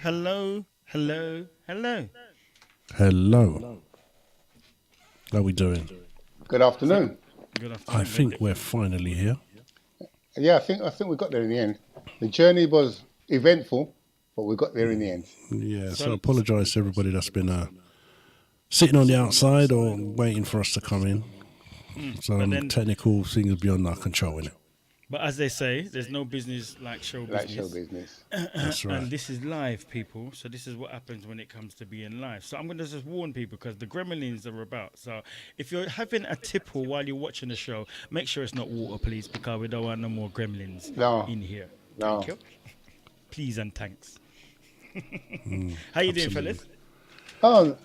hello, hello, hello. Hello. How are we doing? Good afternoon. Good afternoon. I think we're finally here. Yeah, I think we got there in the end. The journey was eventful, but we got there in the end. Yeah, so I apologise to everybody that's been sitting on the outside or waiting for us to come in. Some technical things beyond our control, innit? But as they say, there's no business like show business. Like show business. That's right. And this is live, people. So this is what happens when it comes to being live. So I'm going to just warn people because the gremlins are about. So if you're having a tipple while you're watching the show, make sure it's not water, please, because we don't want no more gremlins in here. No. Thank you. Please and thanks. How you doing, fellas? Oh,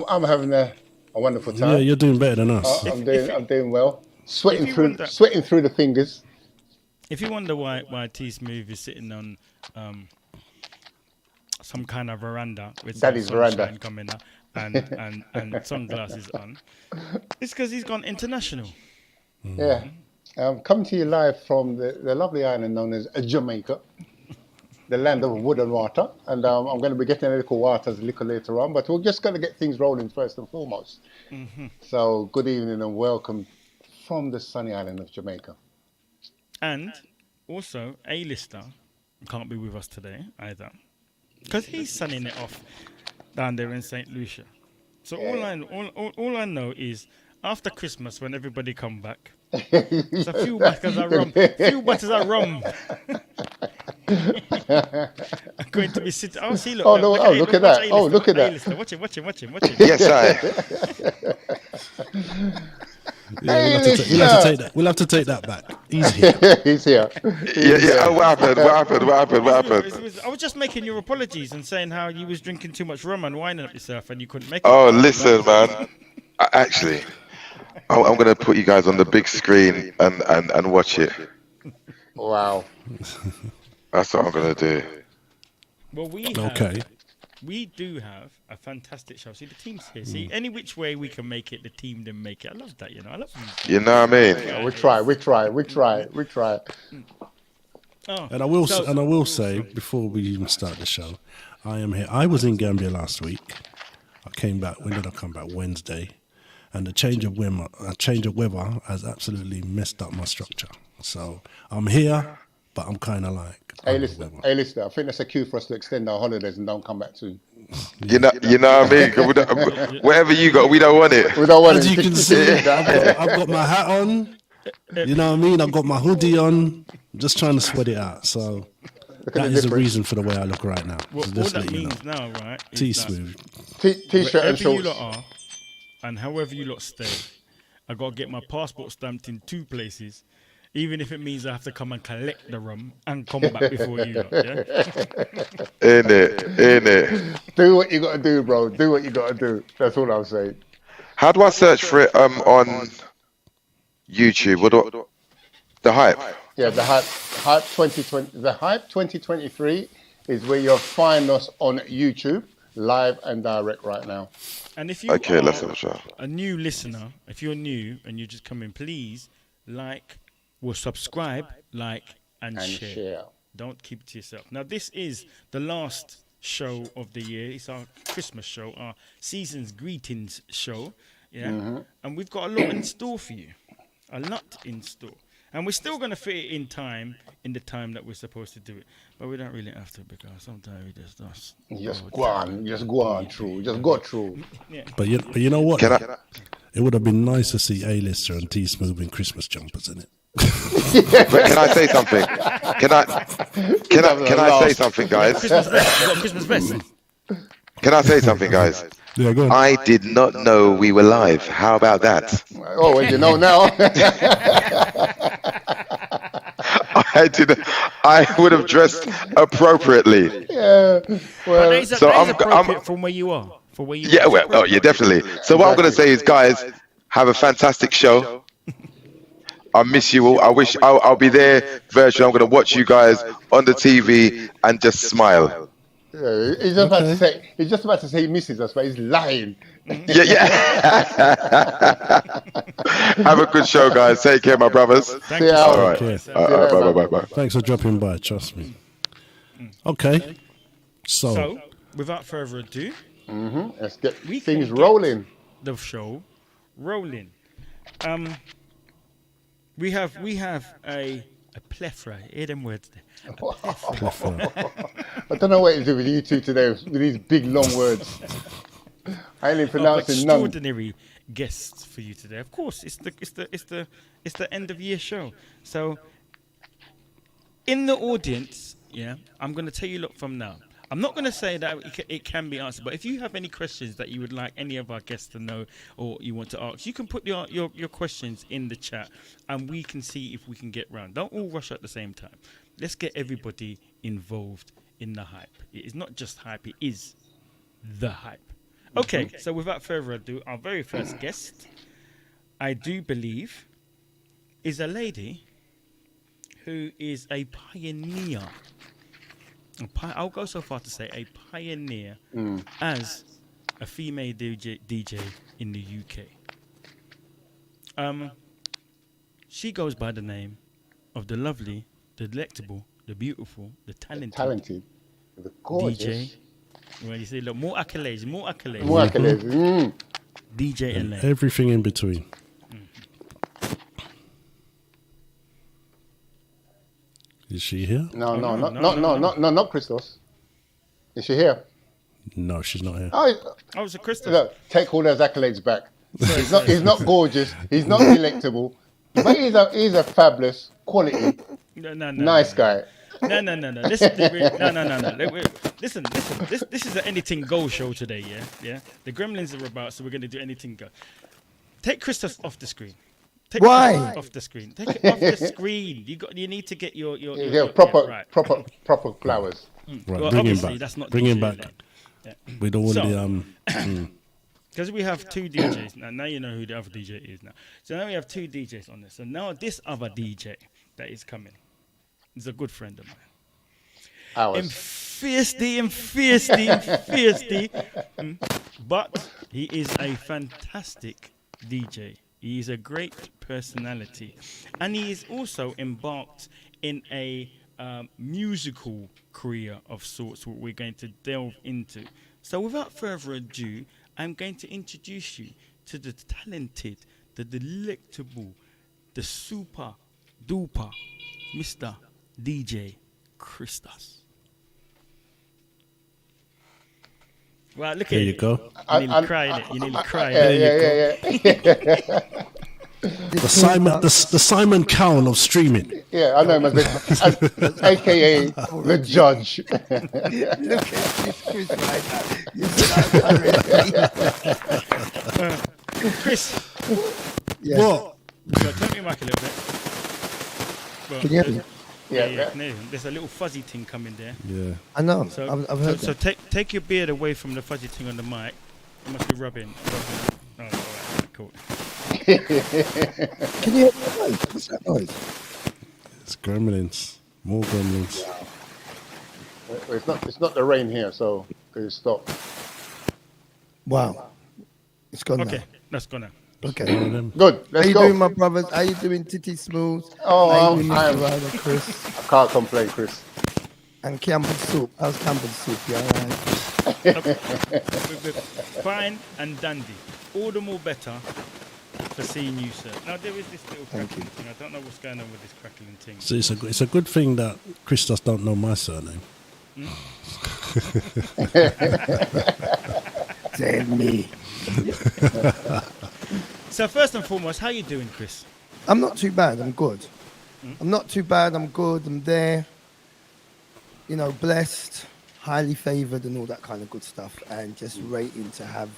I'm having a wonderful time. Yeah, you're doing better than us. I'm doing well. Sweating you through the fingers. If you wonder why T Smooth is sitting on some kind of veranda with That is sunshine veranda. coming up and sunglasses on, it's because he's gone international. Yeah. Coming to you live from the lovely island known as Jamaica, the land of wood and water. And I'm going to be getting a little water a little later on, but we're just going to get things rolling first and foremost. So good evening and welcome from the sunny island of Jamaica. And also, A-lister can't be with us today either because he's sunning it off down there in St. Lucia. So all I know is after Christmas when everybody come back, it's a few bottles of rum. I'm going to be sitting. Oh, see, look. Oh, no, look at that. A-lister, Oh, look at that. A-lister. Watch him. Yes, I. Yeah, we'll have to take that back. He's here. He's here. Yeah. Oh, what happened? I was just making your apologies and saying how you was drinking too much rum and winding up yourself and you couldn't make it. Oh, listen, man. Actually, I'm going to put you guys on the big screen and watch it. Wow. That's what I'm going to do. Well, we do have a fantastic show. See, the team's here. See, any which way we can make it, the team then make it. I love that, I love you. You know what I mean? Yeah, we try. Oh, And I will say before we even start the show, I am here. I was in Gambia last week. I came back. When did I come back? Wednesday. And the change of weather has absolutely messed up my structure. So I'm here, but I'm kind of like. Hey, listen. I think that's a cue for us to extend our holidays and don't come back soon. You know what I mean? 'Cause whatever you got, we don't want it. We don't want As it. you can see, I've got my hat on. You know what I mean? I've got my hoodie on. I'm just trying to sweat it out. So that is the reason for the way I look right now. What So all just that let you means know. now, right? is T that Smooth. T-shirt and wherever you shorts. lot are, and however you lot stay, I got to get my passport stamped in 2 places. Even if it means I have to come and collect the rum and come back before you lot, yeah? In it. Do what you got to do, bro. Do what you got to do. That's all I'm saying. How do I search for it on YouTube? The hype? Yeah, the hype 2020. The hype 2023 is where you'll find us on YouTube, live and direct right now. And if you Okay, are let's have a shot. a new listener, if you're new and you just come in, please subscribe, like, and share. Don't keep it to yourself. Now, this is the last show of the year. It's our Christmas show, our season's greetings show. Yeah, and we've got a lot in store for you. A lot in store. And we're still going to fit it in the time that we're supposed to do it. But we don't really have to because sometimes we just go on through. Just go through. Yeah. But you know what? Can I? It would have been nice to see A-lister and T Smooth in Christmas jumpers, innit? But can I say something? Can I say something, guys? Christmas vest. You got a Christmas vest. Can I say something, guys? Yeah, go on. I did not know we were live. How about that? Oh, well, you know now. I would have dressed appropriately. Yeah. Well, That is appropriate from where you are. For where you Yeah, are. well, yeah, definitely. So what I'm going to say is, guys, have a fantastic show. I miss you all. I wish I'll be there virtually. I'm going to watch you guys on the TV and just smile. yeah, he's just about to say he misses us, but he's lying. Yeah. Have a good show, guys. Take care, my brothers. Thank you. All right. Okay. Bye. Thanks for dropping by. Trust me. Okay. So, without further ado, Let's get we things can get rolling. the show rolling. We have a plethora. Hear them words there. I don't know what to do with you two today with these big long words. I ain't even Of pronouncing none. extraordinary guests for you today. Of course, it's the end of year show. So in the audience, I'm going to tell you, look, from now. I'm not going to say that it can be answered, but if you have any questions that you would like any of our guests to know or you want to ask, you can put your questions in the chat and we can see if we can get round. Don't all rush at the same time. Let's get everybody involved in the hype. It is not just hype, it is the hype. Okay, so without further ado, our very first guest, I do believe, is a lady who is a pioneer. I'll go so far to say a pioneer as a female DJ in the UK. She goes by the name of the lovely, the delectable, the beautiful, the talented, the gorgeous. DJ. Well, you see, look, more accolades. More accolades. DJ And LA. everything in between. Is she here? No, not Christos. Is she here? No, she's not here. Oh, Oh, so Christopher. look, take all those accolades back. He's not gorgeous. He's not delectable. But he's a fabulous, quality, nice guy. No. Listen. Listen. This is an anything go show today. Yeah. The Gremlins are about, so we're going to do anything go. Take Christos off the screen. Why? Christos off the screen. Take it off the screen. You need to get your proper flowers. Right, Well, bring him obviously, back. that's not Bring him DJ back. Lane. With all So- the Because we have two DJs now. Now you know who the other DJ is now. So now we have two DJs on this. So now this other DJ that is coming is a good friend of mine. Ours. Fiercely. But he is a fantastic DJ. He is a great personality. And he is also embarked in a musical career of sorts, what we're going to delve into. So without further ado, I'm going to introduce you to the talented, the delectable, the super duper Mr. DJ Christos. Well, look There at you it. go. You nearly cried it. You nearly cried it. Yeah. The Simon Cowell of streaming. Yeah, I know him as AKA the judge. Look at this Chris right now. Chris, Yes. What? turn your mic a little bit. Well, Can you hear me? Yeah. no, there's a little fuzzy thing coming there. Yeah. I know. So, I've heard so that. take your beard away from the fuzzy thing on the mic. You must be rubbing. Oh, all right, cool. Can you hear that noise? What's that noise? It's gremlins. More gremlins. It's not the rain here, so it's stopped. Wow. It's gone Okay, now. that's gone now. Okay. One of them. Good. How Let's you go. doing, my brothers? How you doing, Titty Smooth? Oh, How you doing, I'm- Mr. Ryder, Chris? I can't complain, Chris. And Campbell Soup. How's Campbell Soup? You all right? Fine and dandy. All the more better for seeing you, sir. Now, there is this little Thank crackling you. thing. I don't know what's going on with this crackling thing. So it's a good thing that Christos don't know my surname. Tell me. So, first and foremost, how you doing, Chris? I'm not too bad. I'm good. I'm not too bad. I'm good. I'm there. You know, blessed, highly favored, and all that kind of good stuff. And just waiting to have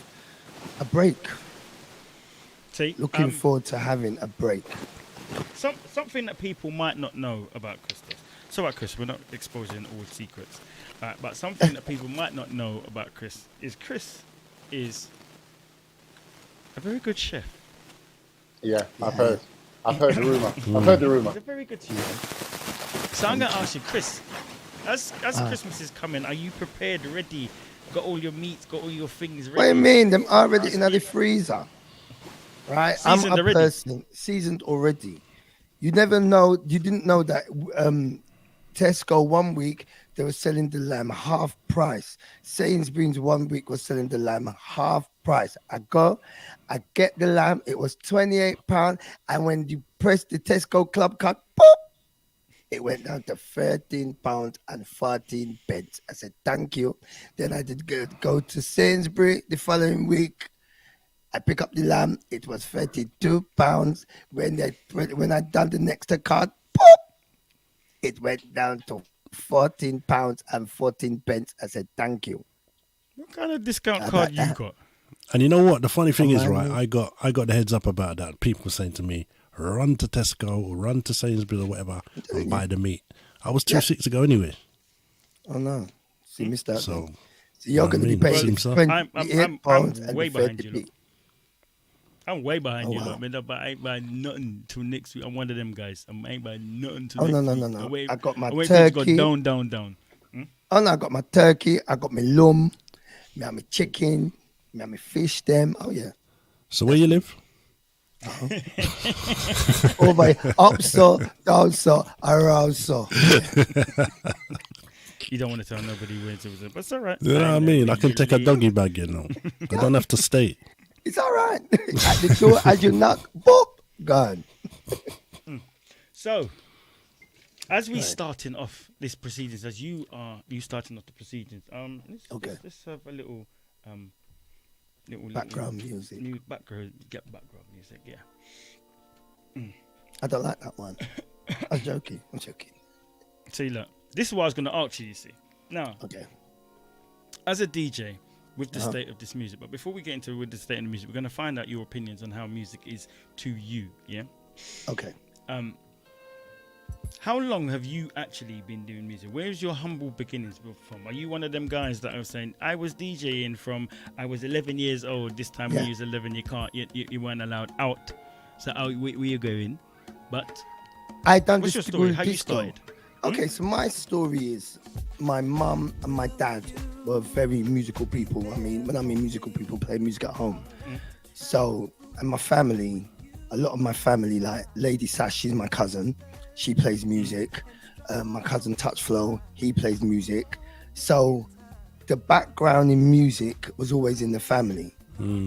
a break. See, Looking forward to having a break. something that people might not know about Christos. So, right, Chris, we're not exposing all secrets. But something that people might not know about Chris is a very good chef. Yeah, I've heard the rumor. I've heard the rumor. He's a very good chef. So I'm going to ask you, Chris, as Christmas is coming, are you prepared, ready? Got all your meats, got all your things ready? What do you mean? Them already in the freezer, right? Seasoned I'm a already? person seasoned already. You never know. You didn't know that Tesco 1 week they were selling the lamb half price. Sainsbury's one week was selling the lamb half price. I get the lamb, it was £28. And when you press the Tesco Club card, boop, it went down to £13.14. I said, thank you. Then I did go to Sainsbury the following week. I pick up the lamb. It was £32. When I done the next card, boop, it went down to £14.14. I said, thank you. What kind of discount card you got? And you know what? The funny thing is, right? I got the heads up about that. People were saying to me, run to Tesco or run to Sainsbury's or whatever and buy the meat. I was too sick to go anyway. Oh no. See, missed that. So you're going to be paying I'm way behind you. £28. I'm way behind you, wow. man. But I ain't buying nothing till next week. I'm one of them guys. I ain't buying nothing till Oh, next no. week. I got my I'm waiting turkey. to go down. Oh no, I got my turkey. I got my lamb. I have my chicken. I have my fish. Them. Oh yeah. So where you live? Oh my, up so, down so, around so. You don't want to tell nobody where it was, but it's all right. You know what I mean? I can take a doggy bag, you know. I don't have to stay. It's all right. At the door, as you knock, boop, gone. So, as we starting off this proceedings, as you starting off the proceedings, let's have a little Background music. Background music, yeah. I don't like that one. I'm joking. See, look, this is what I was going to ask you. You see, now, Okay. as a DJ with the state of this music, but before we get into with the state of the music, we're going to find out your opinions on how music is to you. Yeah. Okay. How long have you actually been doing music? Where's your humble beginnings from? Are you one of them guys that are saying, I was DJing from I was 11 years old, this time when you was 11 you weren't allowed out, so where you going? But I done what's this your story? How you disco. started? Okay, so my story is my mum and my dad were very musical people. I mean, when I mean musical people, play music at home. So, and my family, a lot of my family, like Lady Sash, she's my cousin. She plays music. My cousin Touch Flow, he plays music. So the background in music was always in the family.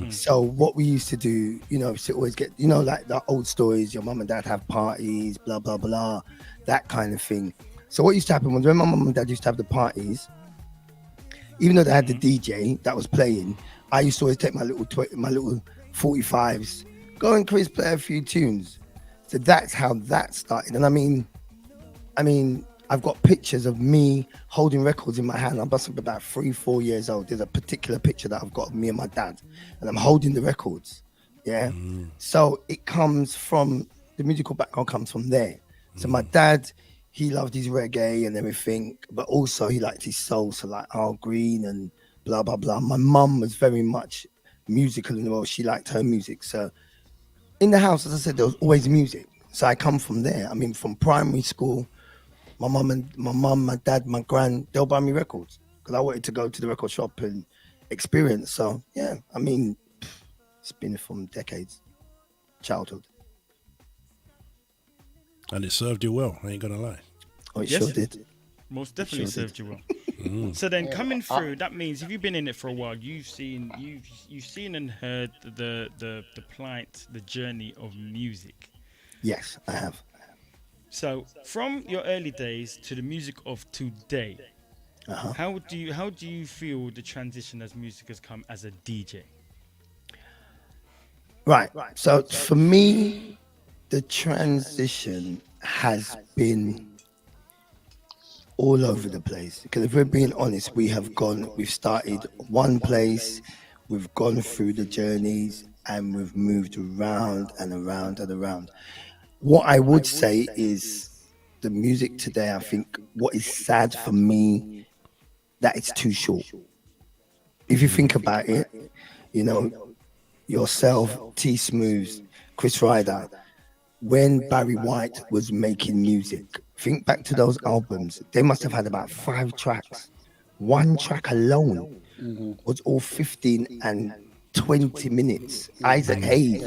So what we used to do, to always get, like the old stories, your mum and dad have parties, blah, blah, blah, that kind of thing. So what used to happen was when my mum and dad used to have the parties, even though they had the DJ that was playing, I used to always take my little 45s, go and Chris play a few tunes. So that's how that started. And I mean, I've got pictures of me holding records in my hand. I must be about 3-4 years old. There's a particular picture that I've got of me and my dad, and I'm holding the records. Yeah. So it comes from, the musical background comes from there. So my dad, he loved his reggae and everything, but also he liked his soul. So like Al Green and blah, blah, blah. My mum was very much musical in the world. She liked her music. So in the house, as I said, there was always music. So I come from there. I mean, from primary school, my mum, my dad, my gran, they'll buy me records because I wanted to go to the record shop and experience. So yeah, I mean, it's been from decades, childhood. And it served you well, I ain't gonna lie. Oh, it sure did. Most definitely served you well. So then coming through, that means if you've been in it for a while, you've seen and heard the plight, the journey of music. Yes, I have. So from your early days to the music of today, how do you feel the transition as music has come as a DJ? Right. So for me, the transition has been all over the place. Because if we're being honest, we've started one place, we've gone through the journeys, and we've moved around and around and around. What I would say is the music today, I think what is sad for me, that it's too short. If you think about it, yourself, T Smooth, Chris Ryder, when Barry White was making music, think back to those albums, they must have had about 5 tracks. One track alone was all 15 and 20 minutes. Isaac Hayes,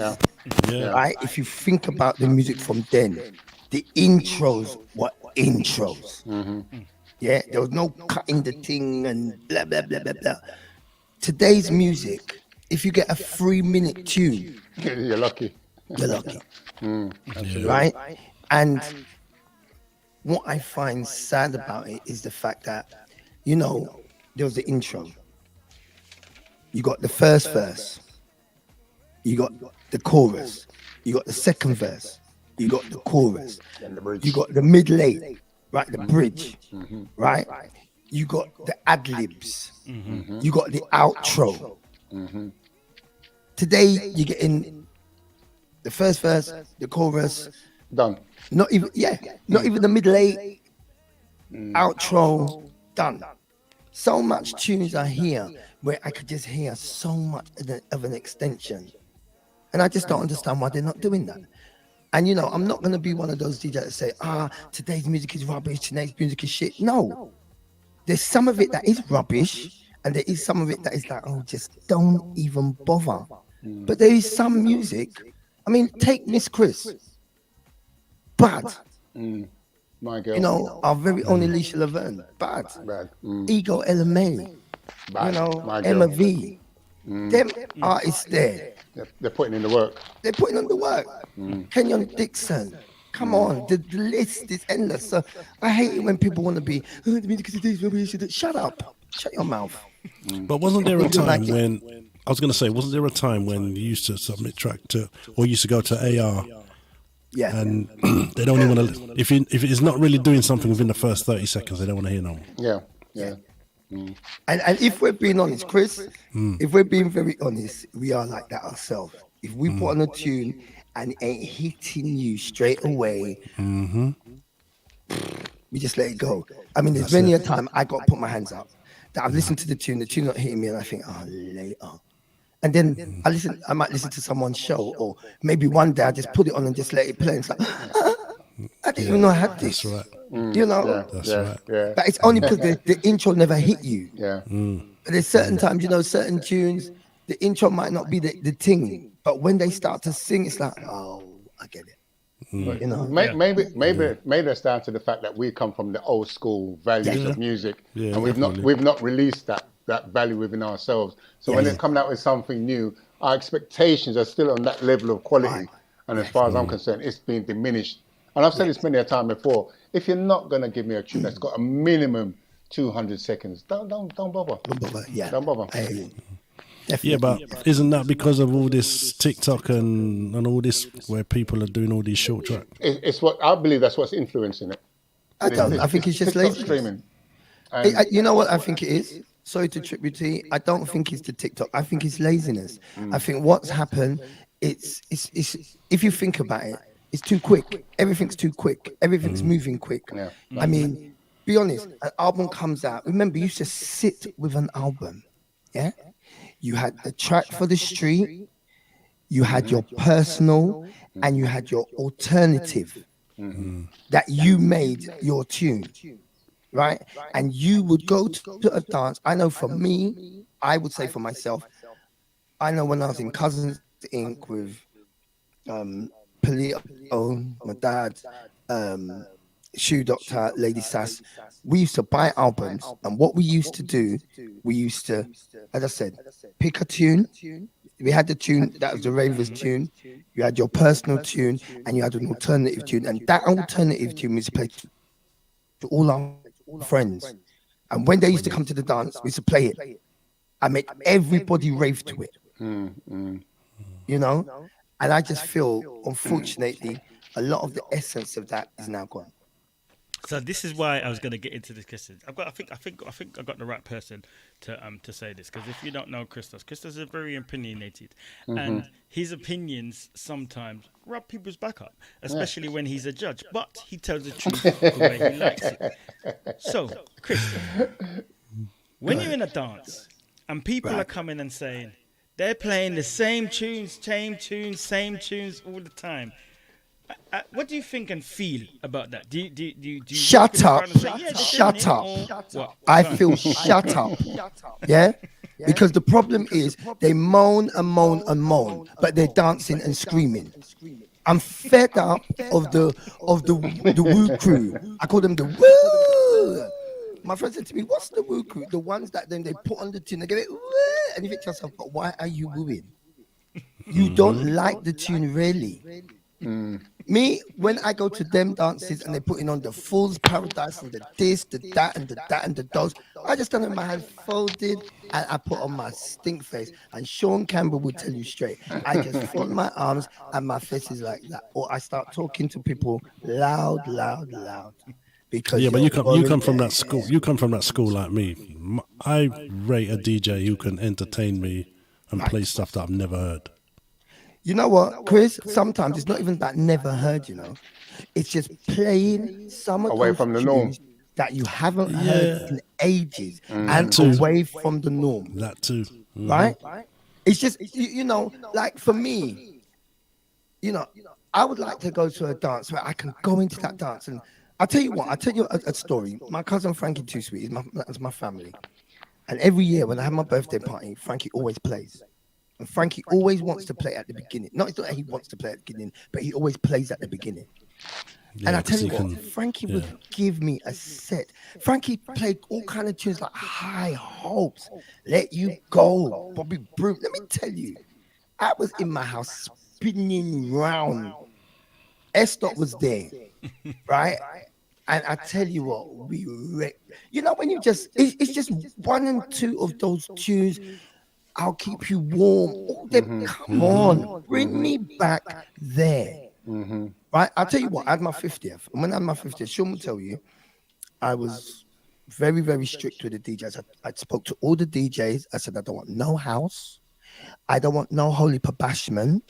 right? If you think about the music from then, the intros were intros. Yeah, there was no cutting the thing and blah blah blah blah blah. Today's music, if you get a 3-minute tune, You're lucky. you're lucky, right? And what I find sad about it is the fact that, you know, there was the intro. You got the first verse, you got the chorus, you got the second verse, you got the chorus, you got the middle eight, right? The bridge, right? You got the ad libs, you got the outro. Today you're getting the first verse, the chorus, Done. not even the middle eight, outro, done. So much tunes are here where I could just hear so much of an extension, and I just don't understand why they're not doing that. And you know, I'm not gonna be one of those DJs that say, today's music is rubbish, today's music is shit. No, there's some of it that is rubbish, and there is some of it that is like, oh, just don't even bother. But there is some music. I mean, take Miss Chris, bad. My girl. You know, our very own Alicia Laverne, bad. Bad. Ego LMA, Bad. you know, My girl. Emma V. Them artists there, They're putting in the work. they're putting on the work. Kenyon Dixon, come on, the list is endless. So I hate it when people want to be, the music is this, maybe you should. Shut up, shut your mouth. But wasn't there a Would you time like it? when I was going to say, wasn't there a time when you used to submit track to, or used to go to AR, Yeah, and they don't even want to, if it's not really doing something within the first 30 seconds, they don't want to hear no more. Yeah. and if we're being honest, Chris, if we're being very honest, we are like that ourselves. If we put on a tune and it ain't hitting you straight away, we just let it go. I mean, there's many a time I got to put my hands up that I've listened to the tune not hitting me, and I think, oh, later. And then I might listen to someone's show, or maybe one day I just put it on and just let it play. And it's like, I didn't even know I had this. That's right. You know, That's yeah, right. Yeah. but it's only because the intro never hit you. Yeah. But there's certain times, you know, certain tunes, the intro might not be the thing, but when they start to sing, it's like, oh, I get it. You know, Maybe it's down to the fact that we come from the old school values of music, Yeah, and definitely. we've not released that value within ourselves. So when they're coming out with something new, our expectations are still on that level of quality. And as far as I'm concerned, it's been diminished. And I've said this many a time before. If you're not gonna give me a tune that's got a minimum 200 seconds, don't bother. yeah, Don't bother. I hear you. Yeah, but isn't that because of all this TikTok and all this where people are doing all these short tracks? It's what I believe. That's what's influencing it. I don't. I think it's just TikTok lazy. streaming. You know what I think it is? Sorry to trip you, T. I don't think it's the TikTok. I think it's laziness. I think what's happened, it's if you think about it, it's too quick. Everything's too quick. Everything's moving quick. Yeah. I mean, be honest, an album comes out. Remember, you used to sit with an album. Yeah? You had the track for the street, you had your personal, and you had your alternative that you made your tune. Right? And you would go to a dance. I know for me, I would say for myself, I know when I was in Cousins Inc. with Polito, my dad, Shoe Doctor, Lady Sass, we used to buy albums, and what we used to do, we used to, as I said, pick a tune. We had the tune that was the Ravers tune, you had your personal tune, and you had an alternative tune, and that alternative tune we used to play to all our friends. And when they used to come to the dance, we used to play it. I made everybody rave to it. You know? And I just feel, unfortunately, a lot of the essence of that is now gone. So this is why I was going to get into this question. I think I got the right person to say this, because if you don't know Christos is very opinionated, and his opinions sometimes rub people's back up, especially when he's a judge. But he tells the truth the way he likes it. So, Chris, when you're in a dance and people are coming and saying they're playing the same tunes all the time. What do you think and feel about that? Do you Shut up. Say, Shut up. What? I feel shut up. Yeah? Because the problem is they moan and moan and moan, but they're dancing and screaming. I'm fed up of the woo crew. I call them the woo. My friend said to me, "What's the woo crew? The ones that then they put on the tune, they get it, and you think to yourself, but why are you wooing? You don't like the tune, really." Me, when I go to them dances and they're putting on the Fool's Paradise and the this, the that, and the that, and the those, I just stand with my hands folded and I put on my stink face. And Sean Campbell will tell you straight, I just fold my arms and my face is like that. Or I start talking to people loud. Because Yeah, but you come from that school. You come from that school like me. I rate a DJ who can entertain me and play stuff that I've never heard. You know what, Chris? Sometimes it's not even that never heard, It's just playing some of away those from the norm tunes that you haven't heard in ages and too. away from the norm, That too. right? It's just, like for me, I would like to go to a dance where I can go into that dance. And I'll tell you what, I'll tell you a story. My cousin Frankie Too Sweet is my family. And every year when I have my birthday party, Frankie always plays. And Frankie always wants to play at the beginning. Not that he wants to play at the beginning, but he always plays at the beginning. Yeah, And I tell you because what, Frankie would give me a set. Frankie played all kind of tunes like High Hopes, Let You Go, Bobby Broom. Let me tell you, I was in my house spinning round. Estot was there, right? And I tell you what, when you just, it's just one and two of those tunes. I'll keep you warm. Oh, come on, bring me back there. Right? I'll tell you what, I had my 50th. And when I had my 50th, Sean will tell you, I was very, very strict with the DJs. I spoke to all the DJs. I said, I don't want no house. I don't want no Holy Bashment.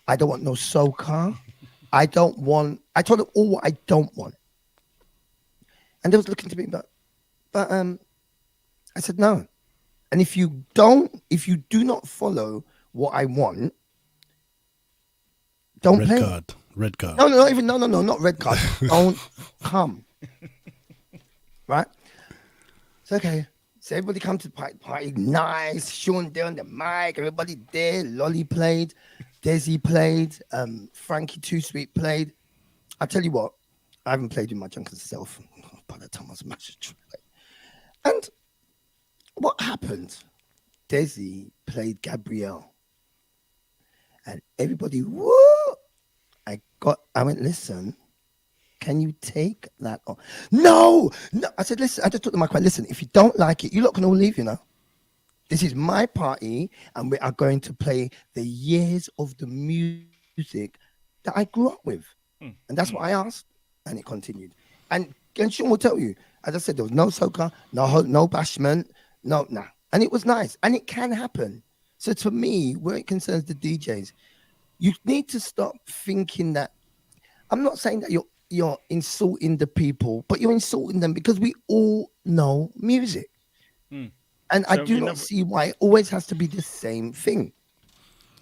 I don't want no soca. I told them all what I don't want. And they was looking to me, but I said, no. And if you do not follow what I want, don't play. Red card. No, not red card. Don't come. Right? It's okay. So everybody come to the party. Nice. Sean there on the mic. Everybody there. Lolly played. Desi played. Frankie Too Sweet played. I tell you what, I haven't played with my drunken self by the time I was mashed. And what happened? Desi played Gabrielle. And everybody, woo! I went, listen, can you take that off? No! I said, listen, I just took the mic, listen, if you don't like it, you lot can all leave, This is my party, and we are going to play the years of the music that I grew up with. And that's what I asked, and it continued. And Sean will tell you, as I said, there was no soca, no bashment, no. And it was nice, and it can happen. So to me, where it concerns the DJs, you need to stop thinking that, I'm not saying that you're insulting the people, but you're insulting them because we all know music. And so I do not see why it always has to be the same thing.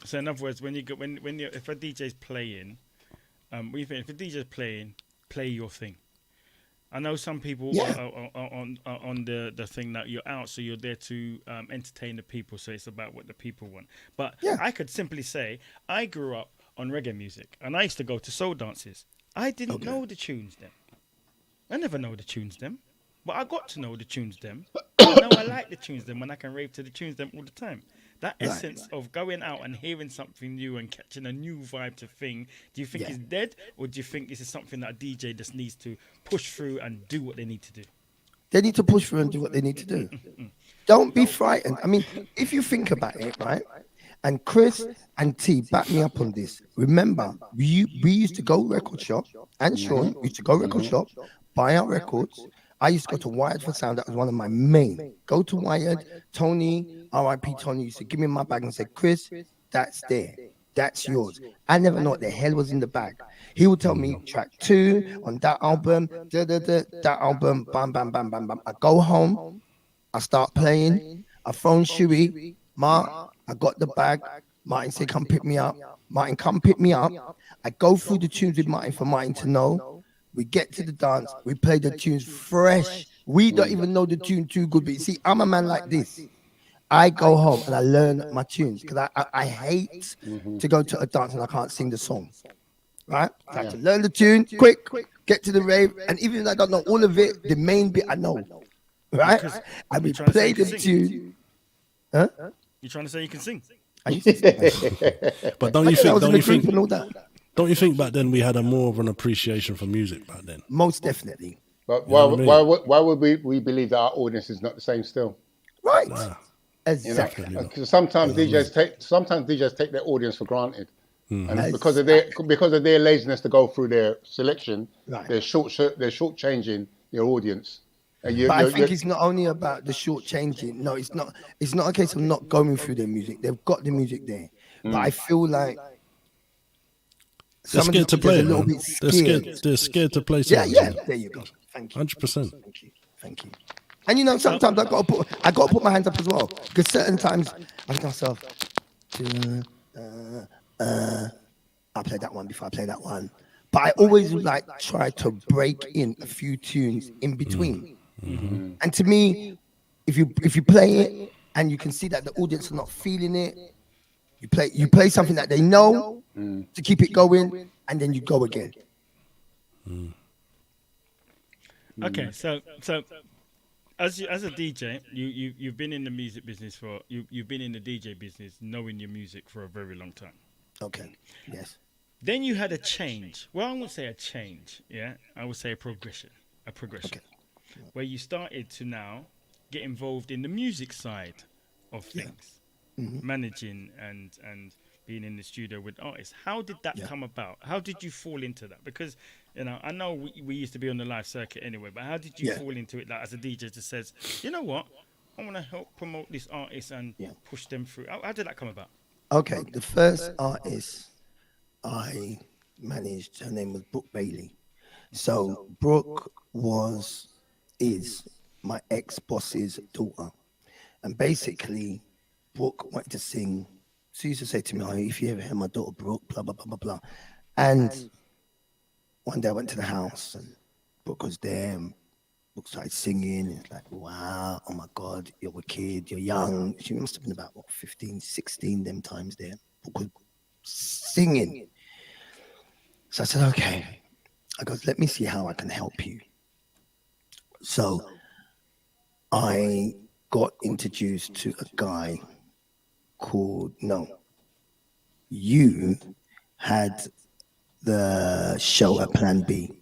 So in other words, if a DJ's playing, what do you think? If a DJ's playing, play your thing. I know some people are on the thing that you're out, so you're there to entertain the people, so it's about what the people want. But I could simply say, I grew up on reggae music, and I used to go to soul dances. I didn't know the tunes then. I never know the tunes then. But I got to know the tunes then. Now I like the tunes then when I can rave to the tunes then all the time. That essence of going out and hearing something new and catching a new vibe to thing, do you think is dead? Or do you think this is something that a DJ just needs to push through and do what they need to do? They need to push through and do what they need to do. Don't be frightened. I mean, if you think about it, right? And Chris and T, back me up on this. Remember, we used to go record shop, and Sean used to go record shop, buy our records. I used to go to Wired for Sound. That was one of my main. Go to Wired. Tony, R.I.P. Tony, used to give me my bag and say, Chris, that's there. That's yours. I never know what the hell was in the bag. He would tell me track 2 on that album, that album, bam, bam, bam, bam, bam. I go home. I start playing. I phone Shuey. Mark, I got the bag. Martin said, come pick me up. Martin, come pick me up. I go through the tunes with Martin for Martin to know. We get to the dance. We play the tunes fresh. We don't even know the tune too good. But you see, I'm a man like this. I go home and I learn my tunes because I hate to go to a dance and I can't sing the song. Right? I have to learn the tune quick, get to the rave. And even if I don't know all of it, the main bit I know. right? Because And we you're trying to say played you them can sing. tune. Huh? You're trying to say you can sing? I used to sing. But don't But you then I think? was in Don't the you group think? and all that. Don't you think back then we had a more of an appreciation for music back then? Most definitely. But You know what I mean? why would we believe that our audience is not the same still? Right. You know, Exactly. because sometimes DJs take their audience for granted, and because of their laziness to go through their selection, Right. they're shortchanging your audience. And But I think it's not only about the short changing. No, it's not. It's not a case of not going through their music. They've got the music there, but I feel like They're some of scared the to play DJs it, are a little man. bit They're scared. They're scared to play Yeah, songs. yeah. There you go. Thank you. 100%. Thank you. Thank you. And you know, sometimes I got to put my hands up as well, because certain times I think to myself, I play that one before I play that one, but I always like try to break in a few tunes in between. And to me, if you play it and you can see that the audience are not feeling it, you play something that they know to keep it going, and then you go again. Okay, so as a DJ, you've been in the music business you've been in the DJ business, knowing your music for a very long time. Okay. Yes. Then you had a change. Well, I won't say a change. Yeah, I would say a progression. Okay. Where you started to now get involved in the music side of things, managing and being in the studio with artists. How did that come about? How did you fall into that? Because, you know, I know we used to be on the live circuit anyway, but how did you fall into it, like, as a DJ that says, you know what, I want to help promote this artist and push them through? How did that come about? Okay, the first artist I managed, her name was Brooke Bailey. So Brooke is my ex-boss's daughter. And basically, Brooke wanted to sing. She used to say to me, "Oh, if you ever hear my daughter Brooke, blah, blah, blah, blah, blah." And one day I went to the house and Brooke was there and Brooke started singing. It's like, wow, oh my God, you're a kid, you're young. She must have been about, 15, 16 them times there. Brooke was singing. So I said, okay. I goes, let me see how I can help you. So I got introduced to a guy called, you had the show at Plan B.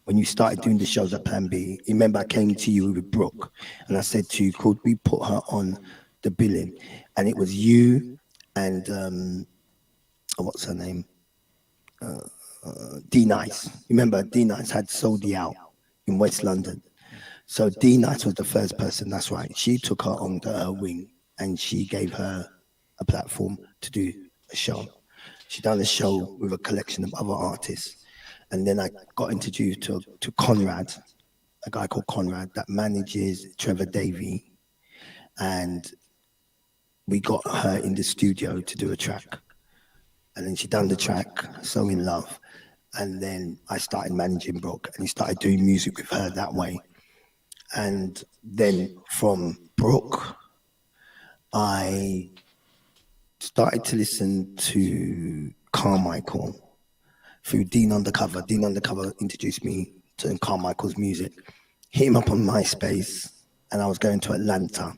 When you started doing the shows at Plan B, you remember I came to you with Brooke and I said to you, could we put her on the billing? And it was you and, what's her name? D Nice. Remember, D Nice had Sold Out in West London. So D Nice was the first person, that's right. She took her under her wing and she gave her a platform to do a show. She done a show with a collection of other artists. And then I got introduced to Conrad, a guy called Conrad that manages Trevor Davey. And we got her in the studio to do a track. And then she done the track, So In Love. And then I started managing Brooke and he started doing music with her that way. And then from Brooke, I started to listen to Carmichael through Dean Undercover. Dean Undercover introduced me to Carmichael's music. Hit him up on MySpace and I was going to Atlanta.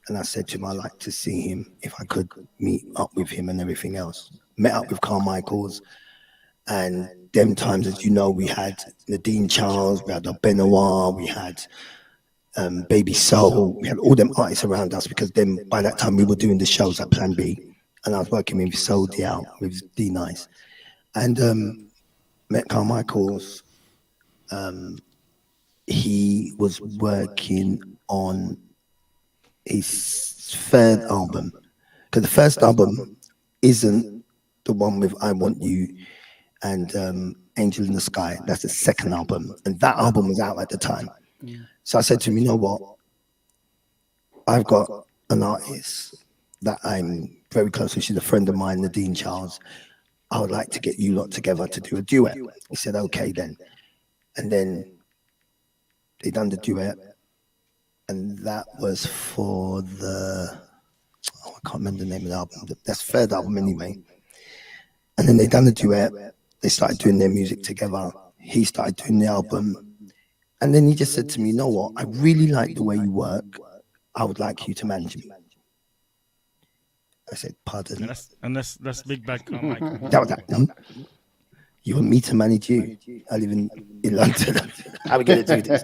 And I said to him, I'd like to see him if I could meet up with him and everything else. Met up with Carmichael's. And them times, as you know, we had Nadine Charles, we had Benoit, we had Baby Soul, we had all them artists around us because then by that time we were doing the shows at Plan B. And I was working with Sold Out, with D Nice. And met Carmichael's. He was working on his third album. Because the first album isn't the one with I Want You and Angel in the Sky. That's the second album. And that album was out at the time. So I said to him, you know what? I've got an artist that I'm very close with. She's a friend of mine, Nadine Charles. I would like to get you lot together to do a duet. He said, okay then. And then they done the duet. And that was for I can't remember the name of the album. That's the third album anyway. And then they done the duet. They started doing their music together. He started doing the album. And then he just said to me, you know what? I really like the way you work. I would like you to manage me. I said, pardon? And that's Big Bad Carmichael. That was that. You want me to manage you? I live in London. How are we going to do this?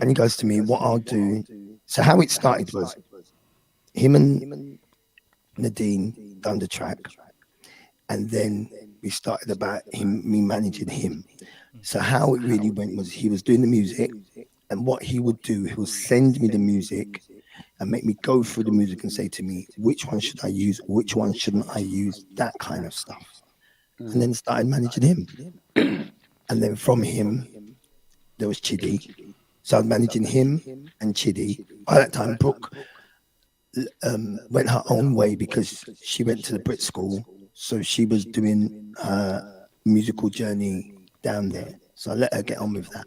And he goes to me, what I'll do. So how it started was him and Nadine done the track. And then we started about me managing him. So how it really went was he was doing the music. And what he would do, he would send me the music and make me go through the music and say to me, which one should I use? Which one shouldn't I use? That kind of stuff. And then started managing him. And then from him, there was Chidi. So I was managing him and Chidi. By that time, Brooke went her own way because she went to the Brit school. So she was doing her musical journey down there. So I let her get on with that.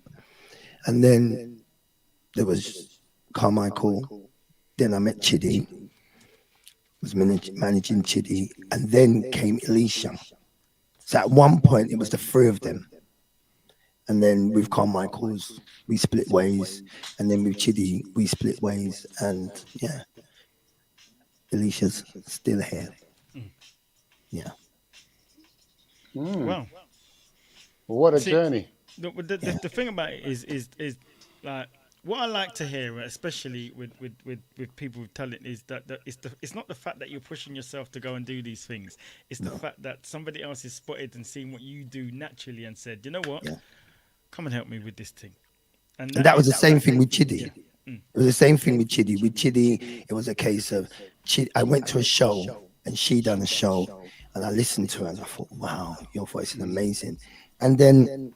And then there was Carmichael. Then I met Chidi. Was managing Chidi. And then came Alicia. So at one point, it was the three of them. And then with Carmichael's, we split ways. And then with Chidi, we split ways. And yeah, Alicia's still here. Yeah. Wow. What a journey. The thing about it is like, what I like to hear, especially with people with talent, is that it's not the fact that you're pushing yourself to go and do these things. It's the fact that somebody else has spotted and seen what you do naturally and said, you know what, come and help me with this thing. And that was the same thing with Chidi. It was the same thing with Chidi. With Chidi, it was a case of I went to a show and she done a show, and I listened to her and I thought, wow, your voice is amazing. And then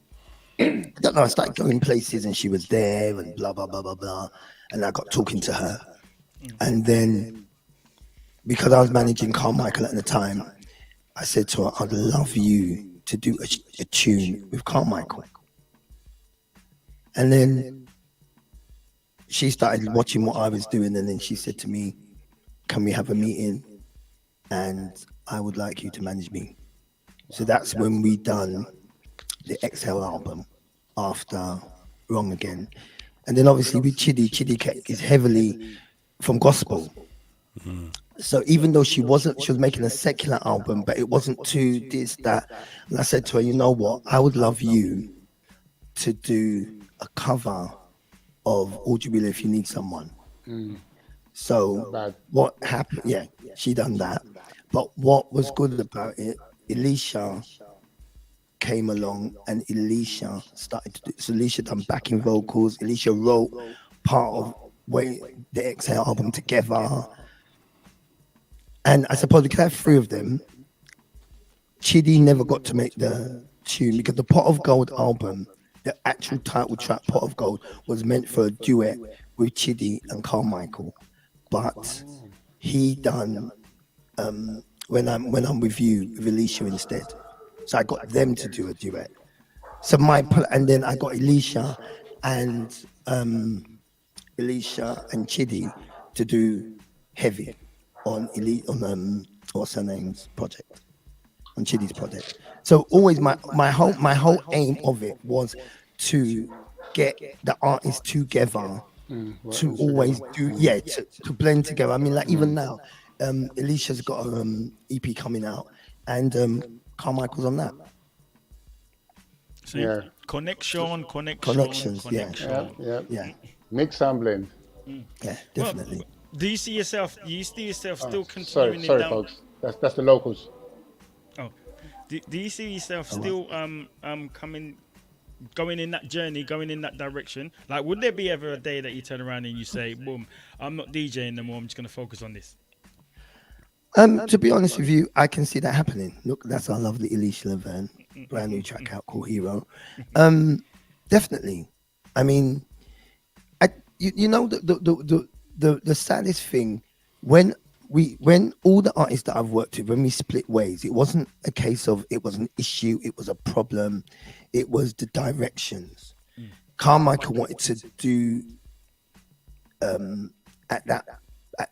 I don't know, I started going places and she was there and blah, blah, blah, blah, blah. And I got talking to her. And then, because I was managing Carmichael at the time, I said to her, I'd love you to do a tune with Carmichael. And then she started watching what I was doing. And then she said to me, can we have a meeting? And I would like you to manage me. So that's when we done the Exhale album after Wrong Again. And then obviously with Chidi is heavily from gospel. So even though she was making a secular album, but it wasn't too this, that. And I said to her, you know what? I would love you to do a cover of All Jubilee If You Need Someone. So what happened? Yeah, she done that. But what was good about it, Alicia came along and Alicia started to do, so Alicia done backing vocals. Alicia wrote part of the Exhale album together. And I suppose we could have three of them. Chidi never got to make the tune because the Pot of Gold album, the actual title track Pot of Gold, was meant for a duet with Chidi and Carmichael. But he done When I'm With You with Alicia instead. So I got them to do a duet. So and then I got Alicia and Chidi to do Heavy on what's her name's project, on Chidi's project. So always my whole aim of it was to get the artists together to always do to blend together. I mean, like even now, Alicia's got an EP coming out, and Carmichael's on that. So connections. Yeah. Mix and blend. Yeah, definitely. Well, do you see yourself still continuing? Sorry, folks. That's the locals. Oh, do you see yourself still going in that journey, going in that direction? Like, would there be ever a day that you turn around and you say, "Boom, I'm not DJing no more. I'm just going to focus on this"? To be honest with you, I can see that happening. Look, that's our lovely Alicia Laverne, brand new track out called Hero. Definitely. I mean, you know the saddest thing when all the artists that I've worked with, when we split ways, it wasn't a case of it was an issue, it was a problem, it was the directions. Carmichael wanted to do at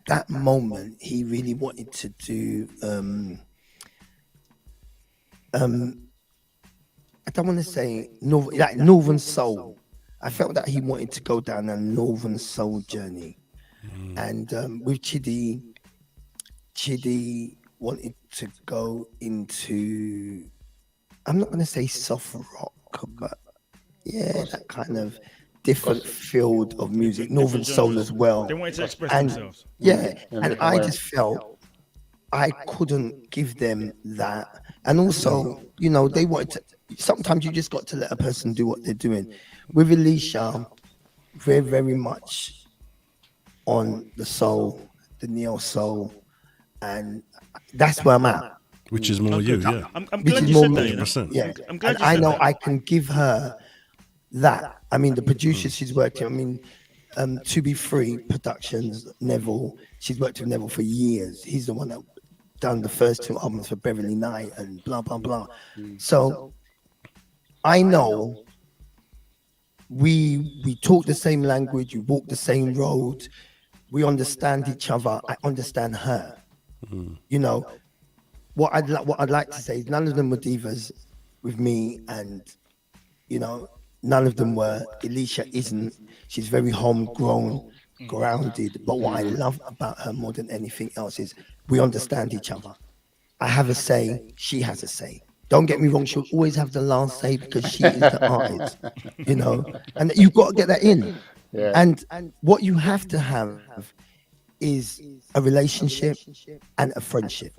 that moment, he really wanted to do I don't want to say Northern Soul. I felt that he wanted to go down a Northern Soul journey. And with Chidi wanted to go into, I'm not going to say soft rock, but yeah, that kind of different field of music, Northern Soul as well. They wanted to express And themselves. yeah, and I just felt I couldn't give them that. And also, you know, they wanted to, sometimes you just got to let a person do what they're doing. With Alicia, very, very much on the soul, the neo soul, and that's where I'm at. Which is more you, yeah. I'm Which glad is you more said that. me. You know? 100%. Yeah, I'm glad and you I said know that. I can give her that. I mean, the producer she's working. I mean, To Be Free Productions, Neville. She's worked with Neville for years. He's the one that done the first 2 albums for Beverly Knight and blah blah blah. So I know we talk the same language, we walk the same road, we understand each other. I understand her. You know, what I'd like to say is none of them were divas with me, and you know, none of them were. Alicia isn't. She's very homegrown, grounded. But what I love about her more than anything else is we understand each other. I have a say, she has a say. Don't get me wrong, she'll always have the last say because she is the artist, you know, and you've got to get that in. Yeah. And what you have to have is a relationship and a friendship.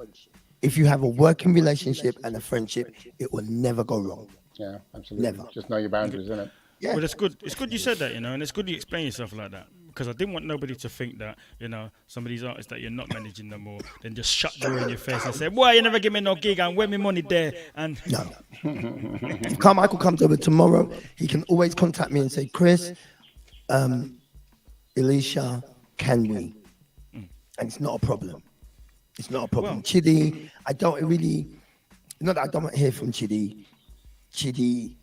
If you have a working relationship and a friendship, it will never go wrong. Yeah, absolutely. Never. Just know your boundaries, isn't it? Yeah. Well, it's good. It's good you said that, you know, and it's good you explain yourself like that, because I didn't want nobody to think that, you know, some of these artists that you're not managing them or then just shut the door in your face and say, "Why you never give me no gig and where me money there?" And No. If Carmichael comes over tomorrow, he can always contact me and say, Chris, Alicia, can we? And it's not a problem. It's not a problem. Well- Chidi, I don't really, not that I don't hear from Chidi. Chidi,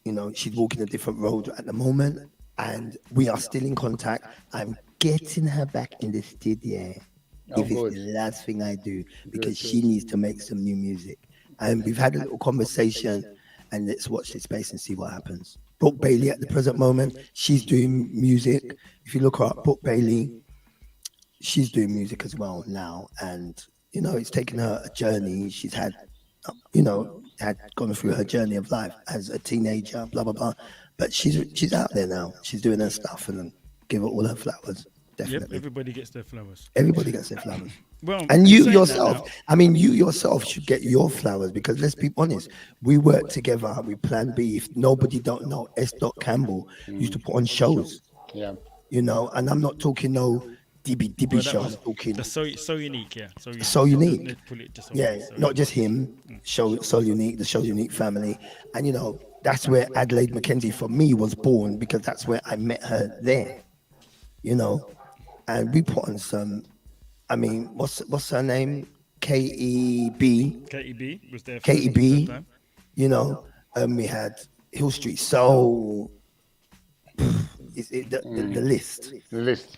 you know, she's walking a different road at the moment, and we are still in contact. I'm getting her back in the studio. Oh, If it's good. the last thing I do, because she needs to make some new music. And we've had a little conversation, and let's watch this space and see what happens. Brooke Bailey at the present moment, she's doing music. If you look her up, Brooke Bailey, she's doing music as well now. And, you know, it's taken her a journey. She's had, you know, had gone through her journey of life as a teenager, blah, blah, blah. But she's out there now. She's doing her stuff, and give her all her flowers. yep, Definitely. everybody gets their flowers. Everybody gets their flowers. Well, And you saying that yourself, now- I mean, you yourself should get your flowers, because let's be honest, we work together, we plan B. If nobody don't know, S. Campbell used to put on shows, Yeah. you know, and I'm not talking no DB well, that shows, was- I'm talking, that's so unique, yeah. So unique. So unique. Let's put it just so yeah, unique, so not just him, So Unique, the Show Unique family. And, you know, that's where Adelaide McKenzie for me was born, because that's where I met her there, you know, and we put on some, I mean, what's her name? KEB. KEB was there. KEB, first time. you know, we had Hill Street Soul. The list. The list.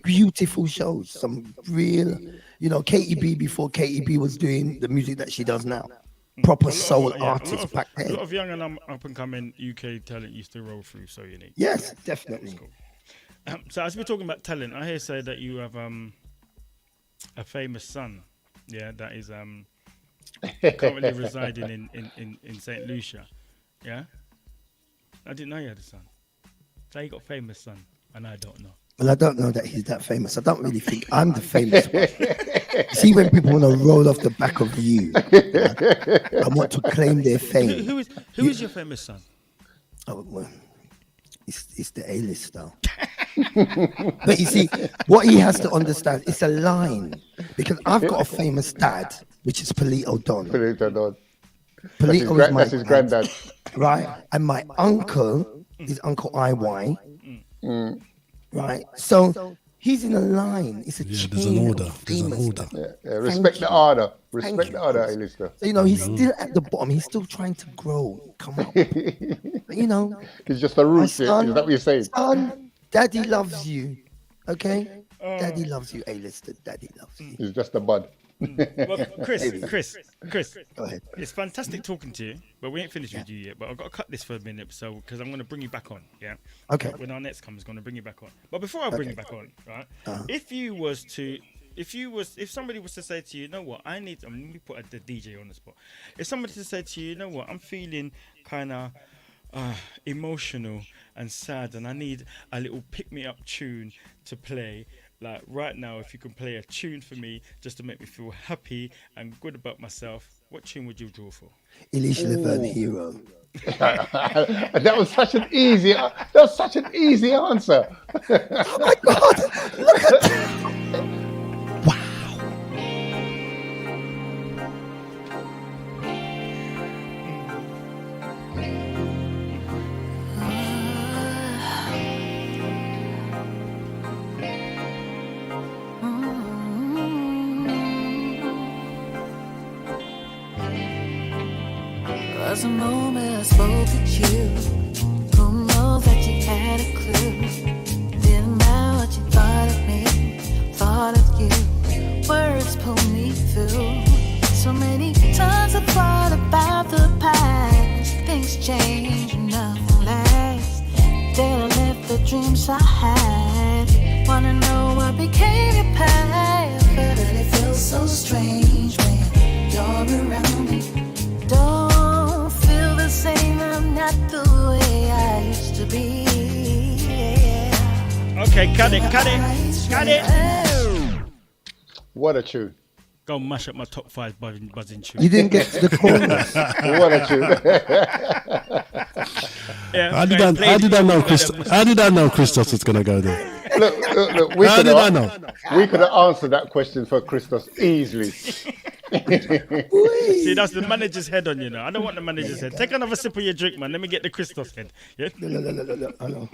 Beautiful shows. Some real, you know, KEB before KEB was doing the music that she does now. Proper soul Yeah, artists back A lot then. of young and up and coming UK talent used to roll through So Unique. Yes, definitely. So as we're talking about talent, I hear say that you have a famous son, yeah, that is currently residing in St. Lucia, yeah. I didn't know you had a son. So you got famous son, and I don't know. Well, I don't know that he's that famous. I don't really think I'm the famous one. See, when people want to roll off the back of you, I want to claim their fame. Who is your famous son? Oh, well, it's the A-list though. But you see, what he has to understand, it's a line. Because I've got a famous dad, which is Polito Don. Polito is my That's his granddad. right? And my uncle is Uncle IY. Right? So he's in a line. It's a Yeah, chain there's an order. of There's an famous- order. Respect the order. Thank Respect you. the order, A-lister. So, you know, he's still at the bottom. He's still trying to grow, come up. But, you know, It's just a my root. Is that son, what you're saying? son, Daddy loves you. Okay? Daddy loves you, A-lister. Daddy loves you. It's just a bud. Well, Chris, Go ahead. it's fantastic talking to you, but we ain't finished with you yet. But I've got to cut this for a minute, so because I'm going to bring you back on. Yeah. Okay. When our next comes, going to bring you back on. But before I bring you back on, right? If somebody was to say to you, you know what, let me put the DJ on the spot. If somebody to say to you, you know what, I'm feeling kind of emotional and sad, and I need a little pick-me-up tune to play. Like right now, if you can play a tune for me just to make me feel happy and good about myself, what tune would you draw for? Elisha Levert, Hero. That was such an easy answer. Oh my God! Look at that! Was a moment I spoke at you. Who knows that you had a clue? Didn't matter what you thought of me, thought of you. Words pulled me through. So many times I thought about the past. Things change and nothing lasts. Then I left the dreams I had. Wanna know what became your path? But it feels so strange when you're around me. Don't feel the same, I'm not the way I used to be. Yeah. Okay, cut it. What a tune. Go mash up my top 5 buzzing tune. You didn't get to the chorus. What a tune. Yeah, How did I know Christos was going to go there? Look. How did I know? We could have answered that question for Christos easily. See, that's the manager's head on you now. I don't want the manager's head. Take another sip of your drink, man. Let me get the Christos head. Yeah. Look, I know.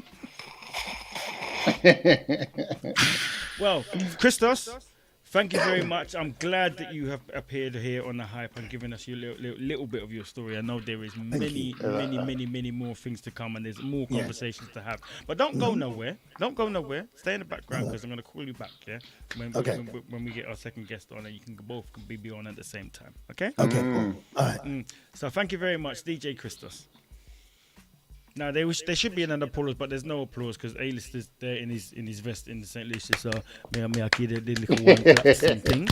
Well, Christos, thank you very much. I'm glad that you have appeared here on The Hype and given us your little bit of your story. I know there is many more things to come, and there's more conversations to have. But don't go nowhere. Don't go nowhere. Stay in the background because I'm going to call you back, yeah? When we get our second guest on, and you can both be on at the same time, okay? Okay, cool. All right. So thank you very much, DJ Christos. Now there should be another applause, but there's no applause because A-List is there in his vest in the St. Lucia. So me I keep the little one clap thing.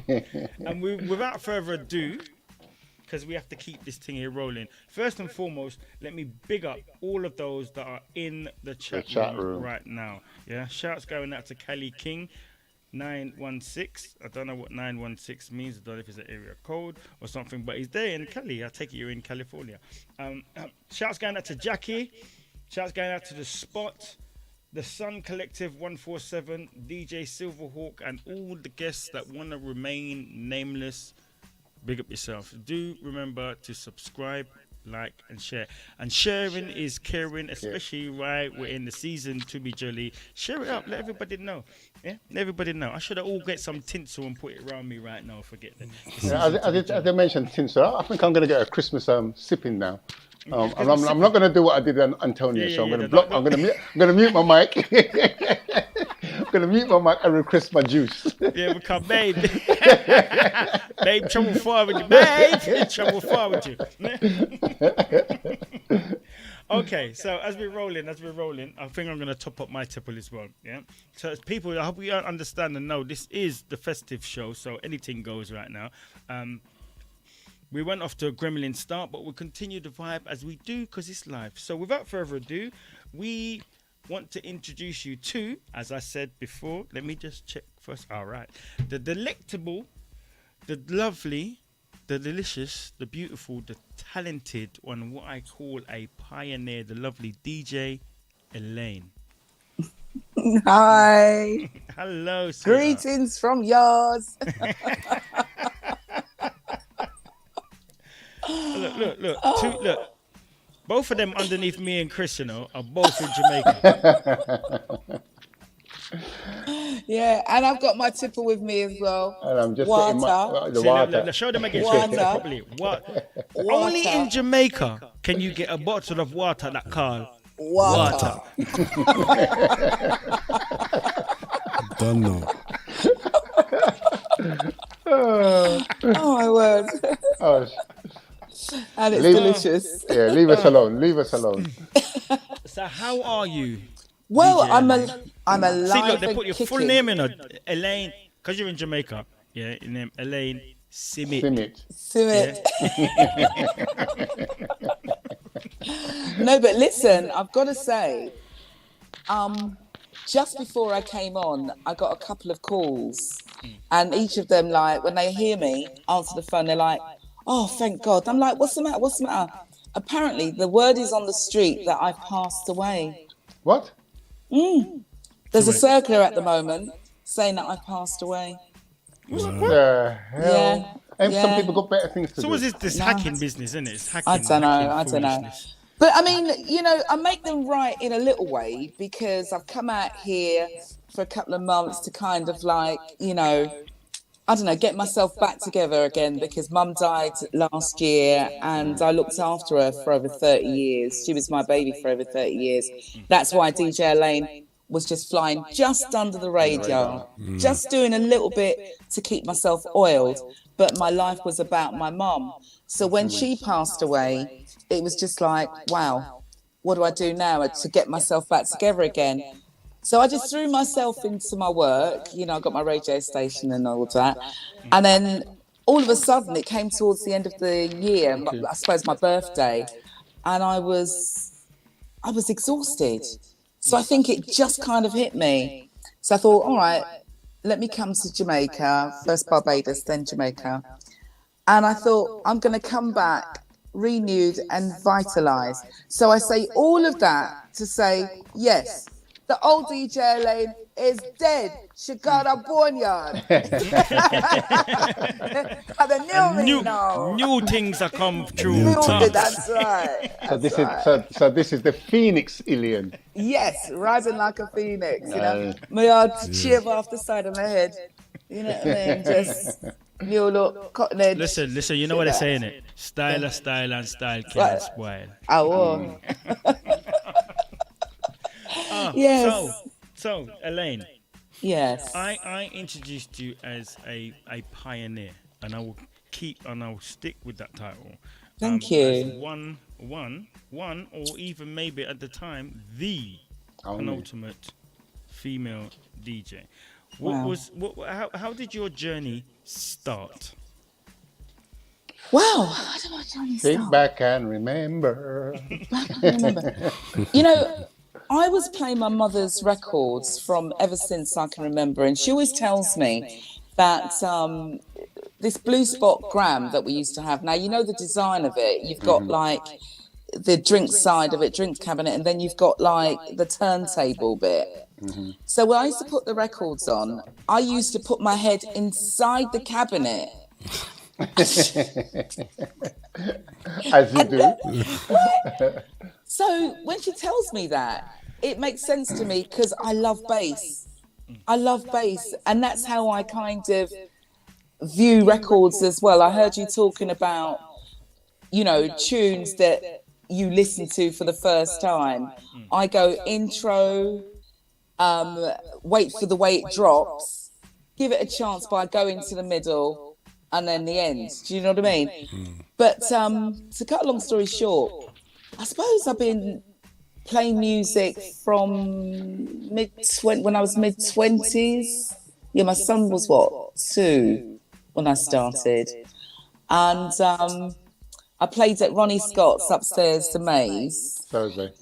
Yeah. And without further ado, because we have to keep this thing here rolling. First and foremost, let me big up all of those that are in the chat room right now. Yeah, shouts going out to Cali King. 916. I don't know what 916 means. I don't know if it's an area code or something, but he's there in Cali. I take it you're in California. Shouts going out to Jackie. Shouts going out to The Spot, The Sun Collective 147, DJ Silverhawk, and all the guests that want to remain nameless. Big up yourself. Do remember to subscribe, like, and share. And sharing is caring, especially right we're in the season to be jolly. Share it up, let everybody know. Yeah, let everybody know. I should have all get some tinsel and put it around me right now. Forget that. As I mentioned tinsel, I think I'm going to get a Christmas sipping now. I'm not going to do what I did on Antonio. So I'm going to block. I'm going to mute my mic. I'm going to mute my mic and request my juice. Yeah, because babe, babe, trouble far with you, babe, trouble far with you. Okay, so as we're rolling, I think I'm going to top up my tipple as well. Yeah. So as people, I hope we understand and know this is the festive show, so anything goes right now. We went off to a gremlin start, but we'll continue the vibe as we do because it's live. So without further ado, we want to introduce you to, as I said before, let me just check first. All right. The delectable, the lovely, the delicious, the beautiful, the talented, and what I call a pioneer, the lovely DJ Elaine. Hi. Hello, sweetheart. Greetings from yours. Look. Look. Both of them underneath me and Chris, are both in Jamaica. Yeah, and I've got my tipple with me as well. And I'm just water. The water. Look, show them again. Water. Properly. Water. Only in Jamaica can you get a bottle of water that called water. Don't know. Oh my word. Oh, And it's Leave- delicious. yeah, leave us alone. Leave us alone. So how are you? Well, DJ I'm alive See, look, they and put your full kicking. name in it. Elaine, because you're in Jamaica. Yeah, your name Elaine Simit. Simit. To it. No, but listen, I've got to say, just before I came on, I got a couple of calls, and each of them, like, when they hear me answer the phone, they're like, "Oh, thank God." I'm like, "What's the matter? What's the matter?" Apparently, the word is on the street that I've passed away. What? There's a circular at the moment saying that I've passed away. The hell? Yeah. And some Yeah. people got better things to So do. was this hacking business, isn't it? It's hacking. I don't know. hacking I don't know. foolishness. But I mean, you know, I make them right in a little way because I've come out here for a couple of months to kind of like, you know, I don't know, get myself back together again because Mum died last year and I looked after her for over 30 years. She was my baby for over 30 years. That's why DJ Elaine was just flying just under the radar, just doing a little bit to keep myself oiled. But my life was about my mum. So when she passed away, it was just like, wow, what do I do now to get myself back together again? So I just threw myself into my work. You know, I got my radio station and all of that. And then all of a sudden it came towards the end of the year, I suppose my birthday, and I was exhausted. So I think it just kind of hit me. So I thought, all right, let me come to Jamaica, first Barbados, then Jamaica. And I thought, I'm going to come back renewed and vitalized. So I say all of that to say, yes, the old DJ Elaine is dead. She got a boneyard. And the new me now. New things are come true. New things. That's right. So this is the Phoenix Ilian. Yes, rising like a phoenix. You know, my heart shiver off the side of my head. You know what I mean? Just new look, cotton edge. Listen, you know what they're saying it. Style and style Right. can't spoil. I will. Yes. So Elaine, Yes. I introduced you as a pioneer, and I will stick with that title. Thank As you. one, or even maybe at the time, the penultimate female DJ. Wow. How did your journey start? Wow. How did my journey Think start? back and remember. You know, I was playing my mother's records from ever since I can remember, and she always tells me that this Blue Spot Gram that we used to have. Now, you know the design of it. You've got like the drink side of it, drink cabinet, and then you've got like the turntable bit. So when I used to put the records on, I used to put my head inside the cabinet. As you do. So when she tells me that, it makes sense to me because I love bass. I love bass. And that's how I kind of view records as well. I heard you talking about, you know, tunes that you listen to for the first time. I go intro, wait for the way it drops, give it a chance by going to the middle and then the end. Do you know what I mean? But to cut a long story short, I suppose I've been playing music from when I was mid-20s. Yeah, my son was, 2 when I started. And I played at Ronnie Scott's upstairs, the Maze. Thursday.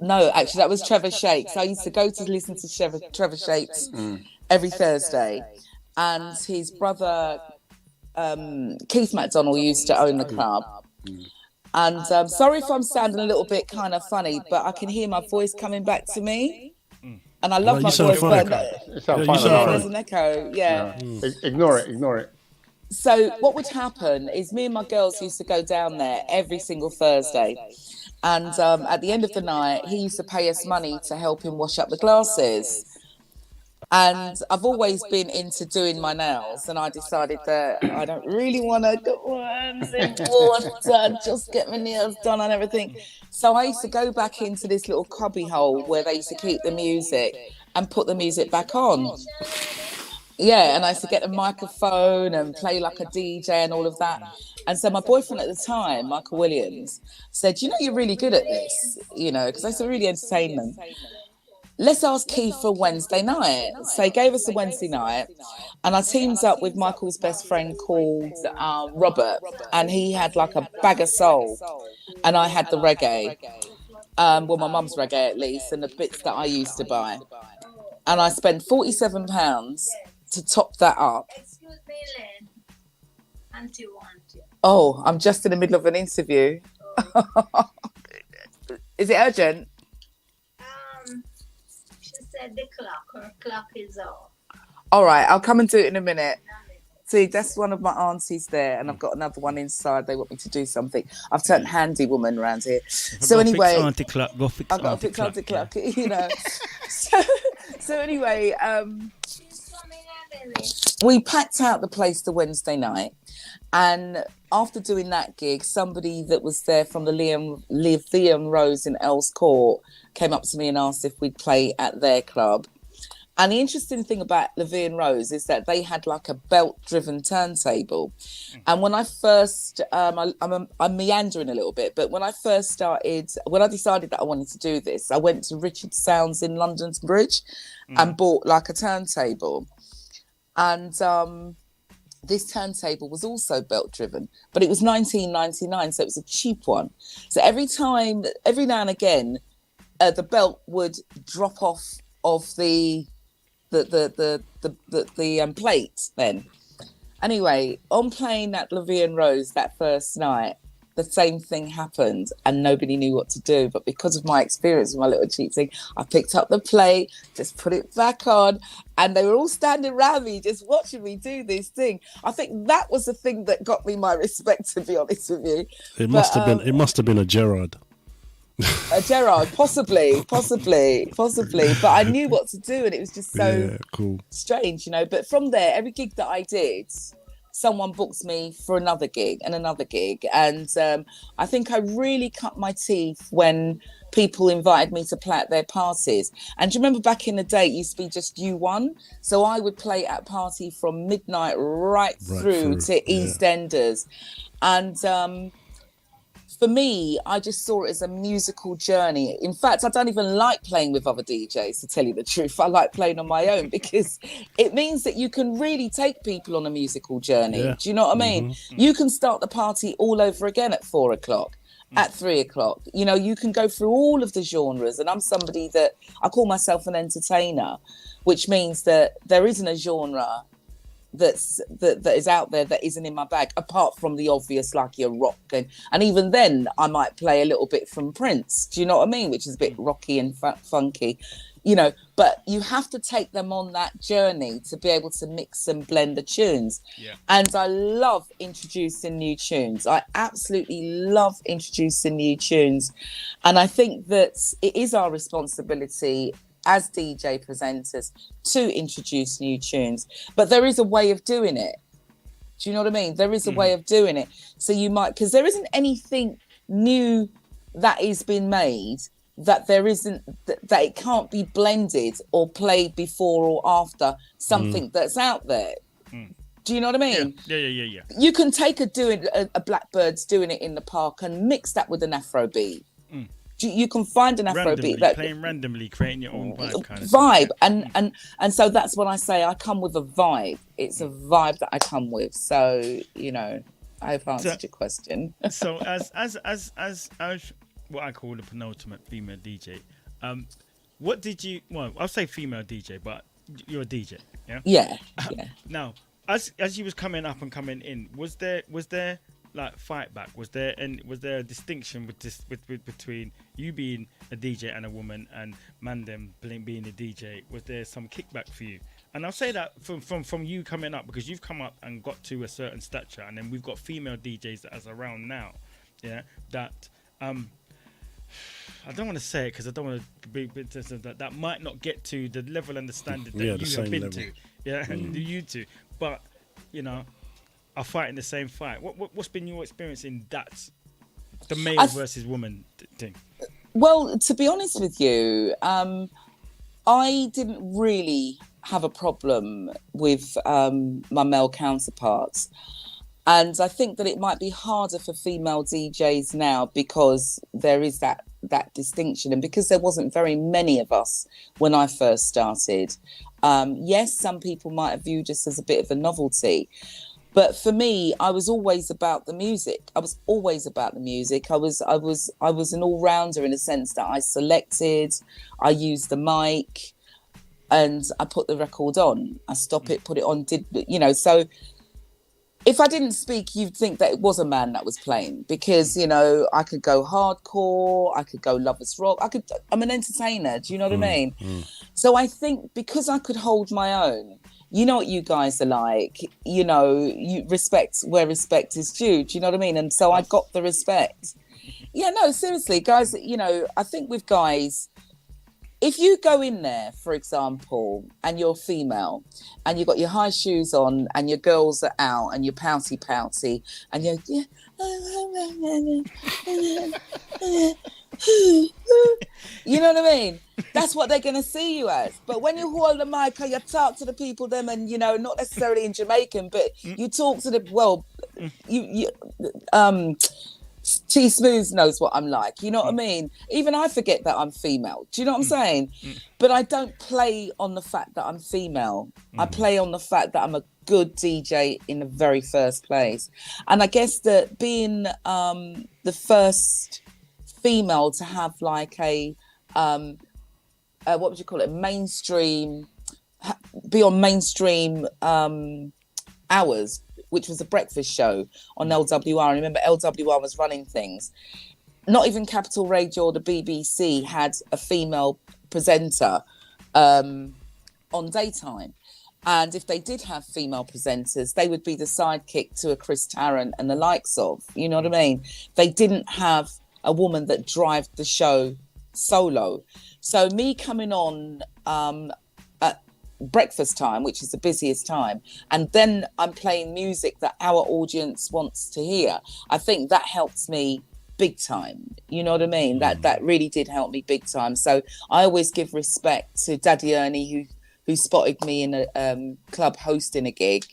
No, actually, that was Trevor Shakes. I used to go to listen to Trevor Shakes every Thursday. And his brother, Keith McDonald, used to own the club. And sorry if I'm sounding a little bit kind of funny, but I can hear my voice coming back to me. And I love You my sound voice, fine. but It sounds Yeah, fine you sound yeah, enough. there's an echo. Yeah. Ignore it. So what would happen is me and my girls used to go down there every single Thursday. And at the end of the night, he used to pay us money to help him wash up the glasses. And I've always been into doing my nails, and I decided that I don't really want to get my hands in water, just get my nails done and everything. So I used to go back into this little cubby hole where they used to keep the music, and put the music back on. Yeah, and I used to get a microphone and play like a DJ and all of that. And so my boyfriend at the time, Michael Williams, said, you know, you're really good at this, you know, because I used to really entertain them. Let's ask Keith for Wednesday night. So he gave us a Wednesday night, and I teamed up with Michael's best friend called Robert, and he had like a bag of soul, and I had the reggae. Well, my mum's reggae at least, and the bits that I used to buy. And I spent £47 to top that up. Excuse me, Lynn. Auntie wants you. Oh, I'm just in the middle of an interview. Is it urgent? She said her clock is off. All right, I'll come and do it in a minute. See, that's one of my aunties there, and I've got another one inside. They want me to do something. I've turned handy woman around here. So anyway, I've got to fix auntie clock, you know. So anyway, we packed out the place the Wednesday night, and after doing that gig, somebody that was there from the Levian Rose in Earls Court came up to me and asked if we'd play at their club. And the interesting thing about Levian Rose is that they had like a belt-driven turntable. And when I first, I'm meandering a little bit, but when I decided that I wanted to do this, I went to Richard Sounds in London's Bridge and bought like a turntable. And this turntable was also belt-driven, but it was $19.99, so it was a cheap one. So every now and again, the belt would drop off of the plate then. Anyway, on playing at Levian Rose that first night, the same thing happened and nobody knew what to do. But because of my experience with my little cheap thing, I picked up the plate, just put it back on, and they were all standing around me just watching me do this thing. I think that was the thing that got me my respect, to be honest with you. It must have been a Gerard. Gerard, possibly, but I knew what to do, and it was just so cool, strange, you know. But from there, every gig that I did, someone booked me for another gig, and I think I really cut my teeth when people invited me to play at their parties. And do you remember back in the day, it used to be just U1, so I would play at a party from midnight right through to EastEnders, and for me, I just saw it as a musical journey. In fact, I don't even like playing with other DJs, to tell you the truth. I like playing on my own because it means that you can really take people on a musical journey. Yeah. Do you know what I mean? You can start the party all over again at 4 o'clock, at 3 o'clock. You know, you can go through all of the genres. And I'm somebody that I call myself an entertainer, which means that there isn't a genre that is out there that isn't in my bag, apart from the obvious, like your rock, and even then I might play a little bit from Prince, do you know what I mean, which is a bit rocky and funky, you know. But you have to take them on that journey to be able to mix and blend the tunes. And I love introducing new tunes. I absolutely love introducing new tunes, and I think that it is our responsibility as DJ presenters to introduce new tunes, but there is a way of doing it. Do you know what I mean? There is a way of doing it. So you might, because there isn't anything new that is being made that there isn't, that it can't be blended or played before or after something that's out there. Do you know what I mean? Yeah. You can take a Blackbird's doing it in the park and mix that with an Afrobeat. You can find an Afrobeat that playing randomly, creating your own vibe kind of vibe, and so that's what I say. I come with a vibe. It's a vibe that I come with. So you know, I've answered your question. So as what I call the penultimate female DJ, what did you? Well, I'll say female DJ, but you're a DJ, yeah. Yeah. Now, as you was coming up and coming in, was there like fight back? Was there a distinction between you being a DJ and a woman and Mandem being a DJ? Was there some kickback for you? And I'll say that from you coming up, because you've come up and got to a certain stature, and then we've got female DJs that are around now, yeah, that I don't want to say it because I don't want to be that might not get to the level and the standard that you have been to, and you two, but you know, are fighting the same fight. What's been your experience in that, the male versus woman thing? Well, to be honest with you, I didn't really have a problem with my male counterparts. And I think that it might be harder for female DJs now because there is that distinction, and because there wasn't very many of us when I first started. Yes, some people might have viewed us as a bit of a novelty, but for me, I was always about the music. I was an all-rounder in a sense that I selected, I used the mic, and I put the record on. I stop it, put it on, so if I didn't speak, you'd think that it was a man that was playing, because, I could go hardcore, I could go lovers rock, I'm an entertainer, do you know what I mean? So I think because I could hold my own, you know what you guys are like, you respect where respect is due, do you know what I mean? And so I got the respect. Yeah, no, seriously, guys, I think with guys, if you go in there, for example, and you're female and you've got your high shoes on and your girls are out and you're pouncy and you're, you know what I mean? That's what they're going to see you as. But when you hold the mic and you talk to the people, them, and, not necessarily in Jamaican, but you talk to T Smooth knows what I'm like, you know what I mean? Even I forget that I'm female. Do you know what I'm saying? But I don't play on the fact that I'm female. I play on the fact that I'm a good DJ in the very first place. And I guess that being the first female to have like a what would you call it? Be on mainstream hours, which was a breakfast show on LWR. I remember LWR was running things. Not even Capital Radio or the BBC had a female presenter on daytime. And if they did have female presenters, they would be the sidekick to a Chris Tarrant and the likes of, you know what I mean? They didn't have a woman that drove the show solo. So me coming on at breakfast time, which is the busiest time, and then I'm playing music that our audience wants to hear, I think that helps me big time. You know what I mean? That really did help me big time. So I always give respect to Daddy Ernie, who spotted me in a club hosting a gig.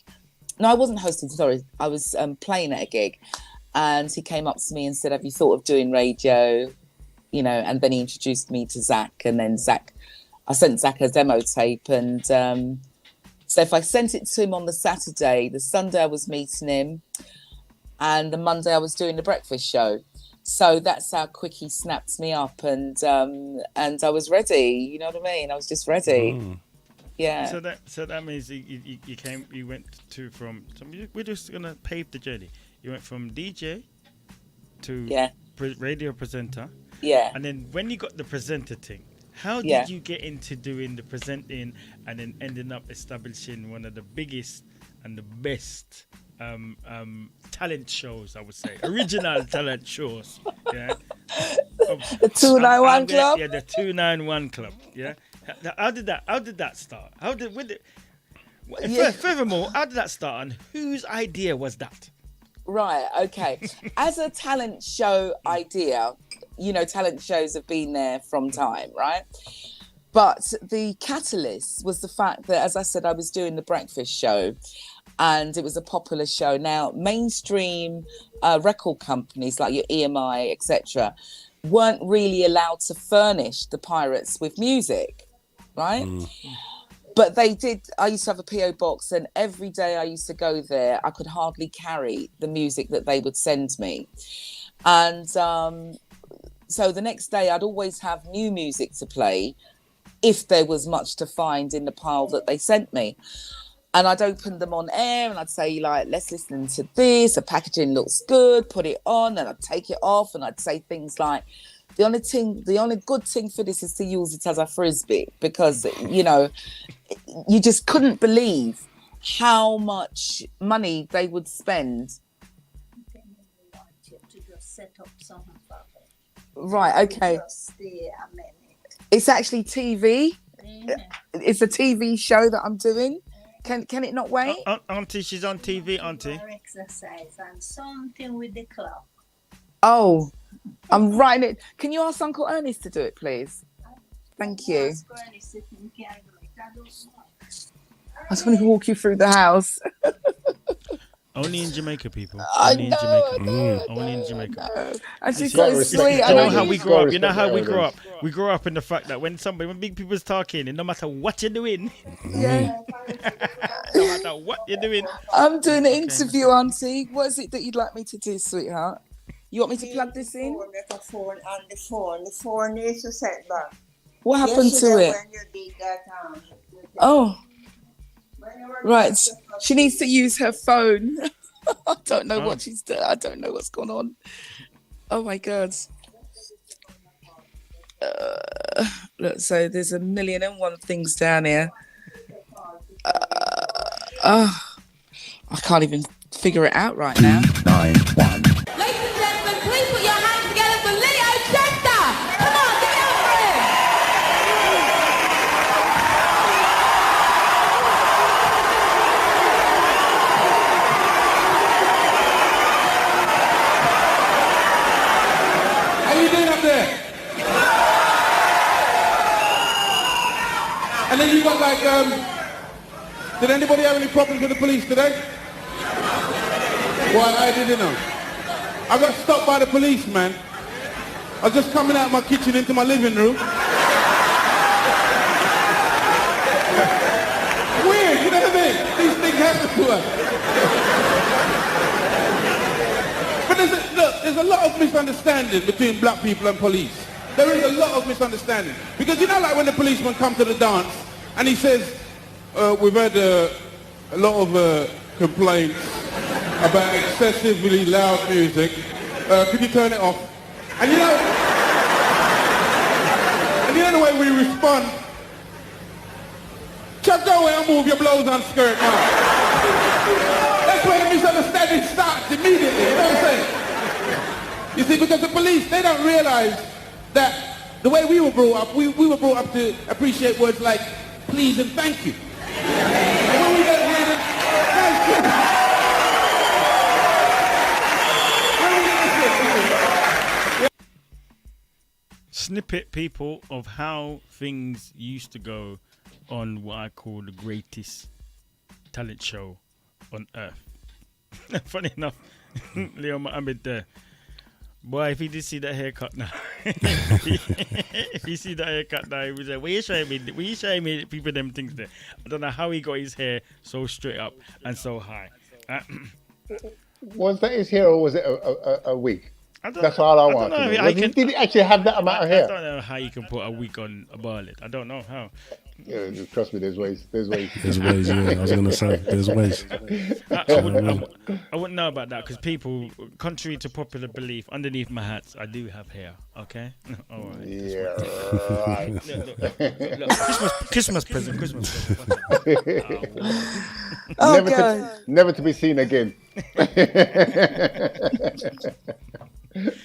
No, I wasn't hosting, sorry. I was playing at a gig. And he came up to me and said, have you thought of doing radio? And then he introduced me to Zach. And then I sent Zach a demo tape. And so if I sent it to him on the Saturday, the Sunday I was meeting him. And the Monday I was doing the breakfast show. So that's how quick he snapped me up. And I was ready. You know what I mean? I was just ready. Yeah. So that means you went to we're just gonna pave the journey. You went from DJ to radio presenter. Yeah. And then when you got the presenter thing, how did you get into doing the presenting and then ending up establishing one of the biggest and the best talent shows, I would say, original talent shows? Yeah. The 291 Club. Yeah, the 291 Club. Yeah. How did that start? Furthermore, how did that start, and whose idea was that? Right, okay. As a talent show idea, talent shows have been there from time, right? But the catalyst was the fact that, as I said, I was doing the breakfast show and it was a popular show. Now, mainstream record companies like your EMI, etc., weren't really allowed to furnish the pirates with music, right? But they did. I used to have a PO box, and every day I used to go there, I could hardly carry the music that they would send me. And so the next day I'd always have new music to play if there was much to find in the pile that they sent me. And I'd open them on air and I'd say, like, let's listen to this. The packaging looks good, put it on, and I'd take it off and I'd say things like, the only good thing for this is to use it as a frisbee, because, you just couldn't believe how much money they would spend. They want you to just set up some puppet. Right, okay. It's actually TV. Yeah. It's a TV show that I'm doing. Can it not wait? Auntie, she's on TV, Auntie. Exercise and something with the clock. Oh, I'm writing it. Can you ask Uncle Ernest to do it, please? Thank you. I just want to walk you through the house. Only in Jamaica, people. I Only in know, Jamaica. Only in Jamaica. And she's Gotta so respect sweet. the I You know know how elders. we you. grew up. You know Gotta how we respect the grew up. elders. We grew up in the fact that when big people's talking, and no matter what you're doing, Yeah. no matter what you're doing, I'm doing an interview, Auntie. What is it that you'd like me to do, sweetheart? You want me to plug this in? The phone on the phone. The phone needs to set back. What happened to Yesterday it? when you did that, Oh, when you were right. doing the She needs to use her phone. I don't know Oh. what she's done. I don't know what's going on. Oh my God. Look, so there's 1,000,001 things down here. I can't even figure it out right now. 9-1. Ladies and gentlemen, please put your hands together for Leo Chester. Come on, give it up for him. How you doing up there? And then you got like, did anybody have any problems with the police today? Well, I didn't know. I got stopped by the police, man. I was just coming out of my kitchen into my living room. Weird, you know what I mean? These things happen to us. But there's a lot of misunderstanding between black people and police. There is a lot of misunderstanding. Because you know like when the policeman comes to the dance and he says, we've had a lot of complaints about excessively loud music. Could you turn it off? And you know the way we respond, Chuck, go away and move your blows on skirt, man. That's where the misunderstanding starts immediately, you know what I'm saying? You see, because the police, they don't realize that the way we were brought up, we were brought up to appreciate words like please and thank you. And when we don't hear them, thank you. When we listen, snippet, people, of how things used to go on what I call the greatest talent show on earth. Funny enough, Leo Mohammed there. Boy, if he did see that haircut now, if he see that haircut now, he was like, "Where you showing me? Where you showing me people them things there?" I don't know how he got his hair so straight up and so high. Was that his hair or was it a wig? That's all I want to know. Did he actually have that amount of hair? I don't know how you can put a wig on a barlet. I don't know how. Yeah, trust me, there's ways. There's ways. There's ways, yeah. I was going to say, there's ways. I wouldn't know about that because people, contrary to popular belief, underneath my hats, I do have hair. Okay? All right. Yeah, right. Look, Christmas present. Oh, never, God. never to be seen again.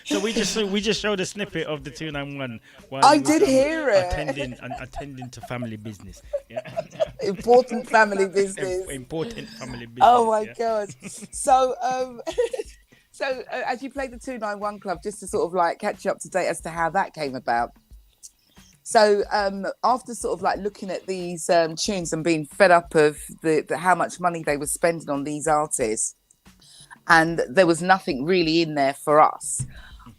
So we just showed a snippet of the 291. While I he was, did hear it. attending to family business. Yeah. Important family business. Important family business. Oh my yeah. God. So, as you played the 291 Club, just to sort of like catch you up to date as to how that came about. So after sort of like looking at these tunes and being fed up of the how much money they were spending on these artists, and there was nothing really in there for us,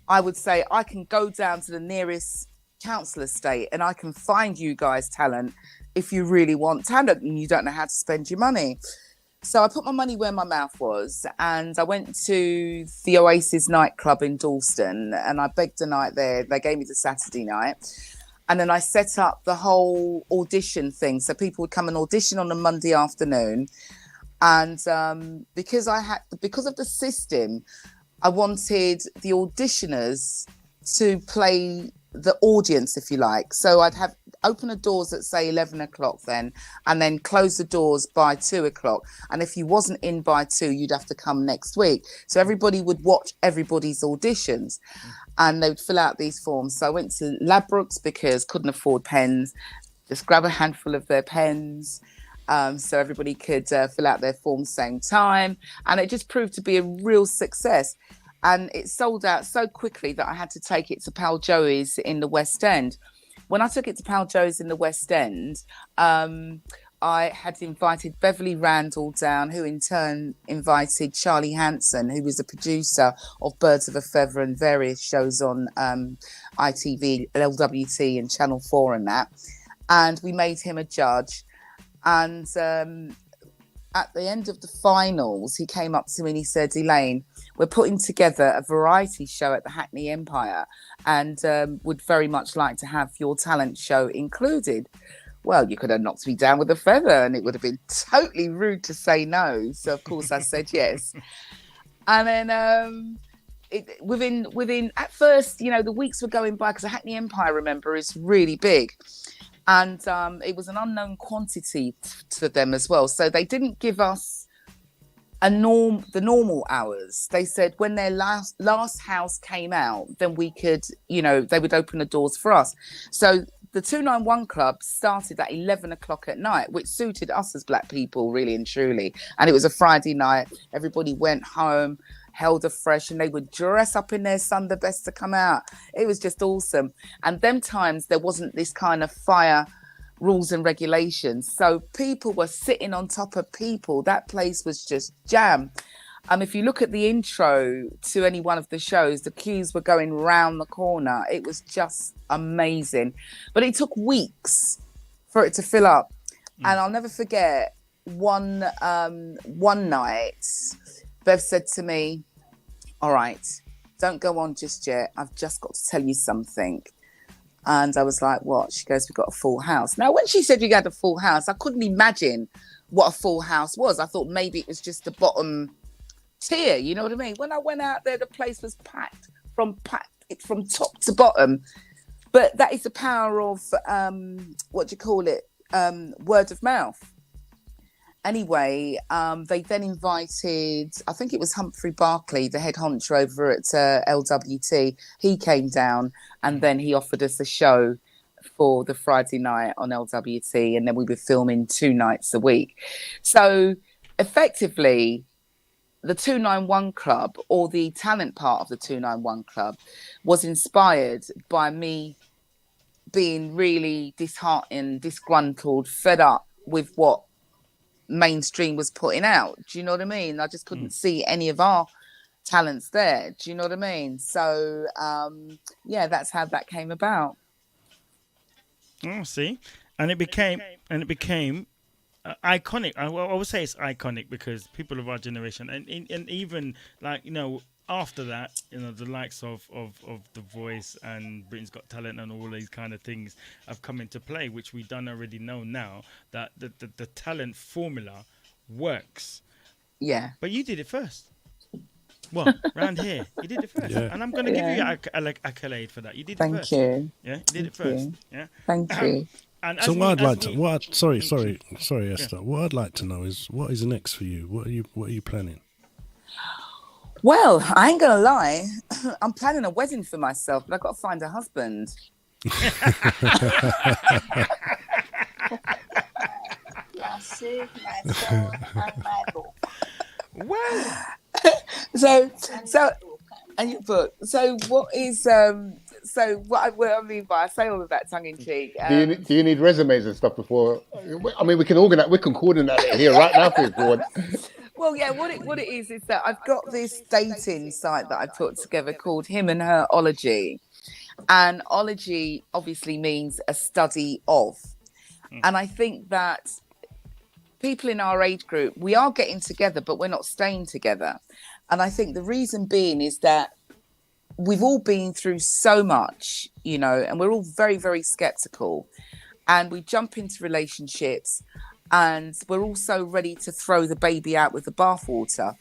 I would say I can go down to the nearest council estate and I can find you guys talent if you really want talent and you don't know how to spend your money. So I put my money where my mouth was and I went to the Oasis nightclub in Dalston and I begged a night there. They gave me the Saturday night. And then I set up the whole audition thing. So people would come and audition on a Monday afternoon. And because of the system, I wanted the auditioners to play the audience, if you like. So I'd have open the doors at say 11 o'clock then, and then close the doors by 2 o'clock. And if you wasn't in by 2, you'd have to come next week. So everybody would watch everybody's auditions and they would fill out these forms. So I went to Ladbrokes because couldn't afford pens, just grab a handful of their pens. So everybody could fill out their forms same time. And it just proved to be a real success. And it sold out so quickly that I had to take it to Pal Joey's in the West End, when I took it to Pal Joe's in the West End, I had invited Beverly Randall down, who in turn invited Charlie Hanson, who was a producer of Birds of a Feather and various shows on ITV, LWT and Channel 4 and that. And we made him a judge. And at the end of the finals, he came up to me and he said, Elaine, we're putting together a variety show at the Hackney Empire and would very much like to have your talent show included. Well, you could have knocked me down with a feather and it would have been totally rude to say no. So, of course, I said yes. And then within at first, you know, the weeks were going by because the Hackney Empire, remember, is really big. And it was an unknown quantity to them as well. So they didn't give us the normal hours. They said when their last house came out, then we could, you know, they would open the doors for us. So the 291 Club started at 11 o'clock at night, which suited us as black people, really and truly. And it was a Friday night. Everybody went home, held a fresh, and they would dress up in their Sunday best to come out. It was just awesome. And them times, there wasn't this kind of fire rules and regulations. So people were sitting on top of people. That place was just jam. If you look at the intro to any one of the shows, the queues were going round the corner. It was just amazing. But it took weeks for it to fill up. And I'll never forget one night, Bev said to me, all right, don't go on just yet. I've just got to tell you something. And I was like, what? She goes, we've got a full house. Now, when she said you had a full house, I couldn't imagine what a full house was. I thought maybe it was just the bottom tier, you know what I mean? When I went out there, the place was packed from top to bottom. But that is the power of word of mouth. Anyway, they then invited, I think it was Humphrey Barclay, the head honcho over at LWT. He came down and then he offered us a show for the Friday night on LWT, and then we were filming 2 nights a week. So effectively, the 291 Club, or the talent part of the 291 Club, was inspired by me being really disheartened, disgruntled, fed up with what mainstream was putting out. Do you know what I mean? I just couldn't see any of our talents there. Do you know what I mean? So, yeah, that's how that came about. Oh, see? And it became iconic. I would say it's iconic because people of our generation, and even like, you know, after that, you know, the likes of The Voice and Britain's Got Talent and all these kind of things have come into play, which we don't already know now that the talent formula works. Yeah. But you did it first. Well, round here, you did it first. Yeah. And I'm going to give you an accolade for that. You did it first. Thank you. Yeah, you did it first. Yeah. Thank you. And so sorry, Esther. What I'd like to know is, what is next for you? What are you planning? Well, I ain't gonna lie. I'm planning a wedding for myself, but I've got to find a husband. My seed, my soul, and my book. Well, so, and your book. So, what is what I mean by I say all of that tongue in cheek. Do you need resumes and stuff before? I mean, we can coordinate it here right now for you. Well, yeah, what it is that I've got this dating site that I put together called Him and Her Ology. And ology obviously means a study of. And I think that people in our age group, we are getting together, but we're not staying together. And I think the reason being is that we've all been through so much, you know, and we're all very, very skeptical. And we jump into relationships and we're also ready to throw the baby out with the bathwater.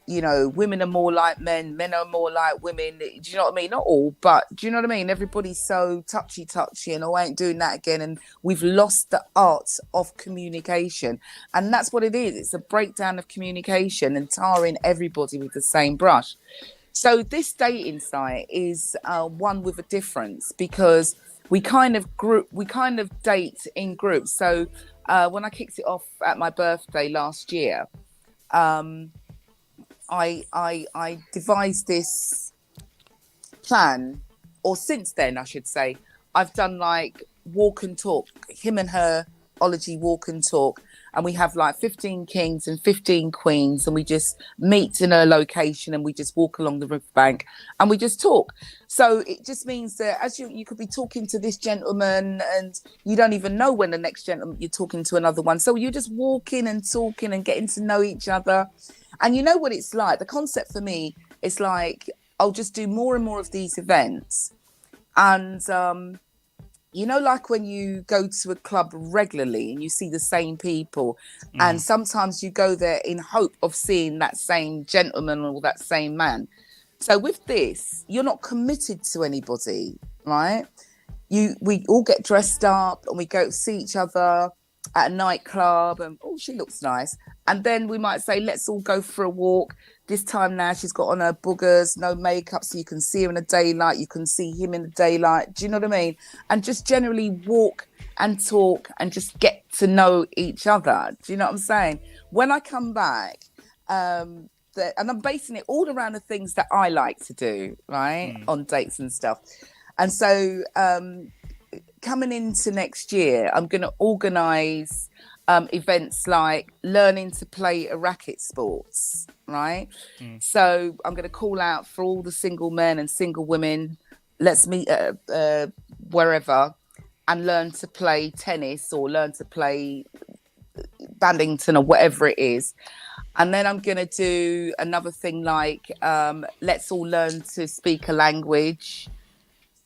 You know, women are more like men are more like women. Do you know what I mean? Not all, but do you know what I mean? Everybody's so touchy and I ain't doing that again. And we've lost the art of communication. And that's what it is. It's a breakdown of communication and tarring everybody with the same brush. So this dating site is one with a difference because we kind of date in groups. So when I kicked it off at my birthday last year, I devised this plan, or since then, I should say, I've done like walk and talk. Him and her ology walk and talk. And we have like 15 kings and 15 queens, and we just meet in a location and we just walk along the riverbank and we just talk. So it just means that as you could be talking to this gentleman and you don't even know when the next gentleman you're talking to another one. So you're just walking and talking and getting to know each other. And you know what it's like. The concept for me is like, I'll just do more and more of these events. And, you know, like when you go to a club regularly and you see the same people, and sometimes you go there in hope of seeing that same gentleman or that same man. So with this, you're not committed to anybody, right? We all get dressed up and we go see each other at a nightclub and, oh, she looks nice. And then we might say, let's all go for a walk. This time now she's got on her boogers, no makeup, so you can see her in the daylight. You can see him in the daylight. Do you know what I mean? And just generally walk and talk and just get to know each other. Do you know what I'm saying? When I come back, and I'm basing it all around the things that I like to do, right? On dates and stuff. And so coming into next year, I'm going to organise events like learning to play a racket sports, right? So I'm going to call out for all the single men and single women, let's meet wherever and learn to play tennis or learn to play badminton or whatever it is. And then I'm going to do another thing like let's all learn to speak a language.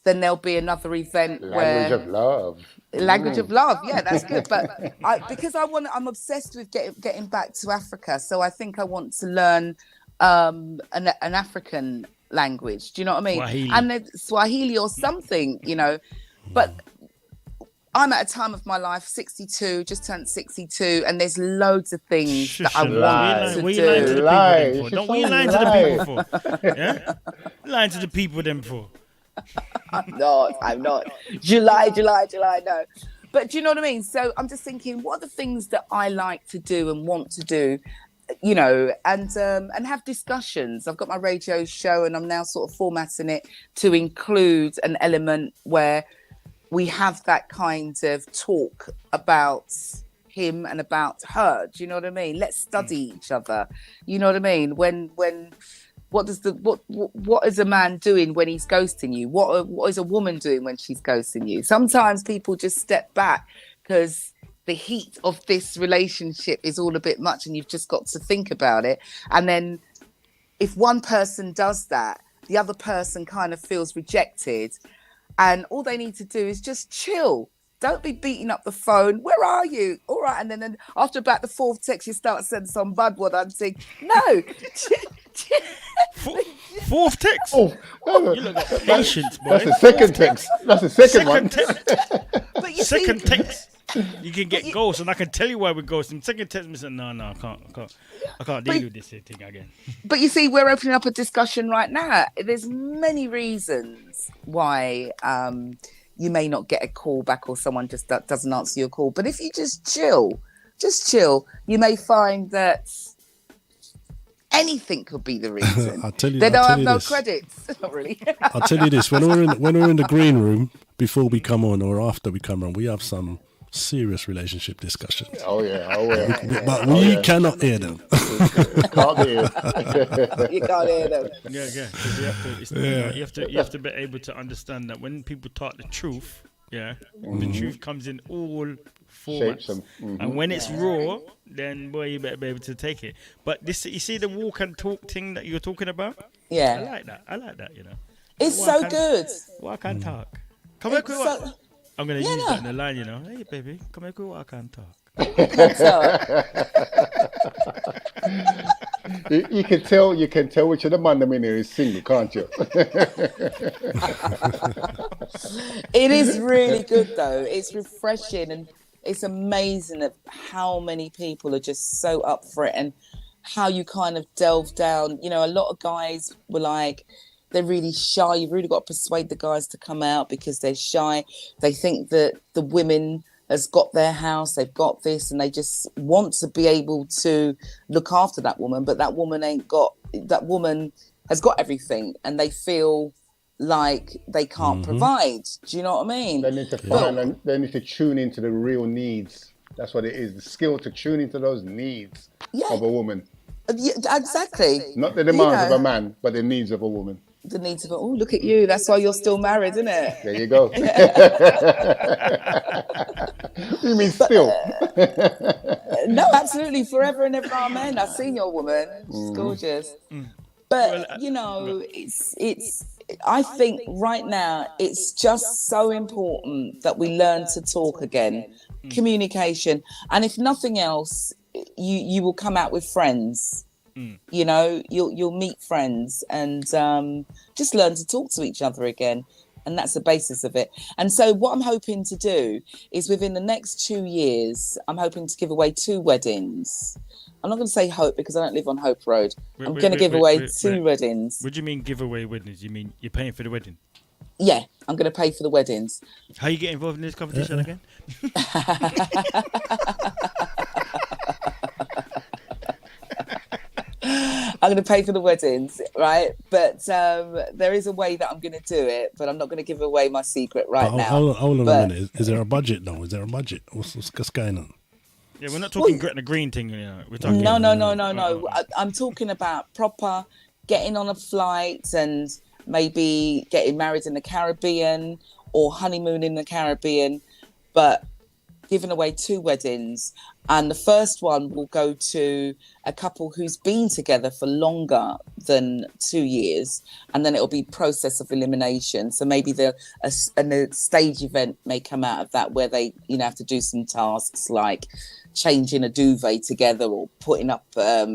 Then there'll be another event Language of love. Language of love, yeah, that's good. But I'm obsessed with getting back to Africa, so I think I want to learn an African language. Do you know what I mean? Swahili. And then Swahili or something, you know. But I'm at a time of my life, 62, just turned 62, and there's loads of things that I want to do. Don't we lying to the people for? Yeah, lying to the people them for. I'm not. July, no. But do you know what I mean? So I'm just thinking, what are the things that I like to do and want to do, you know, and have discussions. I've got my radio show and I'm now sort of formatting it to include an element where we have that kind of talk about him and about her. Do you know what I mean? Let's study each other. You know what I mean? When what is a man doing when he's ghosting you? What is a woman doing when she's ghosting you? Sometimes people just step back because the heat of this relationship is all a bit much and you've just got to think about it. And then if one person does that, the other person kind of feels rejected, and all they need to do is just chill. Don't be beating up the phone. Where are you? All right. And then after about the fourth text, you start sending some bad one and saying, no. Fourth text? Oh, you look like patience, boy. That's the second text. That's the second one. But you second text. You can get ghosts, and I can tell you why we're ghosting. Second text, me say, no, I can't deal with this thing again. But you see, we're opening up a discussion right now. There's many reasons why you may not get a call back or someone just doesn't answer your call. But if you just chill, you may find that anything could be the reason. I'll tell you. They don't have no this. credits. Not really. I'll tell you this: when we're in the green room before we come on or after we come on, we have some serious relationship discussions. Oh yeah. But we cannot hear them. Can't hear. You can't hear them. Yeah. 'Cause you have to be able to understand that when people talk the truth, the truth comes in all formats. And when it's raw, then boy, you better be able to take it. But this, you see the walk and talk thing that you're talking about? Yeah. I like that, you know. It's so good. Walk and talk. Come here, quick. I'm going to use that in the line, you know. Hey, baby, come here, quick, walk and talk. You can tell which of the man them in here is single, can't you? It is really good though. It's refreshing and it's amazing at how many people are just so up for it and how you kind of delve down. You know, a lot of guys were like, they're really shy. You've really got to persuade the guys to come out because they're shy. They think that the women has got their house, they've got this, and they just want to be able to look after that woman, but that woman has got everything, and they feel like they can't provide. Do you know what I mean? They need to find and they need to tune into the real needs. That's what it is. The skill to tune into those needs of a woman. Yeah, exactly. Not the demands of a man, but the needs of a woman. The needs of oh, look at you. That's why you're still married, isn't it? There you go. You mean still? No, absolutely. Forever and ever, amen. I've seen your woman. She's gorgeous. But you know, it's. I think right now it's just so important that we learn to talk again, communication, and if nothing else, you will come out with friends. You know, you'll meet friends and just learn to talk to each other again. And that's the basis of it. And so what I'm hoping to do is within the next 2 years, I'm hoping to give away 2 weddings. I'm not going to say hope because I don't live on Hope Road. I'm going to give away 2 weddings. What do you mean give away weddings? You mean you're paying for the wedding? Yeah, I'm going to pay for the weddings. How you get involved in this competition again? I'm going to pay for the weddings, right? But there is a way that I'm going to do it, but I'm not going to give away my secret now. Hold on a minute. Is there a budget though? Is there a budget? What's going on? Yeah, we're not talking Gretna Green thing. You know, we're talking. No. I'm talking about proper getting on a flight and maybe getting married in the Caribbean or honeymoon in the Caribbean, but giving away 2 weddings. And the first one will go to a couple who's been together for longer than 2 years. And then it'll be process of elimination. So maybe a stage event may come out of that where they, have to do some tasks like changing a duvet together or putting up, a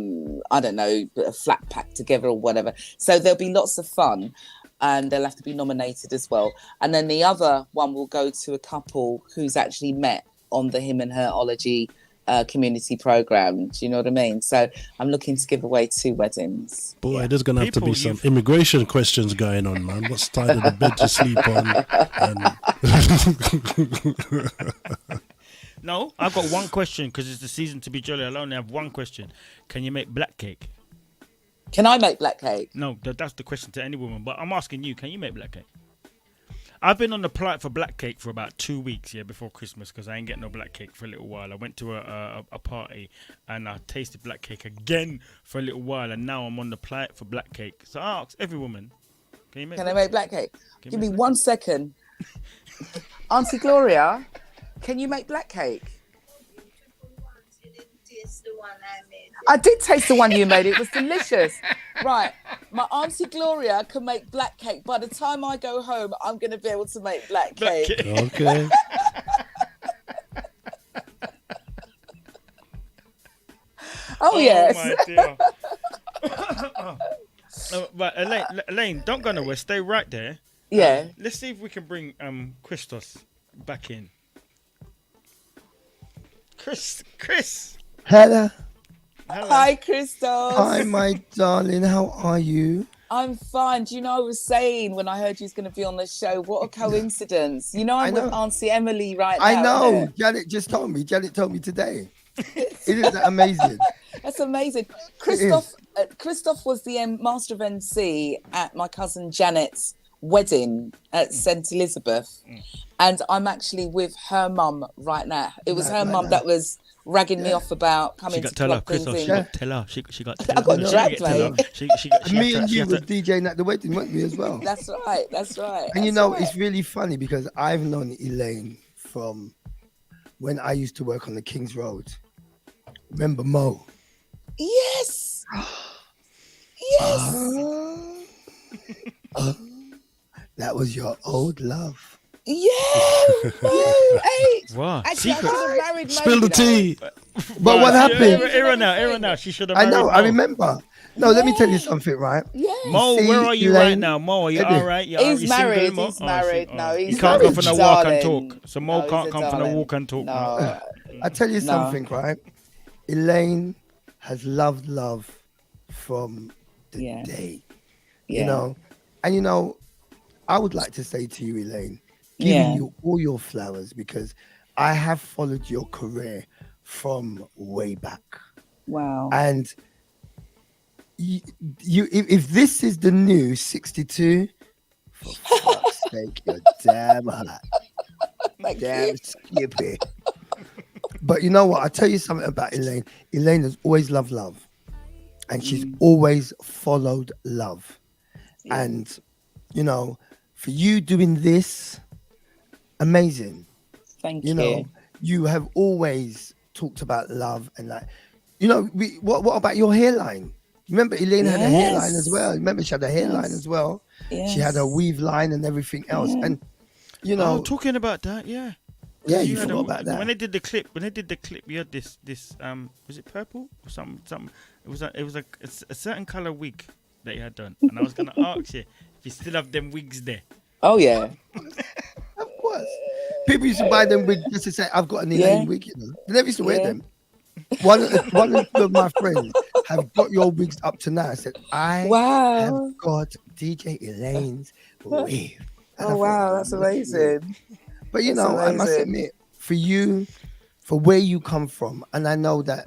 flat pack together or whatever. So there'll be lots of fun. And they'll have to be nominated as well. And then the other one will go to a couple who's actually met on the Him and Herology community program. Do you know what I mean? So I'm looking to give away 2 weddings. Boy, there's going to have to be some immigration questions going on, man. What side of the bed to sleep on? No, I've got one question because it's the season to be jolly. I'll only have one question. Can you make black cake? Can I make black cake? No, that's the question to any woman. But I'm asking you, can you make black cake? I've been on the plight for black cake for about 2 weeks before Christmas because I ain't getting no black cake for a little while. I went to a party and I tasted black cake again for a little while, and now I'm on the plight for black cake. So I ask every woman, can I make black cake? Give me 1 second. Auntie Gloria, can you make black cake? I did taste the one you made. It was delicious. Right. My Auntie Gloria can make black cake. By the time I go home, I'm going to be able to make black cake. Okay. Oh, yes. My dear. But Elaine, don't go nowhere. Stay right there. Yeah. Let's see if we can bring Christos back in. Chris. Hello. Hi, Christos. Hi, my darling. How are you? I'm fine. Do you know, I was saying when I heard you was going to be on the show, what a coincidence. You know, I'm with Auntie Emily right now. I know. Janet just told me. Janet told me today. Isn't that amazing? That's amazing. Christoph was the Master of MC at my cousin Janet's wedding at St. Elizabeth. And I'm actually with her mum right now. It was her mum that was ragging me off about coming to club things in. She got I got dragged, mate. Me and you was DJing at the wedding, weren't we, as well? That's right. And it's really funny because I've known Elaine from when I used to work on the King's Road. Remember Mo? Yes. That was your old love. Yeah. Hey. Wow. Actually, I should have married Mo. Spill the tea. But what happened? Era now. She should have married Mo. Mo. I remember. No, let me tell you something, right? Yeah. Mo, where are you right now? Mo, are you all right? He's married. He's married. No, he's he can't married, go for no walk and talk. So Mo can't come for no walk and talk. No. I tell you something, right? Elaine has loved love from the day. Yeah. And I would like to say to you, Elaine, giving you all your flowers because I have followed your career from way back. Wow. And you if this is the new 62, For fuck's sake, you're damn hot. Damn skippy. But you know what? I'll tell you something about Elaine. Elaine has always loved love. And she's always followed love. Yeah. And, you know, for you doing this, amazing. Thank you. You know, you have always talked about love and like, you know, what about your hairline? Remember, Elaine had a hairline as well. Remember, she had a hairline as well. Yes. She had a weave line and everything else. Yeah. And, you know. Talking about that, yeah. Yeah, you forgot about that. When they did the clip, you had this was it purple or something? It was a certain color wig that you had done, and I was gonna ask you if you still have them wigs there. Oh yeah, of course. People used to buy them wigs just to say, "I've got an Elaine wig." You know, they never used to wear them. One of my friends have got your wigs up to now. I said, "I have got DJ Elaine's wig." Oh wow, that's amazing. But you know, I must admit, for you, for where you come from, and I know that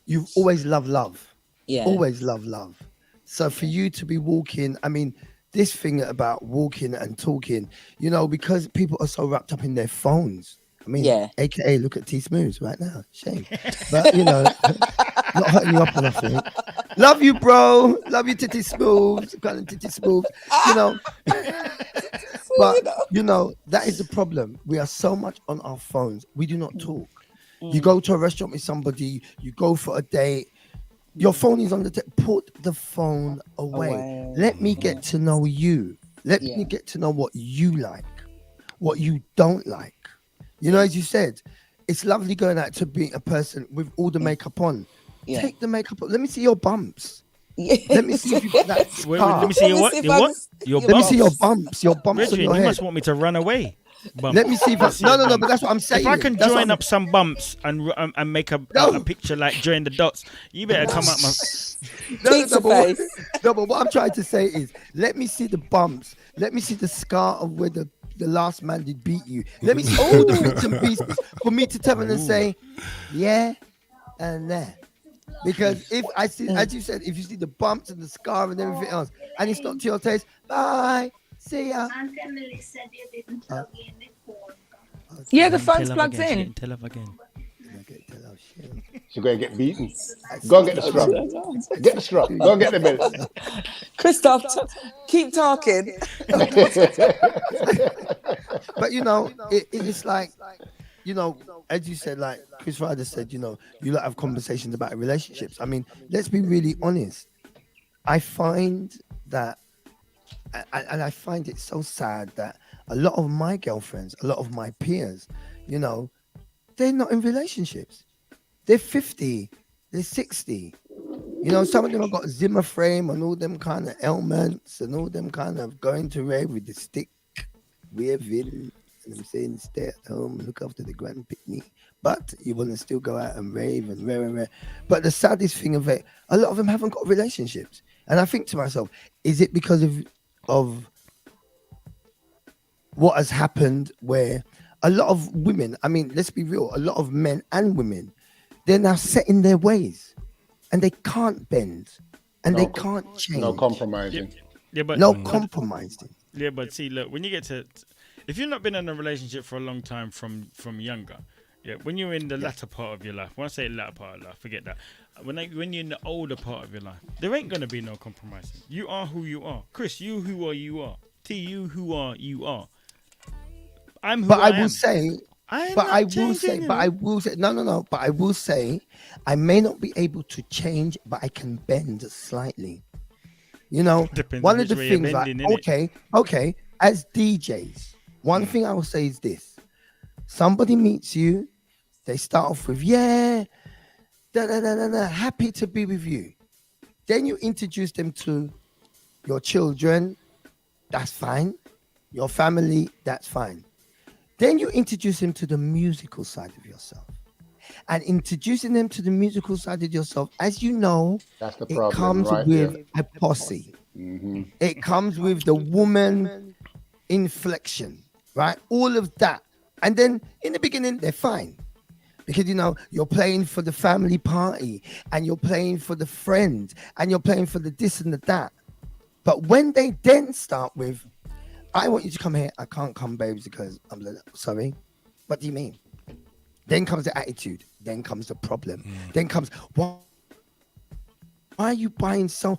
you've always loved love. Yeah. Always loved love. So for you to be walking, I mean, this thing about walking and talking, you know, because people are so wrapped up in their phones. I mean, AKA look at T Smooths right now. Shame. But you know, not hurting you up or nothing. Love you, bro. Love you, Titty Smooths. Calling Titty Smooths. You know. But you know, that is the problem. We are so much on our phones. We do not talk. You go to a restaurant with somebody, you go for a date, your phone is on the table. Put the phone away. Let me get to know you. Let me get to know what you like, what you don't like. You know, as you said, it's lovely going out to be a person with all the makeup on. Take the makeup off. Let me see your bumps. Let me see if you've got that scar. Let me see your what? Your Let me see your bumps. Your bumps Reggie, on your head. You must want me to run away. Bump. Let me see if no, but that's what I'm saying. If I can join up some bumps and make a picture like join the dots, you better come up my No, but what I'm trying to say is, let me see the bumps. Let me see the scar of where the last man did beat you. Let me see all the bits and pieces for me to turn and say, yeah, and there. Because if I see, as you said, if you see the bumps and the scar and everything else, and it's not to your taste, bye, see ya. Aunt Emily said you didn't plug in the phone. Yeah, the phone's plugged in. Tell her again. She's going to get beaten. Go and get the strap. Get the strap. Go and get the belt. Christoph, keep talking. But you know, it's like, you know, as you said, like Chris Ryder said, you know, you have conversations about relationships. I mean, let's be really honest. I find that, and I find it so sad that a lot of my girlfriends, a lot of my peers, you know, they're not in relationships. They're 50, they're 60. You know, some of them have got Zimmer frame and all them kind of ailments and all them kind of going to rave with the stick, waving. And I'm saying, stay at home, look after the grand picnic. But you want to still go out and rave and rave. But the saddest thing of it, a lot of them haven't got relationships. And I think to myself, is it because of what has happened where a lot of women, I mean, let's be real, a lot of men and women, they're now set in their ways and they can't bend and they can't change. No compromising. Yeah, but no compromising. Yeah, but see, look, when you get to, if you've not been in a relationship for a long time from younger, when you're in the latter part of your life, when I say latter part of life, forget that. When you're in the older part of your life, there ain't going to be no compromising. You are who you are. Chris, you who are you are. T, you who are you are. I'm who but I will am. Say, but I will say, no. But I will say, I may not be able to change, but I can bend slightly. You know, depends one of the things like, okay, as DJs, one thing I will say is this. Somebody meets you, they start off with, happy to be with you. Then you introduce them to your children, that's fine. Your family, that's fine. Then you introduce them to the musical side of yourself. And introducing them to the musical side of yourself, as you know, that's the problem, it comes with a posse. Mm-hmm. It comes with the woman inflection, right? All of that. And then in the beginning, they're fine. Because, you know, you're playing for the family party and you're playing for the friend and you're playing for the this and the that. But when they then start with, I want you to come here. I can't come, babes, because I'm like, sorry. What do you mean? Then comes the attitude. Then comes the problem. Then comes, why are you paying so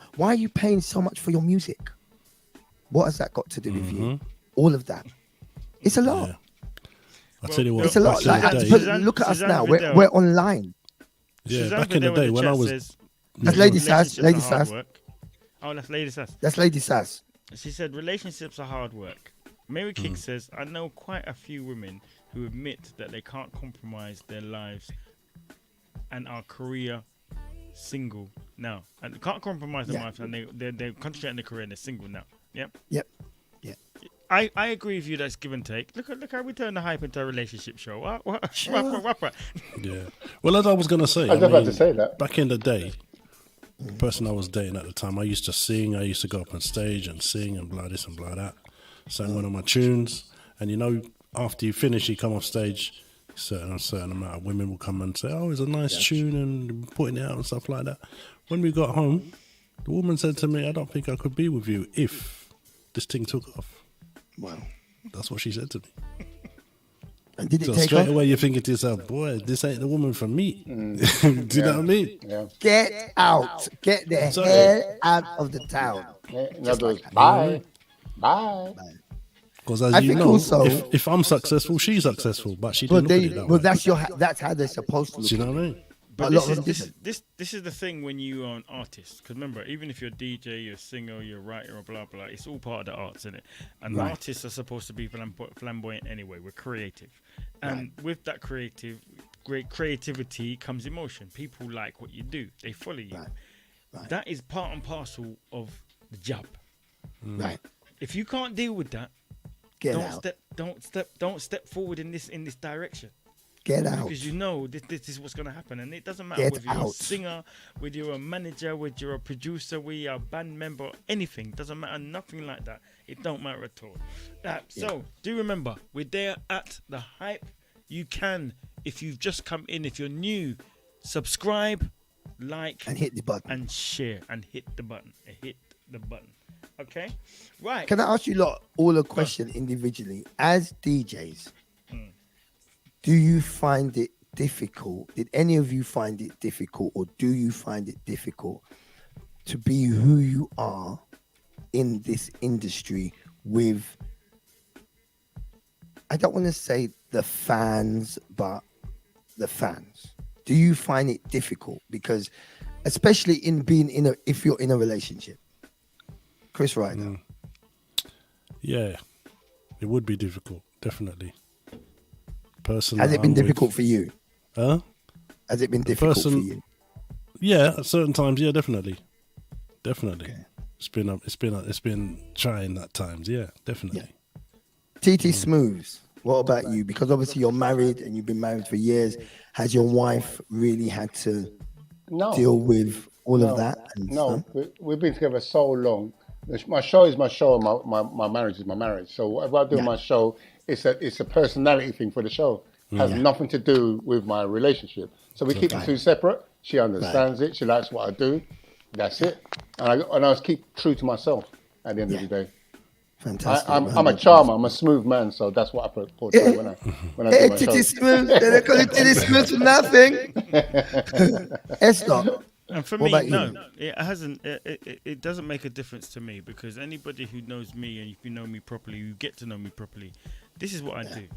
much for your music? What has that got to do with you? All of that. It's a lot. Yeah. I tell you what, it's a lot. Look at us now. We're online. Yeah, back in the day when I was. That's Lady Sass. Lady Sass. Oh, that's Lady Sass. That's Lady Sass. She said relationships are hard work. Mary King says, I know quite a few women who admit that they can't compromise their lives and are career single now. And can't compromise their lives and they're concentrating on their career and they're single now. Yep. I agree with you. That's give and take. Look how we turn the hype into a relationship show. What? Yeah. Well, as I was gonna say, I was about to say that. Back in the day, the person I was dating at the time, I used to sing. I used to go up on stage and sing and blah this and blah that. Sang one of my tunes, and you know, after you finish, you come off stage. A certain amount of women will come and say, "Oh, it's a nice tune," and putting it out and stuff like that. When we got home, the woman said to me, "I don't think I could be with you if this thing took off." Wow. That's what she said to me. And did it so take straight off? away you're thinking to yourself, boy, this ain't the woman for me. Do you know what I mean? Yeah. Get out. Get the hell out of the town. Bye. Because as I you think know, also- if I'm successful, she's successful. But she didn't look at it that way. That's how they're supposed to look. Do you know what I mean? But A lot of them didn't. this is the thing when you are an artist. Because remember, even if you're a DJ, you're a singer, you're a writer, or blah blah, it's all part of the arts, isn't it? And artists are supposed to be flamboyant anyway. We're creative, and with that creativity comes emotion. People like what you do; they follow you. Right. That is part and parcel of the job. Right. If you can't deal with that, Get out. Don't step forward in this direction. Get out. Because you know this is what's going to happen, and it doesn't matter Get whether you're a out. singer, whether you're a manager, whether you're a producer, whether you're a band member, anything doesn't matter. Nothing like that. It don't matter at all. So do remember, we're there at the hype. You can, if you've just come in, if you're new, subscribe, like, and hit the button, and share, and hit the button. Okay, right. Can I ask you lot all a question individually? As DJs, do you find it difficult? Did any of you find it difficult, or do you find it difficult to be who you are in this industry with, I don't want to say the fans, but the fans? Do you find it difficult? Because especially if you're in a relationship. Chris Ryder. Yeah, it would be difficult, definitely. Person Has it been I'm with- difficult for you? Huh? Has it been difficult for you? Yeah, at certain times, yeah, definitely. Okay. It's been trying at times, yeah, definitely. TT Smooths, what about you? Because obviously you're married and you've been married for years. Has your wife really had to deal with all of that? No, we've been together so long. My show is my show, and my marriage is my marriage. So whatever I do in my show, it's a personality thing for the show. It has nothing to do with my relationship. So we keep the two separate. She understands it. She likes what I do. That's it. And I keep true to myself at the end of the day. Fantastic. I'm a charmer. I'm a smooth man. So that's what I portray when I do my show. TT Smooth. They call it TT Smooth for nothing. Esther. And for me, no, it hasn't. It doesn't make a difference to me, because anybody who knows me, and if you know me properly, you get to know me properly. This is what I do,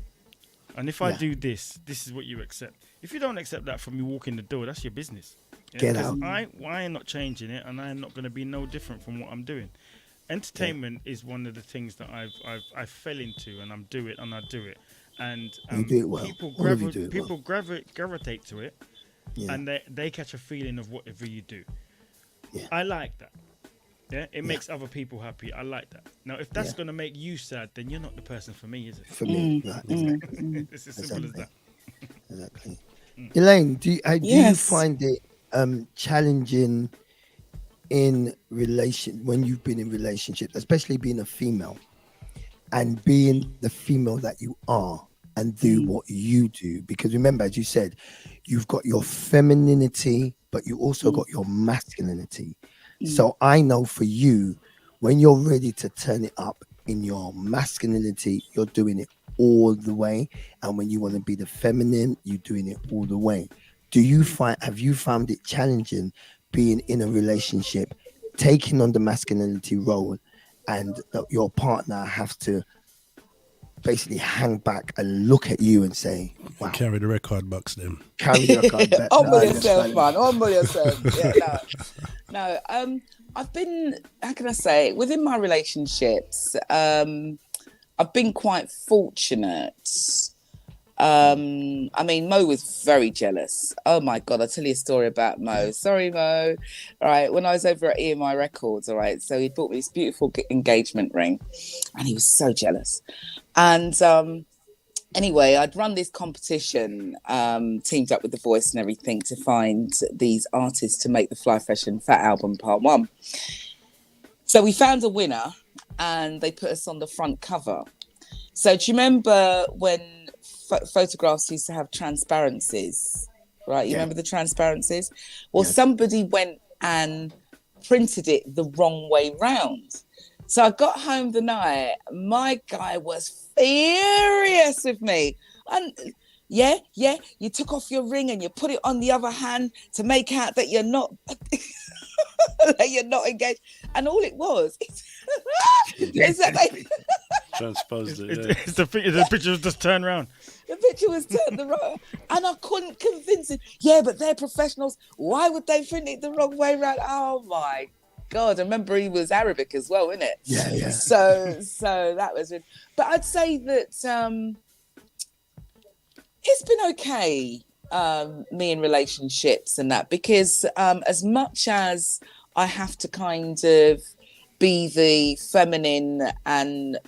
and if I do this is what you accept. If you don't accept that from you walking the door, that's your business. Get out. I am not changing it, and I am not going to be no different from what I'm doing. Entertainment is one of the things that I fell into, and I do it, and you do it well. People gravitate to it. Yeah. And they catch a feeling of whatever you do. Yeah. I like that. Yeah, it makes other people happy. I like that. Now, if that's going to make you sad, then you're not the person for me, is it? For me, it's as simple as that. Exactly. Elaine, do you find it challenging in when you've been in relationships, especially being a female, and being the female that you are, and do what you do? Because remember, as you said, you've got your femininity, but you also got your masculinity. So I know for you, when you're ready to turn it up, in your masculinity, you're doing it all the way, and when you want to be the feminine, you're doing it all the way. Have you found it challenging being in a relationship, taking on the masculinity role, and your partner have to basically hang back and look at you and say, wow. Carry the record box then. Carry the record box. Humble yourself, man. Humble yourself. Yeah, no. I've been, how can I say, within my relationships, I've been quite fortunate. I mean, Mo was very jealous. Oh my God, I'll tell you a story about Mo. Sorry, Mo. All right, when I was over at EMI Records, all right, so he bought me this beautiful engagement ring and he was so jealous. And anyway, I'd run this competition, teamed up with The Voice and everything to find these artists to make the Fly Fresh and Fat album part 1. So we found a winner and they put us on the front cover. So do you remember when photographs used to have transparencies, right? You remember the transparencies? Well, somebody went and printed it the wrong way round. So I got home the night, my guy was furious with me. And you took off your ring and you put it on the other hand to make out that you're not that you're not engaged. And all it was is that they transposed it. The picture was just turned around. The picture was turned around, and I couldn't convince him. Yeah, but they're professionals. Why would they print it the wrong way around? Oh my God! I remember he was Arabic as well, isn't it? Yeah. So that was it. But I'd say that it's been okay, me in relationships and that, because as much as I have to kind of be the feminine and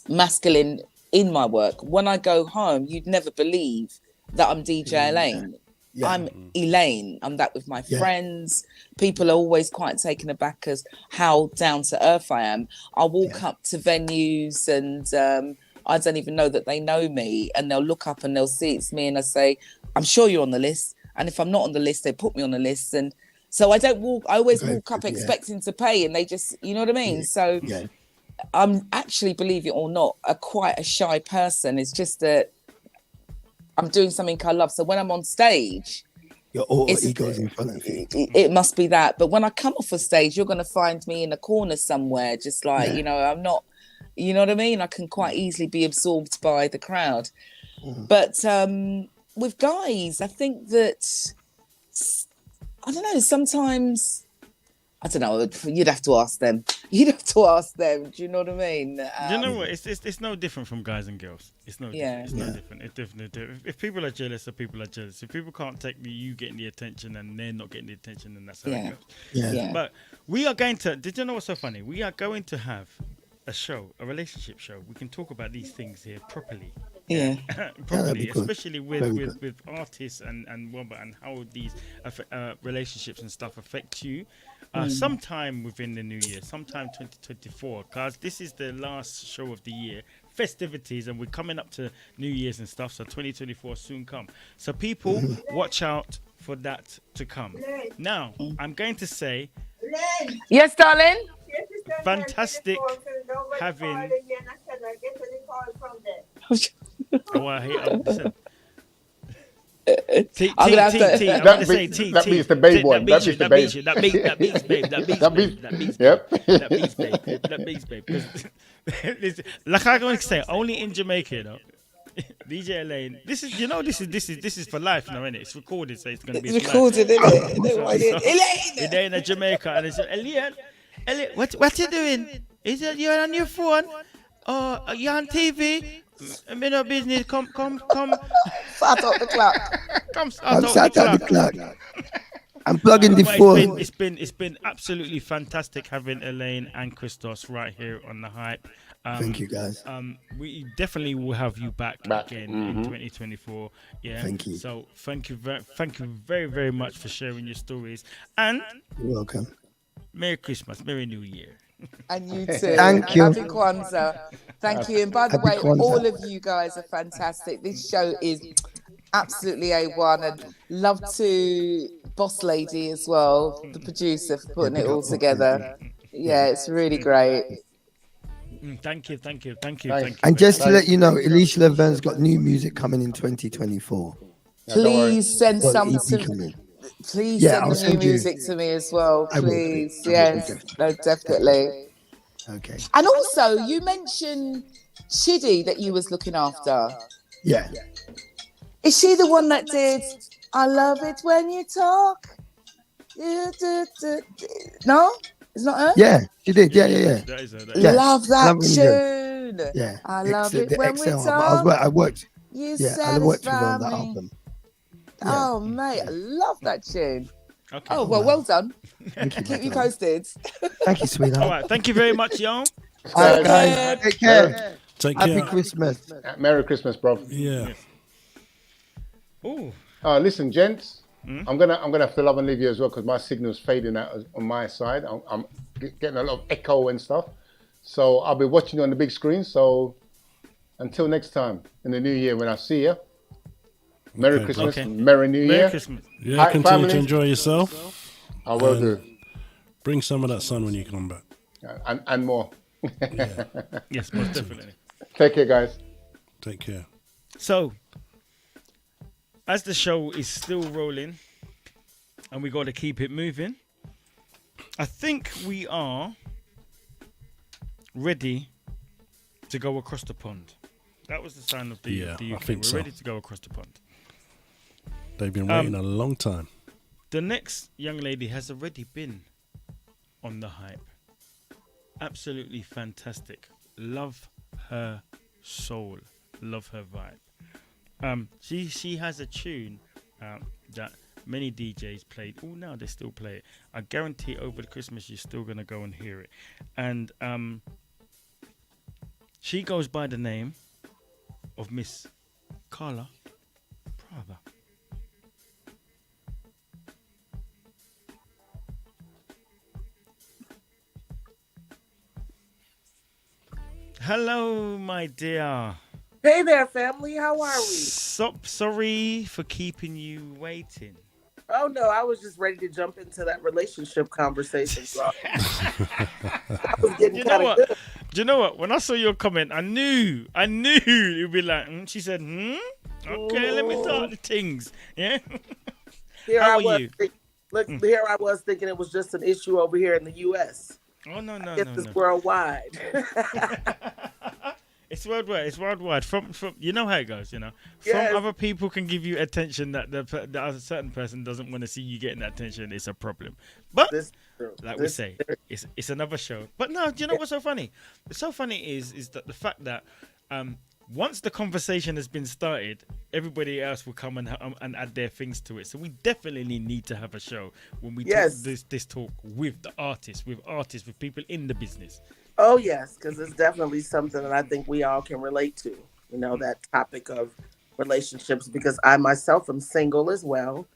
masculine in my work, when I go home, you'd never believe that I'm DJ Elaine. Yeah. I'm Elaine. I'm that with my friends. People are always quite taken aback as how down to earth I am. I walk up to venues and I don't even know that they know me, and they'll look up and they'll see it's me, and I say, I'm sure you're on the list. And if I'm not on the list, they put me on the list. And so I always walk up expecting to pay, and they just, you know what I mean? So I'm actually, believe it or not, quite a shy person. It's just that I'm doing something I love. So when I'm on stage, your alter ego's in front of you. It must be that. But when I come off a stage, you're going to find me in a corner somewhere, just like, you know, I'm not, you know what I mean? I can quite easily be absorbed by the crowd. But with guys, I think that, I don't know, sometimes, I don't know, you'd have to ask them. Do you know what I mean? You know what? It's no different from guys and girls. It's no different. It's no different. It's definitely different. If people are jealous, people are jealous. If people can't take you getting the attention and they're not getting the attention, then that's how it goes. Yeah. But we are going to, did you know what's so funny? We are going to have a show, a relationship show. We can talk about these things here properly. Properly, especially with artists and how these relationships and stuff affect you. Sometime within the new year, sometime 2024, because this is the last show of the year, festivities, and we're coming up to New Year's and stuff, so 2024 soon come. So people, watch out for that to come. Now, I'm going to say, yes, darling. Fantastic having. Oh, I hate listen. That beats the babe one. That beats the babe. That beats babe. That beats babe. Like I'm going to say, only in Jamaica, though. DJ Elaine, this is for life now, isn't it? It's recorded, so it's going to be. It's recorded, isn't it? You're there in Jamaica, and it's Elliot, what you doing? Is it you're on your phone? Oh, you're on TV? I'm in no business. Come. Start up the clock. Start up the clock. I'm plugging the phone. It's been absolutely fantastic having Elaine and Christos right here on the Hype. Thank you, guys. We definitely will have you back again in 2024. Yeah. Thank you. So thank you very, very much for sharing your stories. And you're welcome. Merry Christmas, Merry New Year. And you too. Thank you. Happy Kwanzaa. Thank you. And by the way, all of you guys are fantastic. This show is absolutely A1, and love to Boss Lady as well, the producer, for putting it all together. Yeah, it's really great. Thank you. Thanks. And just to let you know, Alicia Levin's got new music coming in 2024. Please send Got some an EP to coming. please Yeah, send I'll the new send you. music to me as well. I will do. Please. I will do, Yes. definitely. No, definitely. Okay. And also you mentioned Chidi that you was looking after. Yeah. Is she the one that did I love it when you talk? No? It's not her? Yeah, she did. Yeah. That is Yeah. Love that Love when you do it. tune. Yeah. I love The it when we XL album. talk. I worked. You Yeah, I worked with her satisfy on that me. album. Oh, mate, I love that tune. Okay. Oh, well done. Thank you. Keep you posted. Thank you, sweetheart. All right. Thank you very much, y'all. All right, guys. Take care. Take Happy care. Christmas. Merry Christmas, bro. Yeah. Oh. Listen, gents. I'm gonna have to love and leave you as well because my signal's fading out on my side. I'm getting a lot of echo and stuff. So I'll be watching you on the big screen. So until next time in the new year when I see you, Merry Christmas, Merry New Year. Merry Christmas. Yeah, Hi, continue family. to enjoy yourself. I will And do. Bring some of that sun when you come back. And more. Yes, most definitely. Take care, guys. Take care. So, as the show is still rolling and we got to keep it moving, I think we are ready to go across the pond. That was the sign of the, Yeah, of the UK. I think We're so. ready to go across the pond. They've been waiting a long time. The next young lady has already been on the hype. Absolutely fantastic. Love her soul. Love her vibe. She has a tune that many DJs played. Oh, now they still play it. I guarantee over the Christmas you're still gonna go and hear it. And she goes by the name of Miss Carla Prava. Hello, my dear. Hey there, family. How are we? Sorry for keeping you waiting. Oh no, I was just ready to jump into that relationship conversation. Bro. I was getting kind of good. Do you know what? When I saw your comment, I knew you'd be like, she said, okay, let me start the things. Yeah. How are you? Here I was thinking it was just an issue over here in the U.S. Oh no, It's worldwide. It's worldwide. It's worldwide. From you know how it goes. You know, Yes. from other people can give you attention that a certain person doesn't want to see you getting that attention. It's a problem. But we say, it's another show. But no, do you know what's so funny? What's so funny is that the fact that once the conversation has been started, everybody else will come and add their things to it. So we definitely need to have a show when we talk this talk with the artists, with people in the business. Oh yes, because it's definitely something that I think we all can relate to. You know, that topic of relationships, because I myself am single as well.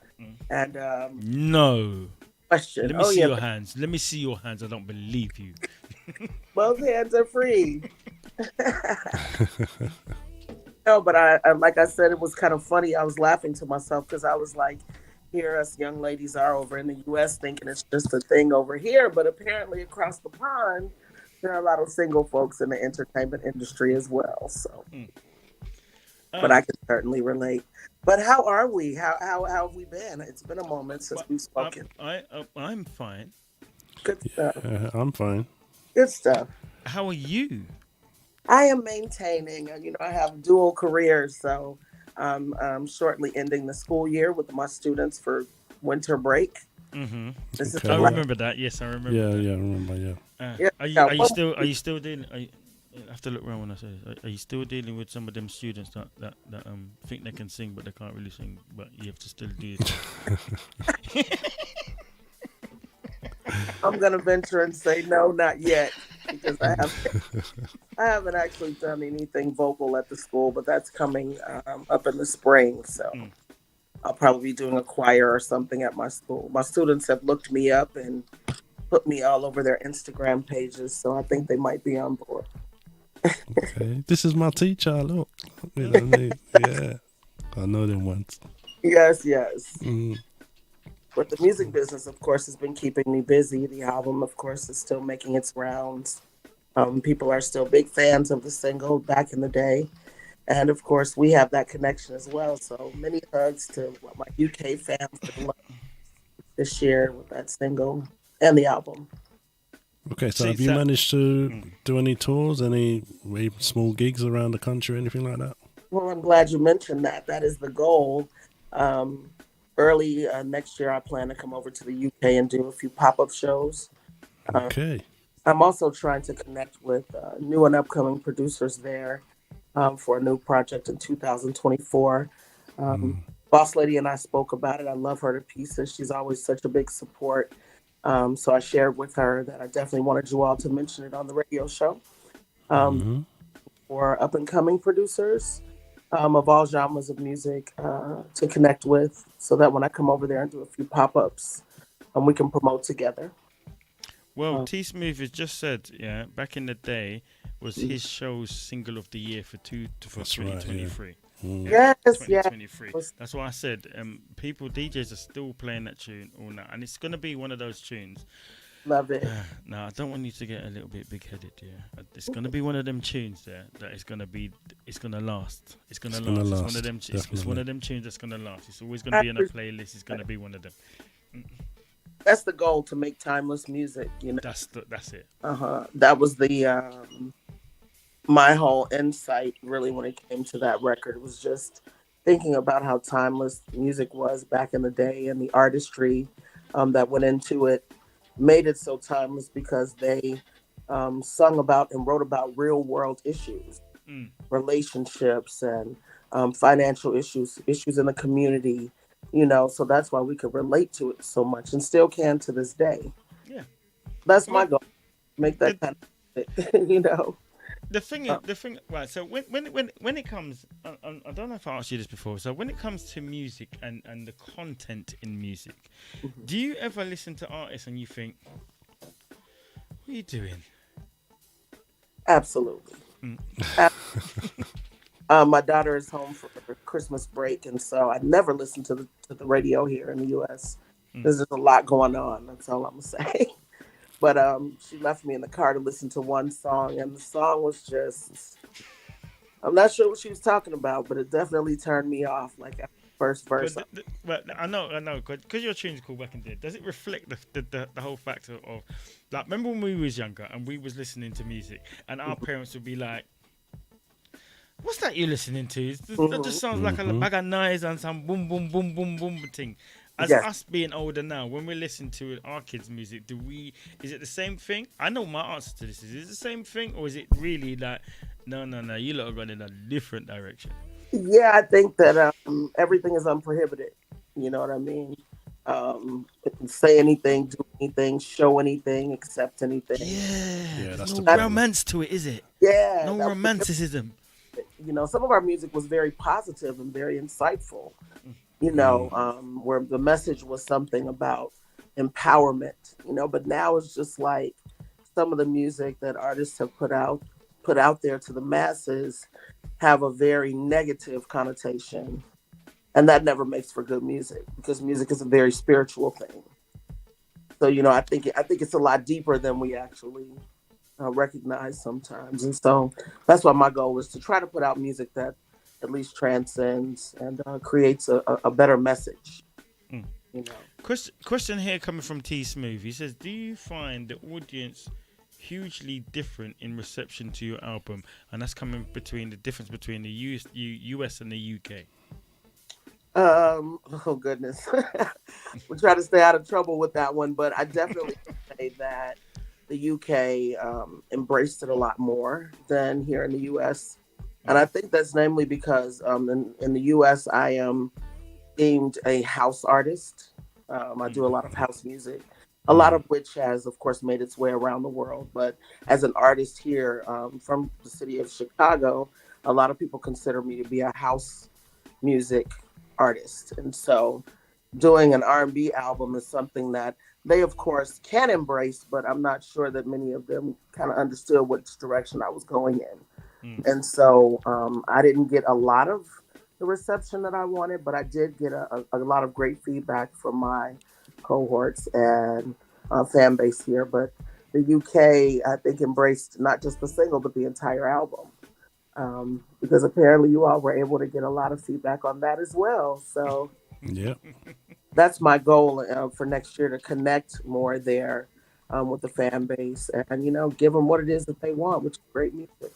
And no question. Let me see your hands. Let me see your hands. I don't believe you. Both hands are free. No, but I like I said, it was kind of funny. I was laughing to myself because I was like, here us young ladies are over in the U.S. thinking it's just a thing over here, but apparently across the pond, there are a lot of single folks in the entertainment industry as well. So, but I can certainly relate. But how are we? How have we been? It's been a moment since we've spoken. I'm fine. Good stuff. I'm fine. Good stuff. How are you? I am maintaining. You know, I have dual careers, so I'm shortly ending the school year with my students for winter break. Mm-hmm. Okay. I remember that. Yes, I remember. Yeah, I remember. Yeah. Are you still dealing? I have to look around when I say this. Are you still dealing with some of them students that think they can sing but they can't really sing, but you have to still do it? I'm gonna venture and say no, not yet, because I haven't actually done anything vocal at the school, but that's coming up in the spring. So I'll probably be doing a choir or something at my school. My students have looked me up and put me all over their Instagram pages, so I think they might be on board. Okay, this is my teacher. Look, you know what I mean? Yeah, I know them ones. Yes. But the music business, of course, has been keeping me busy. The album, of course, is still making its rounds. People are still big fans of the single back in the day. And of course, we have that connection as well. So many hugs to my UK fans that love this year with that single and the album. Okay, so have you managed to do any tours, any small gigs around the country, anything like that? Well, I'm glad you mentioned that. That is the goal. Early next year, I plan to come over to the UK and do a few pop-up shows. Okay. I'm also trying to connect with new and upcoming producers there for a new project in 2024. Boss Lady and I spoke about it. I love her to pieces. She's always such a big support. So I shared with her that I definitely wanted you all to mention it on the radio show for up and coming producers of all genres of music to connect with, so that when I come over there and do a few pop-ups, we can promote together. Well, T Smooth has just said, back in the day was his show's single of the year for 2023. Yes, 2023. yes. That's why I said DJs are still playing that tune all night, and it's gonna be one of those tunes. Love it. No, I don't want you to get a little bit big-headed. It's gonna be one of them tunes there that it's gonna last. It's gonna last. It's one of them. It's one of them tunes that's gonna last. It's always gonna be in a playlist. It's gonna be one of them. That's the goal, to make timeless music. That's it. That was the my whole insight, really, when it came to that record, was just thinking about how timeless music was back in the day, and the artistry that went into it made it so timeless because they sung about and wrote about real world issues, relationships, and financial issues in the community. So that's why we could relate to it so much, and still can to this day. Yeah, that's my goal. Make that kind of, The thing, right? So when it comes, I don't know if I asked you this before. So when it comes to music and the content in music, do you ever listen to artists and you think, what are you doing? Absolutely. My daughter is home for Christmas break, and so I never listen to the radio here in the U.S. There's just a lot going on. That's all I'm gonna say. But she left me in the car to listen to one song, and the song was just, I'm not sure what she was talking about, but it definitely turned me off, like after the first verse. But I know, because your tune's called Back in the Day, does it reflect the whole factor of, like, remember when we was younger and we was listening to music and our parents would be like, what's that you listening to? That just sounds like a bag of knives and some boom, boom, boom, boom, boom thing. As us being older now, when we listen to our kids' music, is it the same thing? I know my answer to this is it the same thing, or is it really like, no, you lot are going in a different direction? Yeah, I think that everything is unprohibited. You know what I mean? Say anything, do anything, show anything, accept anything. Yeah, there's no romance to it, is it? Yeah. No romanticism. Some of our music was very positive and very insightful. Where the message was something about empowerment, but now it's just like some of the music that artists have put out there to the masses have a very negative connotation. And that never makes for good music, because music is a very spiritual thing. So, I think it's a lot deeper than we actually recognize sometimes. And so that's why my goal is to try to put out music that at least transcends and creates a better message. Question here coming from T Smooth. He says, do you find the audience hugely different in reception to your album? And that's coming between the difference between the US and the UK. Oh goodness. We'll try to stay out of trouble with that one, but I definitely say that the UK embraced it a lot more than here in the US. And I think that's namely because in the US, I am deemed a house artist. I do a lot of house music, a lot of which has, of course, made its way around the world. But as an artist here from the city of Chicago, a lot of people consider me to be a house music artist. And so doing an R&B album is something that they, of course, can embrace, but I'm not sure that many of them kind of understood which direction I was going in. And so I didn't get a lot of the reception that I wanted, but I did get a lot of great feedback from my cohorts and fan base here. But the UK, I think, embraced not just the single, but the entire album. Because apparently you all were able to get a lot of feedback on that as well. So yeah, that's my goal for next year, to connect more there with the fan base and, you know, give them what it is that they want, which is great music.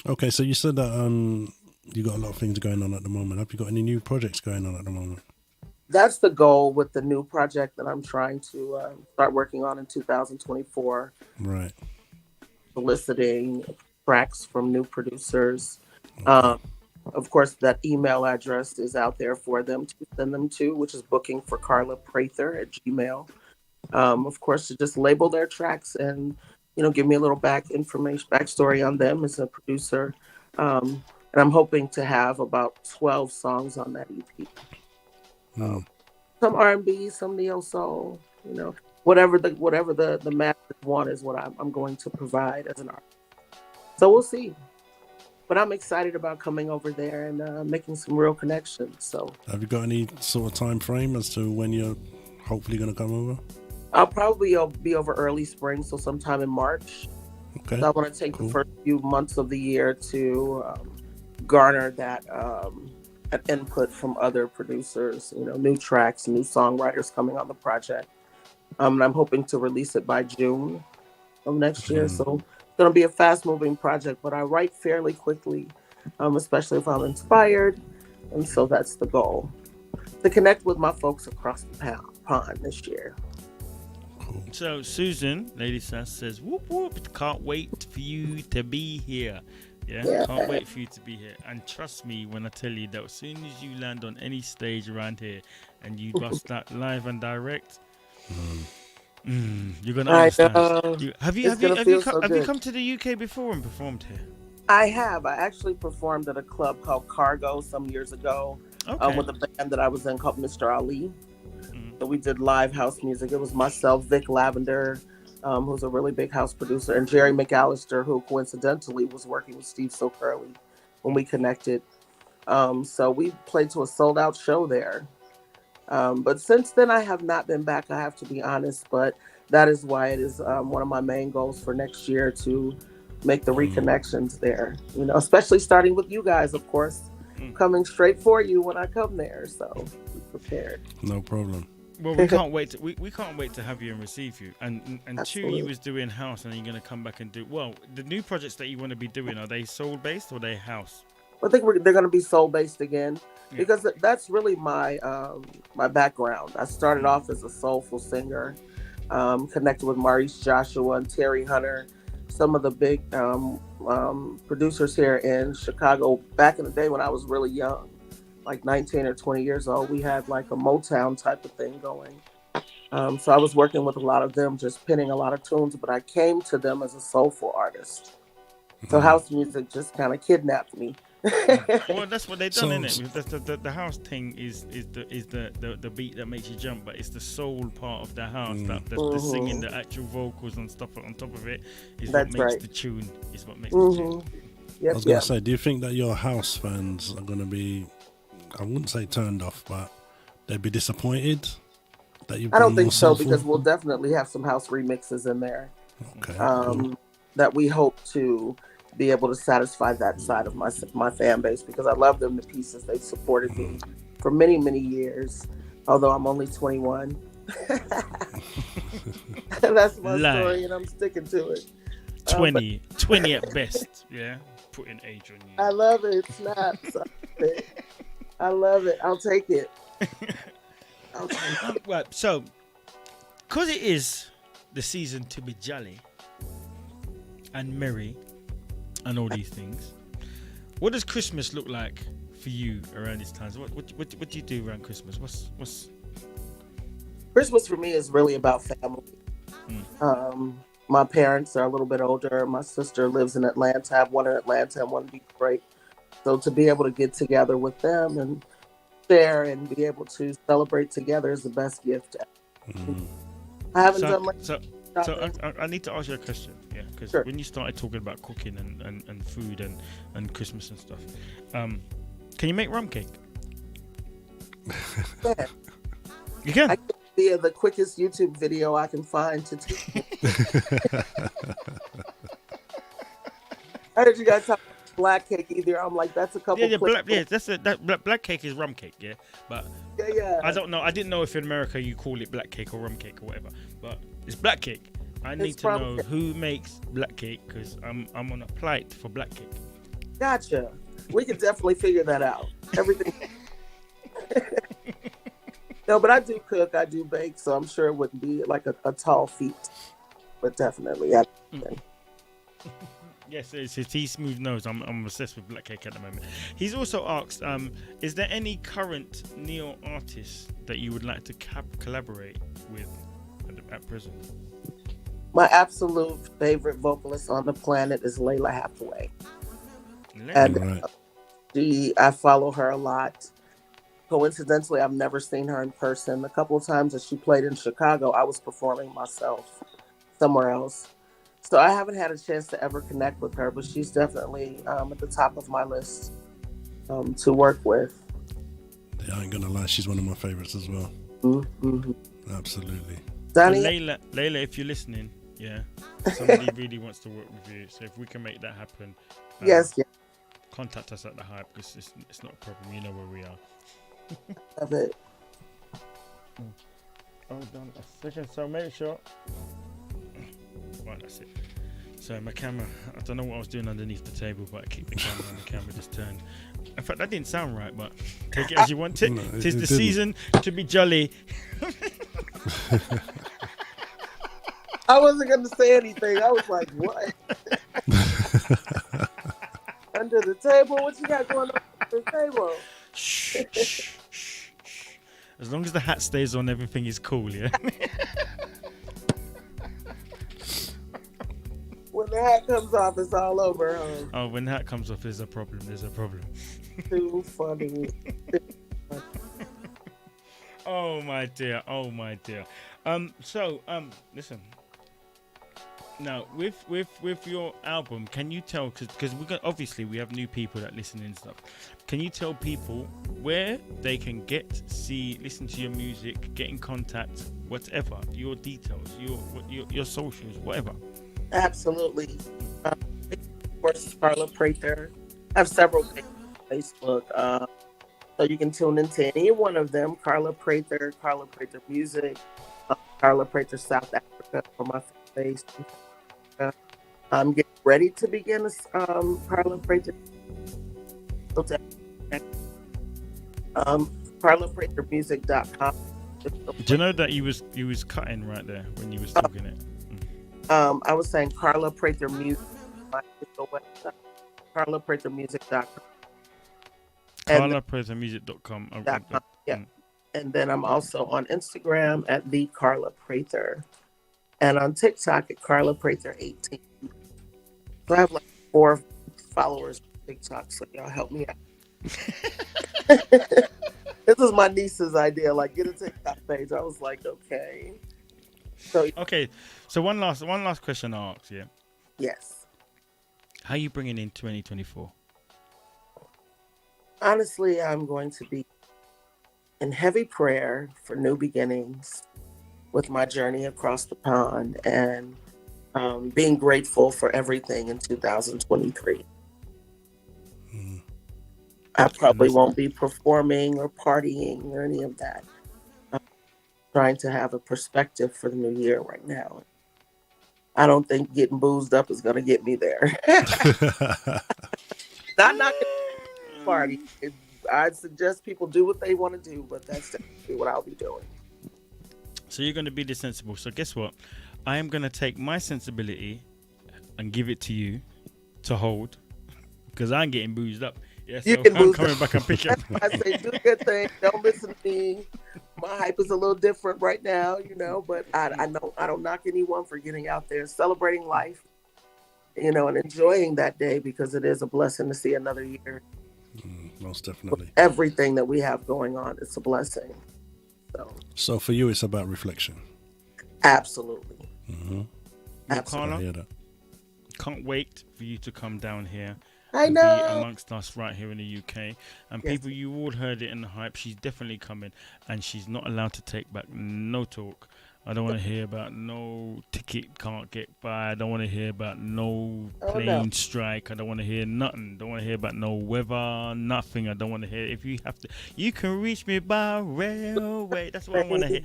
Okay, so you said that you got a lot of things going on at the moment. Have you got any new projects going on at the moment? That's the goal with the new project that I'm trying to start working on in 2024. Right. Soliciting tracks from new producers. Of course, that email address is out there for them to send them to, which is booking for Carla Prather at Gmail. Of course, to just label their tracks and, you know, give me a little backstory on them as a producer. And I'm hoping to have about 12 songs on that EP. Some R&B, some neo soul, you know, whatever the masses want is what I'm going to provide as an artist. So we'll see. But I'm excited about coming over there and making some real connections. So have you got any sort of time frame as to when you're hopefully going to come over? I'll probably be over early spring, so sometime in March. Okay. So I want to take the first few months of the year to garner that input from other producers, you know, new tracks, new songwriters coming on the project. And I'm hoping to release it by June of next year. So it's going to be a fast-moving project, but I write fairly quickly, especially if I'm inspired. And so that's the goal, to connect with my folks across the pond this year. So Susan, Lady Sass says, whoop whoop, can't wait for you to be here. Yeah, can't wait for you to be here. And trust me when I tell you that as soon as you land on any stage around here and you bust that live and direct, you're gonna understand. Have you come to the UK before and performed here? I have. I actually performed at a club called Cargo some years ago with a band that I was in called Mr. Ali. So we did live house music. It was myself, Vic Lavender, who's a really big house producer, and Jerry McAllister, who coincidentally was working with Steve So Curly when we connected. So we played to a sold-out show there. But since then, I have not been back, I have to be honest. But that is why it is one of my main goals for next year, to make the reconnections there. You know, especially starting with you guys, of course, coming straight for you when I come there. So be prepared. No problem. Well, we can't wait. We can't wait to have you and receive you. And Absolutely. two, you was doing house, and you're gonna come back and do well. The new projects that you want to be doing, are they soul based or are they house? I think they're going to be soul based again, because that's really my my background. I started off as a soulful singer, connected with Maurice Joshua and Terry Hunter, some of the big producers here in Chicago back in the day when I was really young. Like 19 or 20 years old, we had like a Motown type of thing going. So I was working with a lot of them, just pinning a lot of tunes, but I came to them as a soulful artist. So house music just kind of kidnapped me. Well, that's what they've done, isn't it? The house thing is the beat that makes you jump, but it's the soul part of the house, the singing, the actual vocals and stuff on top of it is what makes the tune. Is what makes the tune. I was gonna say, do you think that your house fans are gonna be, I wouldn't say turned off, but they'd be disappointed that you? I don't think so, because we'll definitely have some house remixes in there. Okay. That we hope to be able to satisfy that side of my fan base, because I love them to pieces. They've supported me for many, many years, although I'm only 21. That's my story, and I'm sticking to it. 20 at best. Yeah, putting age on you. I love it. Snaps. I love it. I'll take it. Right, so because it is the season to be jolly and merry and all these things, what does Christmas look like for you around these times? What do you do around Christmas? What's Christmas for me is really about family. My parents are a little bit older. My sister lives in Atlanta. I have one in Atlanta and one in Detroit. So to be able to get together with them and share and be able to celebrate together is the best gift. I haven't done much. So I need to ask you a question, because when you started talking about cooking and food and Christmas and stuff, can you make rum cake? Yeah. You can? I can be the quickest YouTube video I can find to teach. I heard you guys talk about black cake either. I'm like, that's a couple. Black cake is rum cake, yeah. But yeah. I don't know. I didn't know if in America you call it black cake or rum cake or whatever. But it's black cake. I need to know who makes black cake because I'm on a plight for black cake. Gotcha. We could definitely figure that out. Everything. No, but I do cook. I do bake, so I'm sure it wouldn't be like a tall feat, but definitely. Yes, it's his T-Smooth nose. I'm obsessed with black cake at the moment. He's also asked, is there any current neo artists that you would like to collaborate with at present? My absolute favorite vocalist on the planet is Layla Hathaway. And I follow her a lot. Coincidentally, I've never seen her in person. A couple of times that she played in Chicago, I was performing myself somewhere else. So I haven't had a chance to ever connect with her, but she's definitely at the top of my list to work with. Yeah, I ain't gonna lie, she's one of my favorites as well. Mm-hmm. Absolutely. Layla, if you're listening, yeah, somebody really wants to work with you. So if we can make that happen, yes. Contact us at the Hype because it's not a problem. You know where we are. Love it. Hold on a second. So make sure. Right, that's it. So my camera, I don't know what I was doing underneath the table, but I kicked the camera and the camera just turned. In fact, that didn't sound right, but take it as you want it. No, Tis the season to be jolly. I wasn't going to say anything. I was like, what? Under the table? What you got going on under the table? Shh. As long as the hat stays on, everything is cool, yeah? When the hat comes off, it's all over. Oh, when the hat comes off, there's a problem. Too funny. Oh my dear. So, listen. Now, with your album, can you tell? Because obviously we have new people that listen and stuff. Can you tell people where they can listen to your music, get in contact, whatever, your details, your socials, whatever? Absolutely. Of course, Carla Prather. I have several pages on Facebook, so you can tune into any one of them. Carla Prather Music, Carla Prather South Africa for my face. I'm getting ready to begin Carla Prather. CarlaPratherMusic.com. Do you know that you was cutting right there when you was talking it? I was saying Carla Prather Music. CarlaPratherMusic.com. CarlaPratherMusic.com. Yeah. And then I'm also on Instagram at the Carla Prather. And on TikTok at Carla Prather 18. So I have like 4 followers on TikTok, so y'all help me out. This is my niece's idea, like get a TikTok page. I was like, okay. So one last question I ask, yeah? Yes. How are you bringing in 2024? Honestly, I'm going to be in heavy prayer for new beginnings with my journey across the pond and being grateful for everything in 2023. I probably won't be performing or partying or any of that. I'm trying to have a perspective for the new year right now. I don't think getting boozed up is going to get me there. I'm not going to party. I'd suggest people do what they want to do, but that's definitely what I'll be doing. So you're going to be the sensible. So guess what? I am going to take my sensibility and give it to you to hold because I'm getting boozed up. Yeah, so I'm coming back and pick up. I say do your thing. Don't listen to me. My hype is a little different right now, but I don't knock anyone for getting out there, celebrating life, and enjoying that day because it is a blessing to see another year. Most definitely. With everything that we have going on, it's a blessing. So for you, it's about reflection. Absolutely. Mm-hmm. Absolutely. I hear that. Can't wait for you to come down here. I know. Be amongst us right here in the UK. And people, you all heard it in the Hype. She's definitely coming, and she's not allowed to take back no talk. I don't want to hear about no ticket can't get by. I don't want to hear about no plane strike. I don't want to hear nothing. Don't want to hear about no weather, nothing. I don't want to hear. If you have to, you can reach me by railway. That's what I want to hear.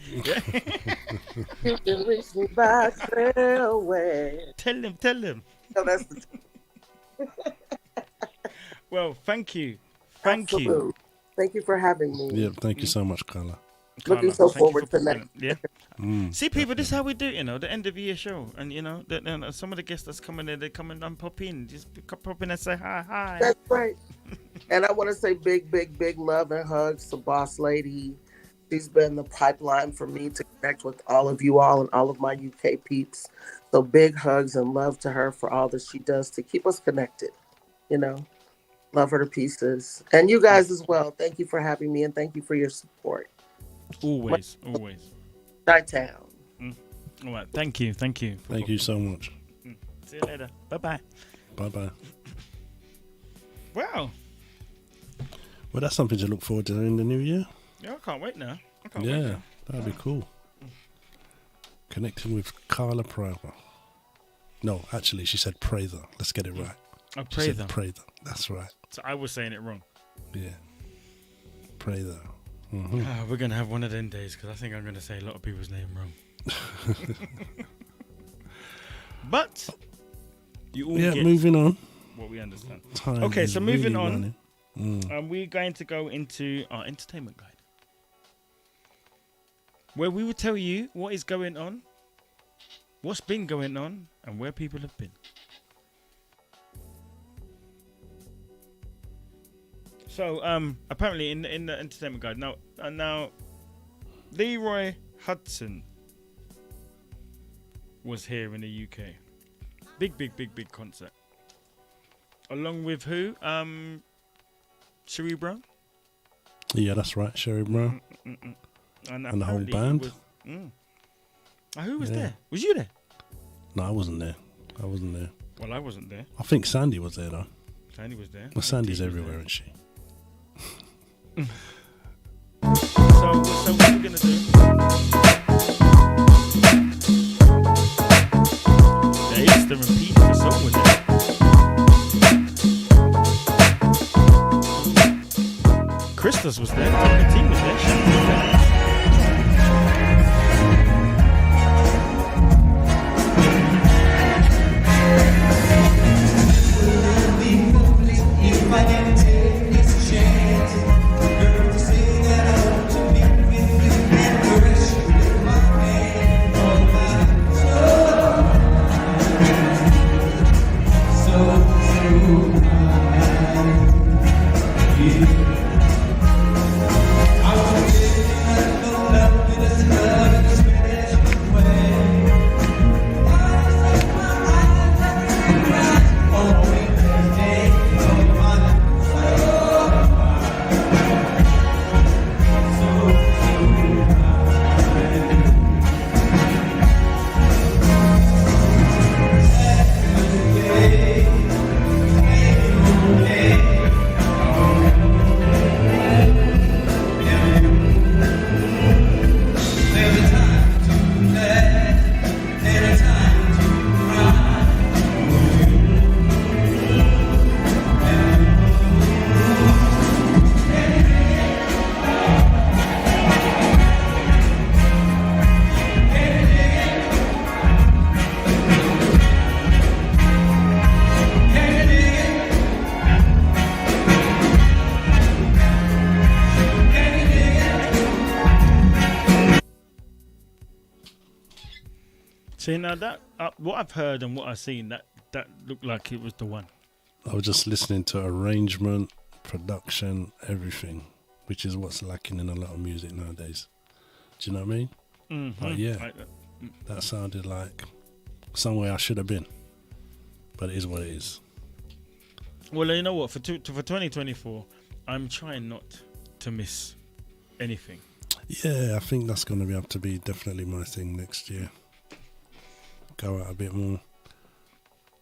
You can reach me by railway. Tell him. No, that's the Well, thank you. Absolutely. Thank you for having me. Yeah, thank you so much, Carla. Looking so forward to that. Yeah. See, people, this is how we do it, you know, the end of year show. And, you know, some of the guests that's coming in, they come in and pop in. Just pop in and say hi. That's right. And I want to say big love and hugs to Boss Lady. She's been the pipeline for me to connect with all of you all and all of my UK peeps. So big hugs and love to her for all that she does to keep us connected, you know. Love her to pieces. And you guys as well. Thank you for having me and thank you for your support. Always. Chi-Town. All right. Thank you. Thank you so much. See you later. Bye-bye. Bye-bye. Wow. Well, that's something to look forward to in the new year. Yeah, I can't wait now. Yeah, that'd be cool. Connecting with Carla Prather. No, actually, she said Prather. Let's get it right. Oh, She Prather. said Prather. That's right. So I was saying it wrong. Yeah. Prather. We're going to have one of them days because I think I'm going to say a lot of people's name wrong. But you all get moving on. What we understand. Time Okay, is so moving really on, running. we're going to go into our entertainment guide, where we will tell you what is going on, what's been going on, and where people have been. So, apparently in the entertainment guide now, Leroy Hudson was here in the UK. Big concert. Along with who? Sherry Brown? Yeah, that's right. Sherry Brown. And the whole apparently band. Who was there? Was you there? No, I wasn't there. Well, I wasn't there. I think Sandy was there, though. Sandy was there. Well, Sandy's everywhere, isn't she? So what we're going to do... They used to repeat the song with it. Christos was there. The team was there. Shanti was there. If I didn't take this chance, girl, to say that I want to be with you and caress you with my hand on my so I was feeling no love in this love in this special way. See, now that what I've heard and what I've seen, that looked like it was the one. I was just listening to arrangement, production, everything, which is what's lacking in a lot of music nowadays. Do you know what I mean? Mm-hmm. But yeah, that sounded like somewhere I should have been. But it is what it is. Well, you know what? For 2024, I'm trying not to miss anything. Yeah, I think that's going to be up to be definitely my thing next year. Go out a bit more.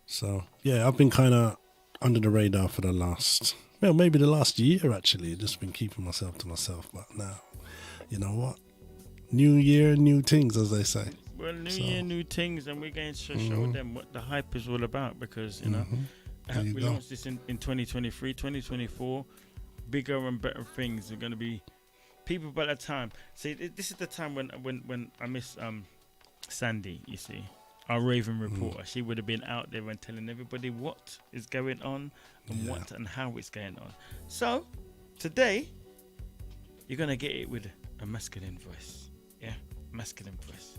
So, yeah, I've been kind of under the radar for the last, maybe the last year actually. Just been keeping myself to myself. But now, you know what? New year, new things, as they say. Well, new year, new things, and we're going to show them what the hype is all about because, you know, we launched this in 2023, 2024, bigger and better things are going to be people by that time. See, this is the time when I miss Sandy, you see, our Raven reporter. She would have been out there and telling everybody what is going on and what and how it's going on. So, today, you're going to get it with a masculine voice. Yeah, masculine voice.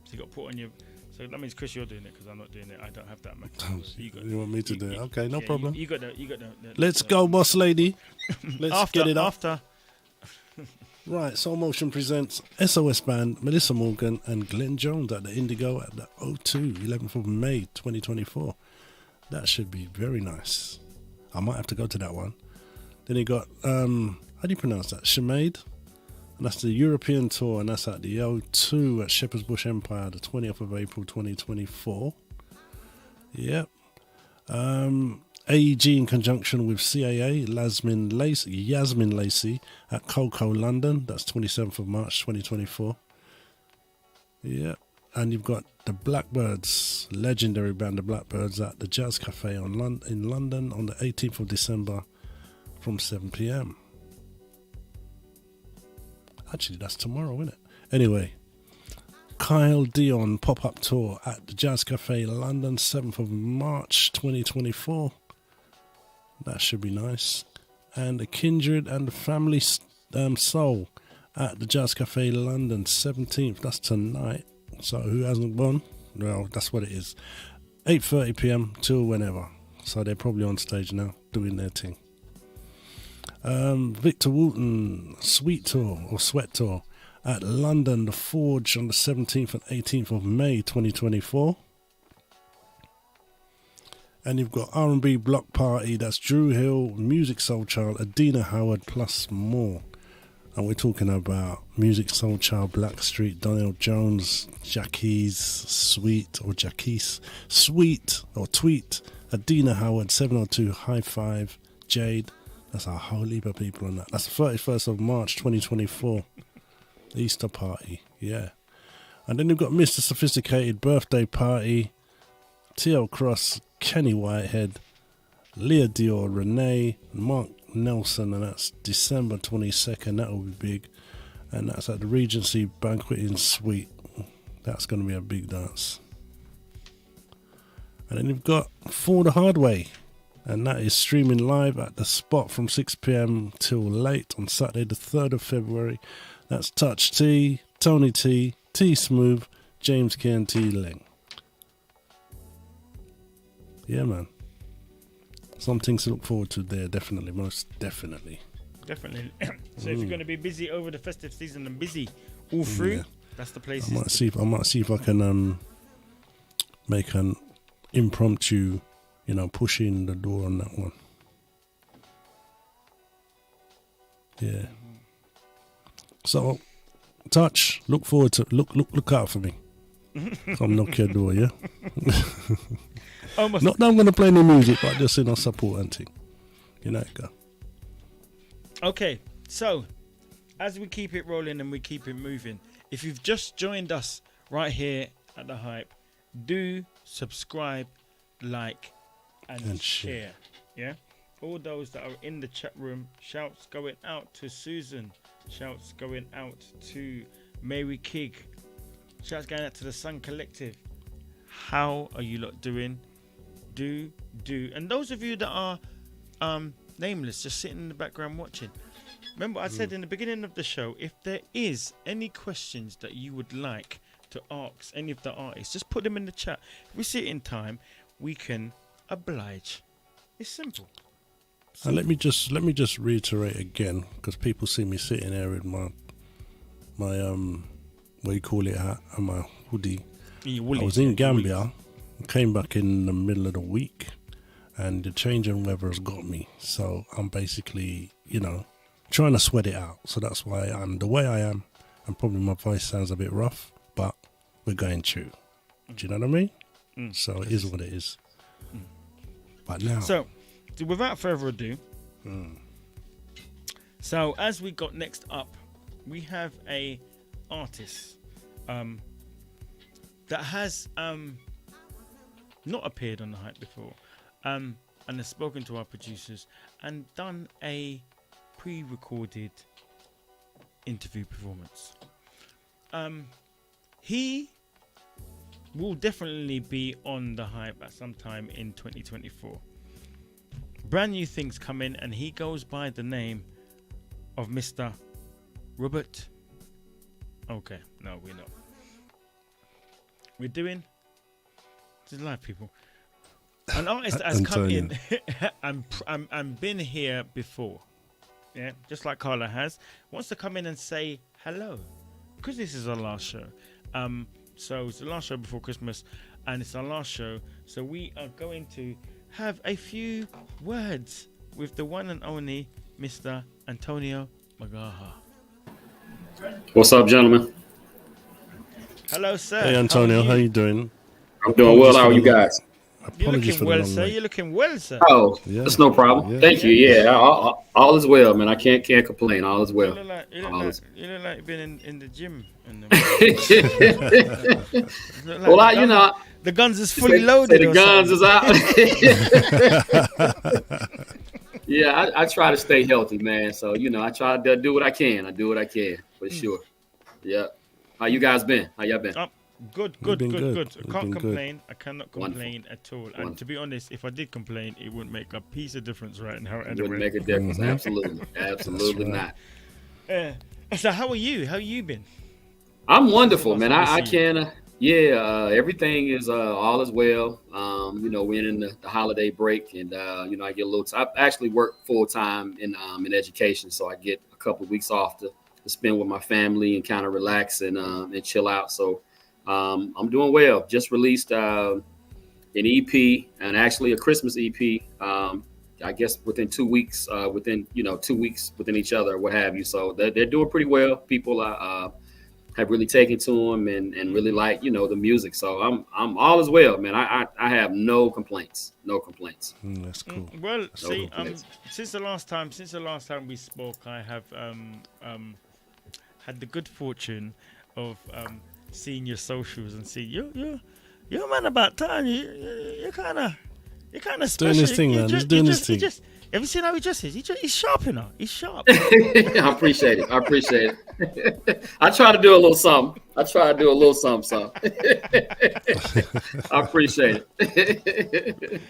So you got to put on your. So that means Chris, you're doing it because I'm not doing it. I don't have that masculine. So you want me to do it? Okay, no problem. You got the. Let's go, boss lady. Let's get it up. After. Right, Soul Motion presents SOS Band, Melissa Morgan and Glenn Jones at the Indigo at the O2, 11th of May 2024. That should be very nice. I might have to go to that one. Then you got, how do you pronounce that? Shemade? And that's the European tour, and that's at the O2 at Shepherd's Bush Empire, the 20th of April 2024. Yep. AEG in conjunction with CAA, Yasmin Lacey at Coco London. That's 27th of March 2024. Yeah. And you've got the Blackbirds, legendary band the Blackbirds at the Jazz Cafe in London on the 18th of December from 7 p.m. Actually, that's tomorrow, isn't it? Anyway, Kyle Dion pop-up tour at the Jazz Cafe London, 7th of March 2024. That should be nice. And the Kindred and the Family Soul at the Jazz Cafe London, 17th. That's tonight. So who hasn't gone? Well, that's what it is. 8:30 p.m. till whenever. So they're probably on stage now doing their thing. Victor Wooten Sweet Tour or Sweat Tour at London, The Forge on the 17th and 18th of May 2024. And you've got R&B Block Party, that's Drew Hill, Music Soul Child, Adina Howard, plus more. And we're talking about Music Soul Child, Blackstreet, Donnell Jones, Jackie's Sweet or Jackie's Sweet or Tweet, Adina Howard, 702 High Five, Jade. That's a whole heap of people on that. That's the 31st of March 2024. Easter party, yeah. And then you've got Mr. Sophisticated Birthday Party, TL Cross, Kenny Whitehead, Leah Dior, Renee, Mark Nelson, and that's December 22nd. That will be big. And that's at the Regency Banqueting Suite. That's going to be a big dance. And then you've got For the Hard Way, and that is streaming live at the Spot from 6 p.m. till late on Saturday the 3rd of February. That's Touch T, Tony T, T Smooth, James K and T Ling. Yeah, man. Some things to look forward to there, definitely, most definitely. Definitely. So if you're going to be busy over the festive season and busy all through, that's the place. I might see if I can make an impromptu, push in the door on that one. Yeah. So, Touch. Look forward to look out for me. Come knock your door, yeah. Not that I'm going to play any music, but just support and thing. Go. Okay, so as we keep it rolling and we keep it moving, if you've just joined us right here at The Hype, do subscribe, like, and share. Yeah? All those that are in the chat room, shouts going out to Susan, shouts going out to Mary Kig, shouts going out to the Sun Collective. How are you lot doing? Do. And those of you that are nameless, just sitting in the background watching, remember I said in the beginning of the show, if there is any questions that you would like to ask any of the artists, just put them in the chat. If we see it in time, we can oblige. It's simple. And let me just reiterate again, because people see me sitting there with my what you call it, hat and my hoodie. I was in Gambia, came back in the middle of the week, and the change in weather has got me. So I'm basically, trying to sweat it out. So that's why I'm the way I am, and probably my voice sounds a bit rough, but we're going through. Do you know what I mean? So it is what it is. But now. So without further ado, so as we got next up, we have a artist that has not appeared on the Hype before, and has spoken to our producers and done a pre-recorded interview performance. He will definitely be on the Hype at some time in 2024. Brand new things come in, and he goes by the name of Mr. Robert. Okay, no, we're not. We're doing. This is live, people. An artist that has come in and been here before. Yeah, just like Carla has. Wants to come in and say hello, because this is our last show. So it's the last show before Christmas, and it's our last show. So we are going to have a few words with the one and only Mr. Antonio Magaha. What's up, gentlemen? Hello, sir. Hey, Antonio, how you doing? I'm doing well. How are you guys? You're looking well, sir. You're looking well, sir. Oh, yeah. That's no problem. Yeah. Thank you. Yeah, all is well, man. I can't complain. All is well. You look like you've been in the gym. Well, you know, the guns is fully loaded. The guns is out. Yeah, I try to stay healthy, man. So, you know, I try to do what I can. I do what I can, for sure. Yeah. How you guys been? How y'all been? Good. I can't complain. I cannot complain at all. And to be honest, if I did complain, it wouldn't make a piece of difference right now. It wouldn't make a difference. Absolutely not. So how are you? How you been? I'm wonderful, man. I can. Everything is all is well. You know, we're in the holiday break, and you know, I get a little. I actually work full time in education, so I get a couple of weeks off to spend with my family and kind of relax and chill out. So I'm doing well. Just released an EP and actually a Christmas EP. I guess within 2 weeks, within 2 weeks within each other, what have you. So they're doing pretty well. People have really taken to them and really like, you know, the music. So I'm all is well, man. I have no complaints. That's cool. Well, since the last time we spoke, I have had the good fortune of seeing your socials and see you're a man about time. You're kind of special. Doing his thing, man. He's doing his thing. Have you seen how he dresses? He's sharp enough. He's sharp. I appreciate it. I try to do a little something. Something. I appreciate it.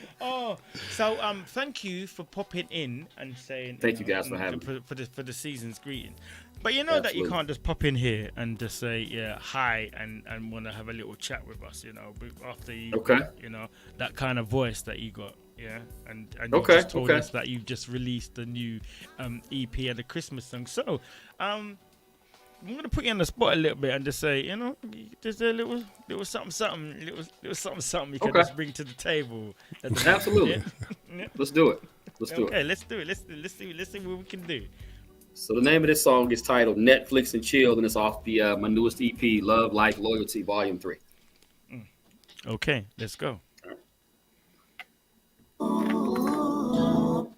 Thank you for popping in and saying. Thank you guys for having me. For the season's greeting. But you know that you can't just pop in here and just say hi and want to have a little chat with us, you know, after you you know, that kind of voice that you got, and you just told us that you've just released the new EP and the Christmas song. So I'm gonna put you on the spot a little bit and just say, you know, there's a little something you can just bring to the table. Absolutely. Let's do it. Let's do it. Let's see what we can do. So the name of this song is titled Netflix and Chill, and it's off the my newest EP, Love, Life, Loyalty, Volume 3. Okay, let's go. Can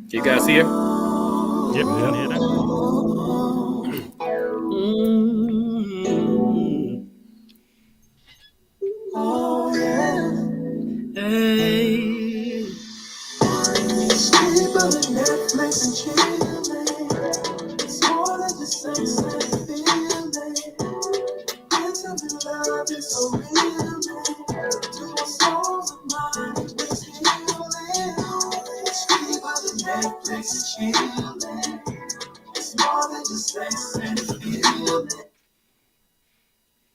you guys hear? Yep, I can hear that. Oh, yeah. Hey. Netflix and chilling. It's more than just sex and feeling. It's something love is so real, man. To our souls and minds, it's healing. It's free by the Netflix and chilling. It's more than just sex and feeling.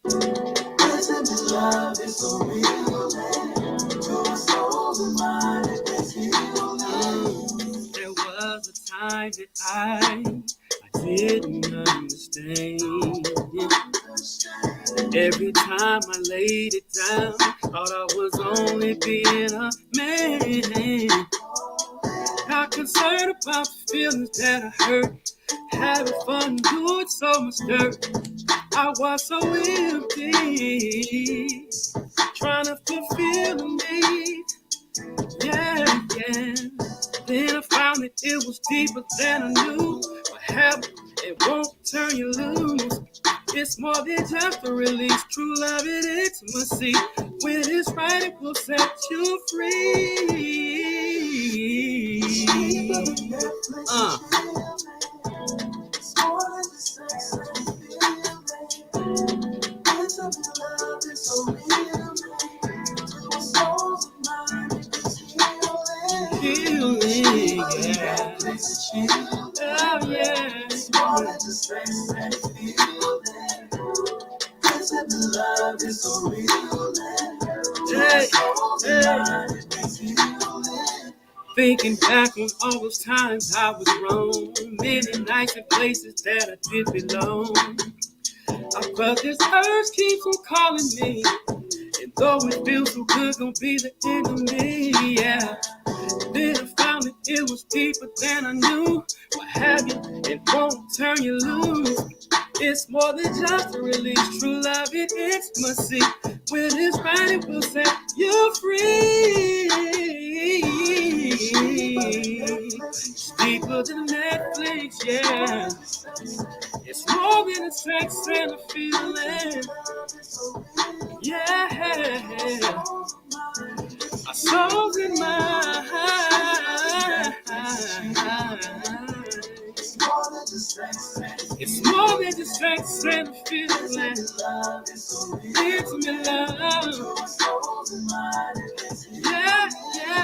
It's something love is so real, man. To our souls and minds, it's healing. There was a time that I didn't understand. Every time I laid it down, thought I was only being a man. Not concerned about the feelings that I hurt, having fun doing so much dirt. I was so empty, trying to fulfill a need. Yeah. Then I found that it was deeper than I knew. What happened? It won't love and intimacy. When it's right, it will set you free. Healing, yeah. Oh, yeah. Hey, thinking back on all those times I was wrong, many nights and places that I did belong. But this urge keeps on calling me, and though it feels so good, gonna be the end of me, yeah. Then I found that it was deeper than I knew. What have you, it won't turn you loose. It's more than just a release, true love and intimacy. When it's right, it will set you free. It's deeper than Netflix, yeah. It's more than a sex and a feeling, yeah. Our souls in mine. It's more than just sex and a feeling. Intimate love. Yeah, yeah.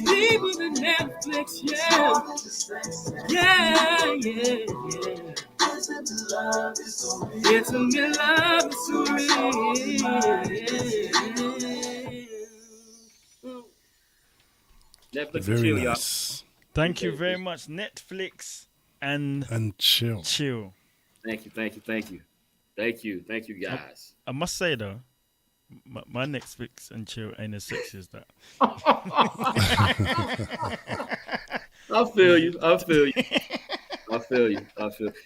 Deeper than Netflix, yeah. Yeah, yeah, yeah. Intimate love is so real. Netflix Very chill, nice. Thank you very much, Netflix and chill. Chill. Thank you, guys. I must say though, my Netflix and chill ain't as sexy as that. I feel you.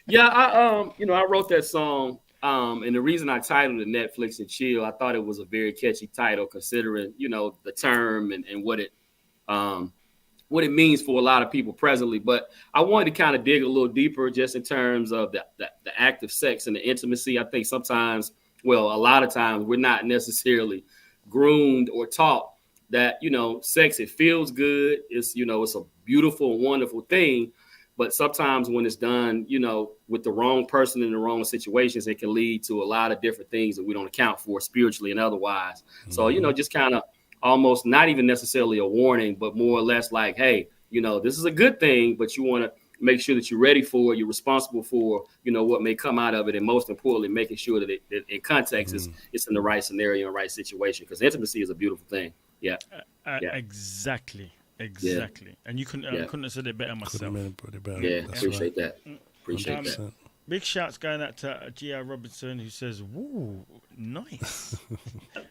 Yeah, I wrote that song. And the reason I titled it Netflix and Chill, I thought it was a very catchy title considering, the term and what it means for a lot of people presently. But I wanted to kind of dig a little deeper just in terms of the act of sex and the intimacy. I think sometimes, a lot of times we're not necessarily groomed or taught that, sex, it feels good. It's, it's a beautiful, wonderful thing. But sometimes when it's done, with the wrong person in the wrong situations, it can lead to a lot of different things that we don't account for spiritually and otherwise. Mm-hmm. So, just kind of almost not even necessarily a warning, but more or less like, hey, this is a good thing, but you want to make sure that you're ready for it. You're responsible for, what may come out of it. And most importantly, making sure that it in context it's in the right scenario and right situation, because intimacy is a beautiful thing. Yeah. Exactly. Yeah. And you couldn't have said it better myself. Appreciate that. Appreciate that. Big shouts going out to G.R. Robinson, who says, "Woo, nice."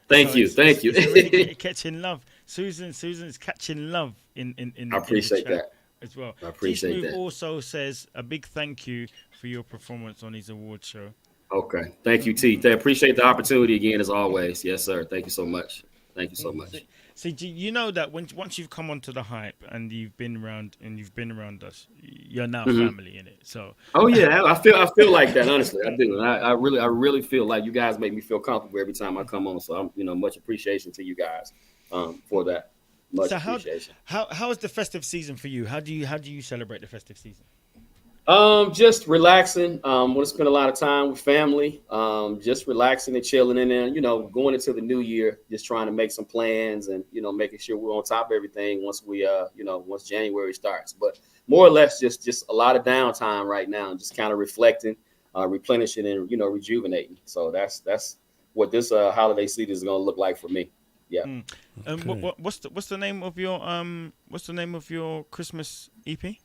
Thank you. It's really catching love. Susan's catching love in I appreciate in the chat that as well. I appreciate T-Smooth that. also says a big thank you for your performance on his award show. Okay. Thank you, T. I appreciate the opportunity again, as always. Yes, sir. Thank you so much. See, you know that once you've come onto the hype and you've been around us, you're now family in it. So. Oh yeah, I feel like that. Honestly, I do. And I really feel like you guys make me feel comfortable every time I come on. So I'm, much appreciation to you guys for that. Much appreciation. How is the festive season for you? How do you celebrate the festive season? Just relaxing. Want to spend a lot of time with family. Just relaxing and chilling, and then going into the new year, just trying to make some plans and making sure we're on top of everything once we once January starts. But more or less, just a lot of downtime right now, just kind of reflecting, replenishing, and rejuvenating. So that's what this holiday season is going to look like for me. Yeah. Okay. What's the name of your Christmas EP?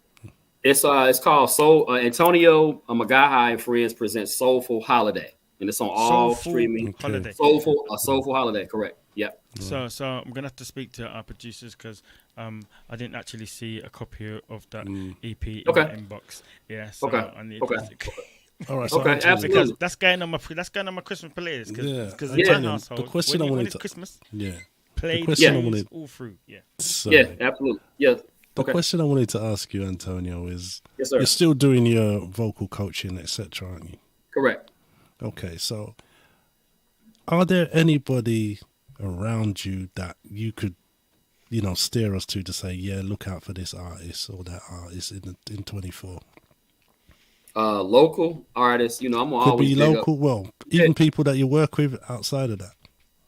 It's called Soul. Antonio Magaha and Friends presents Soulful Holiday, and it's on all streaming. Holiday. Soulful Holiday, correct? Yep. So I'm gonna have to speak to our producers because I didn't actually see a copy of that EP in my inbox. Yeah. So I need to. All right. So absolutely. Because that's going on my Christmas playlist. Because in my household, the question I wanted to Christmas. Yeah. Played all through. Yeah. So, absolutely. Yeah. The question I wanted to ask you, Antonio, is you're still doing your vocal coaching, etc., aren't you? Correct. Okay, so are there anybody around you that you could, steer us to say, yeah, look out for this artist or that artist in 24? Local artists, I'm Could always be big local. up. Well, even people that you work with outside of that.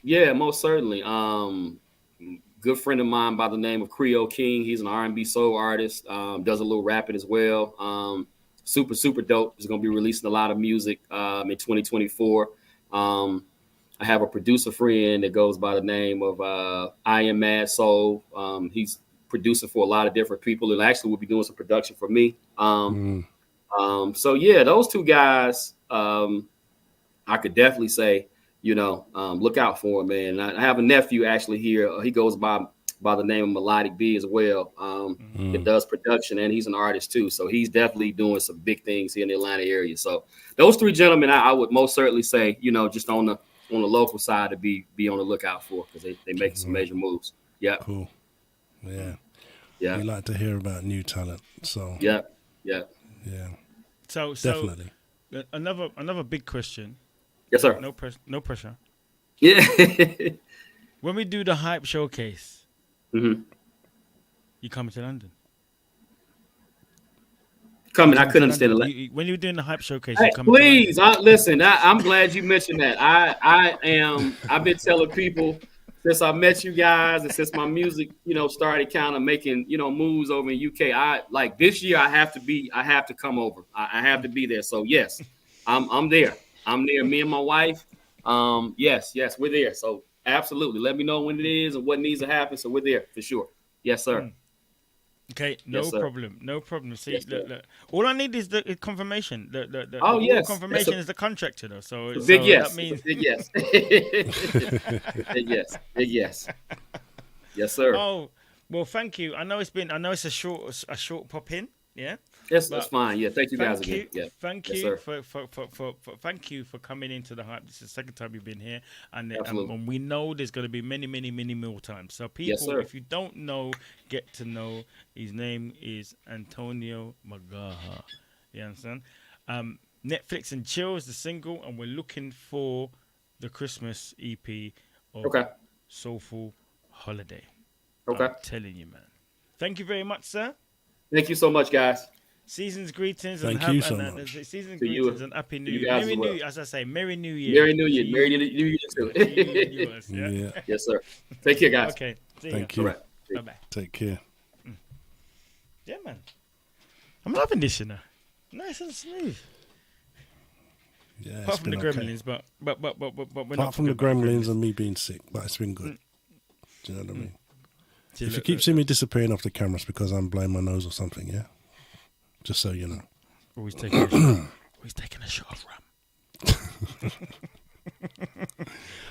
Yeah, most certainly. Good friend of mine by the name of Creole King. He's an R&B soul artist. Does a little rapping as well. Super dope. He's going to be releasing a lot of music in 2024. I have a producer friend that goes by the name of I Am Mad Soul. He's producing for a lot of different people, and actually will be doing some production for me. So yeah, those two guys, I could definitely say, look out for him, man. I have a nephew actually here. He goes by the name of Melodic B as well. It does production, and he's an artist too. So he's definitely doing some big things here in the Atlanta area. So those three gentlemen, I would most certainly say, just on the local side to be on the lookout for, because they making some major moves. Yeah. Cool. Yeah. Yeah. We like to hear about new talent. So. Yeah. So definitely. Another big question. Yes, sir. No pressure. Yeah. When we do the Hype Showcase, you coming to London? I couldn't understand it. When you're doing the Hype Showcase, hey, please, listen. I'm glad you mentioned that. I've been telling people since I met you guys and since my music, started kind of making, moves over in UK. This year I have to come over. I have to be there. So yes, I'm there. I'm there. Me and my wife. Yes, we're there. So absolutely. Let me know when it is and what needs to happen. So we're there for sure. Yes, sir. Okay, no problem. See, Yes, look. All I need is the confirmation. The confirmation is the contractor, though. So big yes. That means big yes. Big yes. Yes, sir. Oh, well, thank you. I know it's a short pop in. Yeah. Yes, that's fine. Yeah, thank you guys again. Yeah. Thank you for thank you for coming into the Hype. This is the second time you've been here, and we know there's going to be many more times. So people, if you don't know, get to know. His name is Antonio Magaha. You understand? Netflix and Chill is the single, and we're looking for the Christmas EP of Soulful Holiday. Okay. I'm telling you, man. Thank you very much, sir. Thank you so much, guys. Season's greetings and season's greetings and happy New Year. Merry New Year, as I say, Merry New Year. Merry New Year. Merry New Year too. Yeah. Yes, sir. Take care, guys. Okay. Thank you. Bye-bye. Take care. Yeah, man. I'm loving this, Nice and smooth. Yeah. Apart from the gremlins, but we're apart from the gremlins and me being sick, but it's been good. Do you know what I mean? If you keep seeing me disappearing off the cameras because I'm blowing my nose or something, yeah? Just so you know. Always taking a shot of rum.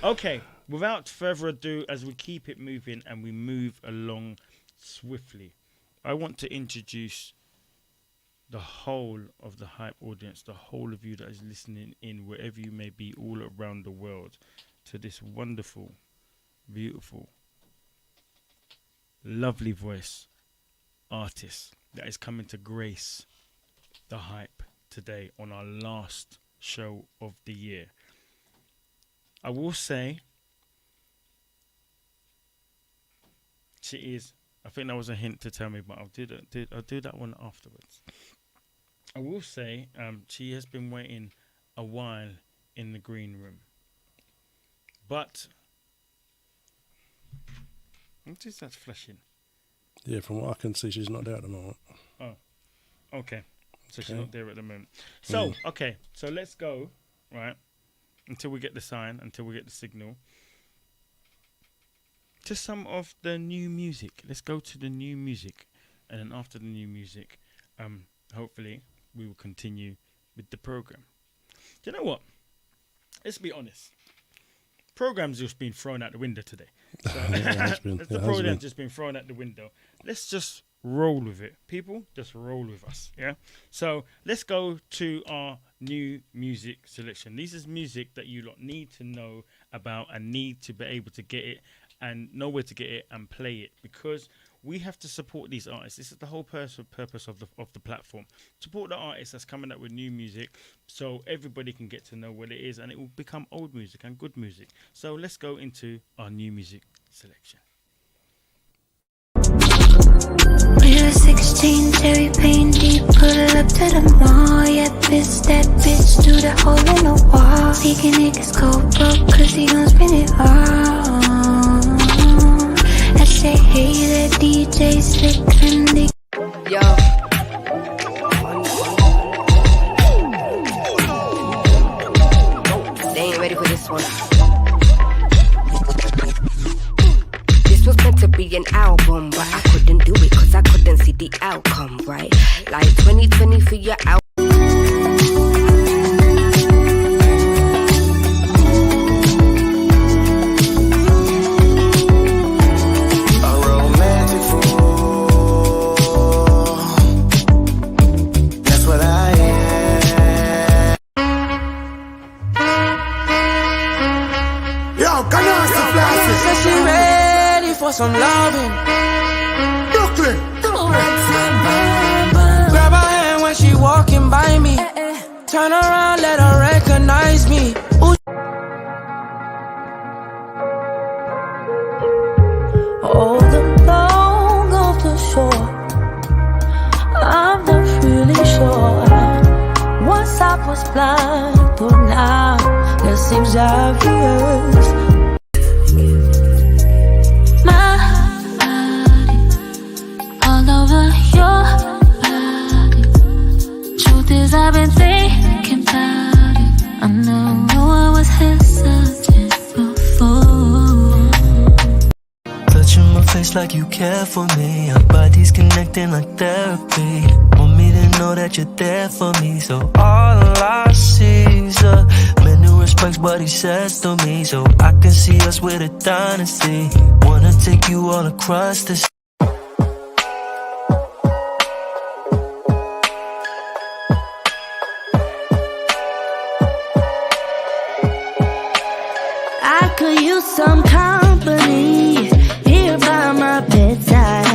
Okay, without further ado, as we keep it moving and we move along swiftly, I want to introduce the whole of the Hype audience, the whole of you that is listening in, wherever you may be all around the world, to this wonderful, beautiful, lovely voice artist that is coming to grace the Hype today on our last show of the year. I will say she is, I think that was a hint to tell me, but I'll do that one afterwards. I will say she has been waiting a while in the green room, but what is that flashing? Yeah, from what I can see, she's not there at the moment. Oh, okay. So she's not there at the moment. So, okay. So let's go, right, until we get the sign, until we get the signal, to some of the new music. Let's go to the new music. And then after the new music, hopefully, we will continue with the program. Do you know what? Let's be honest. Program's just been thrown out the window today. So the program's just been thrown out the window. Let's just roll with it. People, just roll with us. Yeah. So let's go to our new music selection. This is music that you lot need to know about and need to be able to get it and know where to get it and play it, because we have to support these artists. This is the whole purpose of the platform. Support the artists that's coming up with new music, so everybody can get to know what it is, and it will become old music and good music. So let's go into our new music selection. We were 16, Terry Payne deep, pull up to the mall. Yeah, piss that bitch through the hole in the wall. Making niggas go broke, cause he gon' spin it all. I say, hey, that DJ slick and they... Yo. They ain't ready for this one. Was meant to be an album, but I couldn't do it cause I couldn't see the outcome, right? Like 2020 for your out. A romantic fool. That's what I am. Yo, Canasta Flashes. Says she ready for some loving. Brooklyn. Grab her hand when she walking by me. Turn around, let her recognize me. Ooh. Oh, the long of the shore. I'm not really sure. Once I was blind, but now it seems obvious. My body, all over your body. Truth is, I've been thinking about it. I know I was hesitant before. Touching my face like you care for me. Our bodies connecting like therapy. Want me to know that you're there for me. So all I see is a man who respects what he says to me. So I can see us with a dynasty. Wanna take you all across the sea. I could use some company here by my bedside.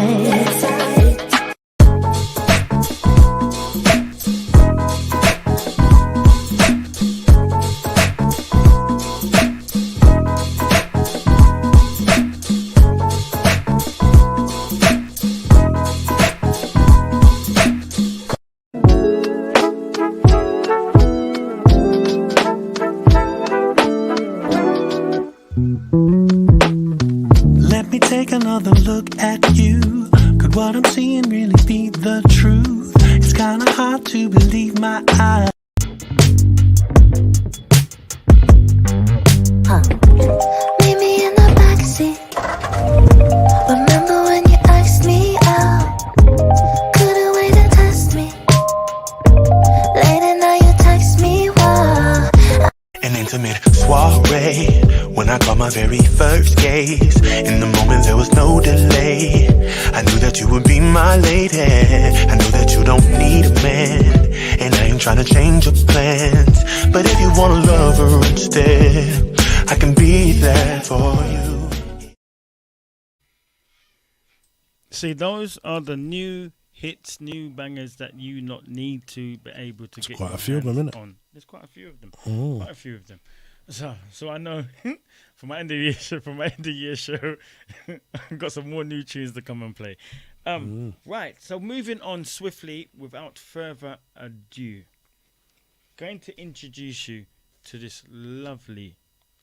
Let me take another look at you. Could what I'm seeing really be the truth? It's kinda hard to believe my eyes. Meet me in the backseat. Remember when you asked me out? Couldn't wait to test me. Later now you text me why? An intimate soiree when I caught my very first gaze. In the moment there was no delay. I knew that you would be my lady. I know that you don't need a man, and I ain't trying to change your plans. But if you want a lover instead, I can be there for you. See, those are the new hits, new bangers that you not need to be able to get quite your a few of them, hands innit? on. There's quite a few of them. Mm. Quite a few of them. So I know for my end of year show, I've got some more new tunes to come and play. Right. So moving on swiftly, without further ado, going to introduce you to this lovely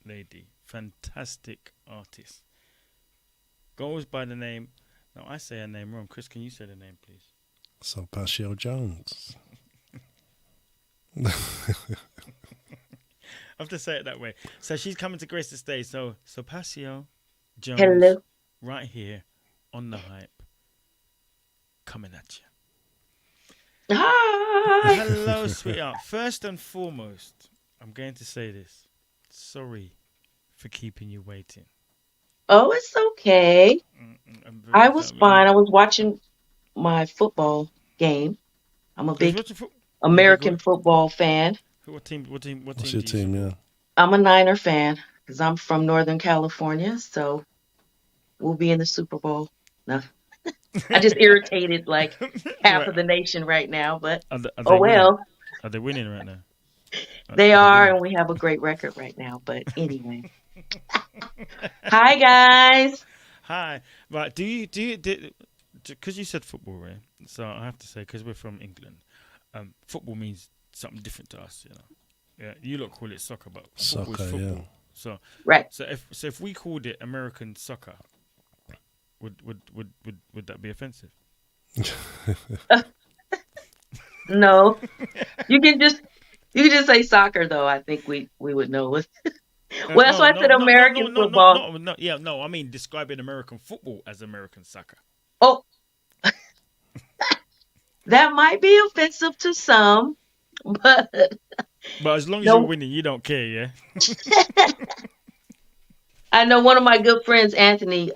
lady, fantastic artist. Goes by the name. No, I say her name wrong. Chris, can you say the name, please? So Pasio Jones. I have to say it that way. So she's coming to grace the stage. So Pasio Jones, Hello. right here on the hype, coming at you. Hi. Hello, sweetheart. First and foremost, I'm going to say this. Sorry for keeping you waiting. Oh, it's okay. I was fine. I was watching my football game. I'm a big American football fan. What team? What's do your you team? Yeah. I'm a Niner fan because I'm from Northern California, so we'll be in the Super Bowl. No. I just irritated like half of the nation right now, but Are they oh winning? well. Are they winning right now? They are, and we have a great record right now. But anyway. Hi guys. Hi. Right. Do you because you said football, right? So I have to say, because we're from England, football means something different to us, you know. Yeah, you lot call it soccer, but football is football. Yeah. So right. So if we called it American soccer, would that be offensive? No. You can just say soccer though. I think we would know it. Well, that's why I said American football. I mean describing American football as American soccer. Oh, that might be offensive to some, but as long as you're winning, you don't care, yeah. I know one of my good friends, Anthony,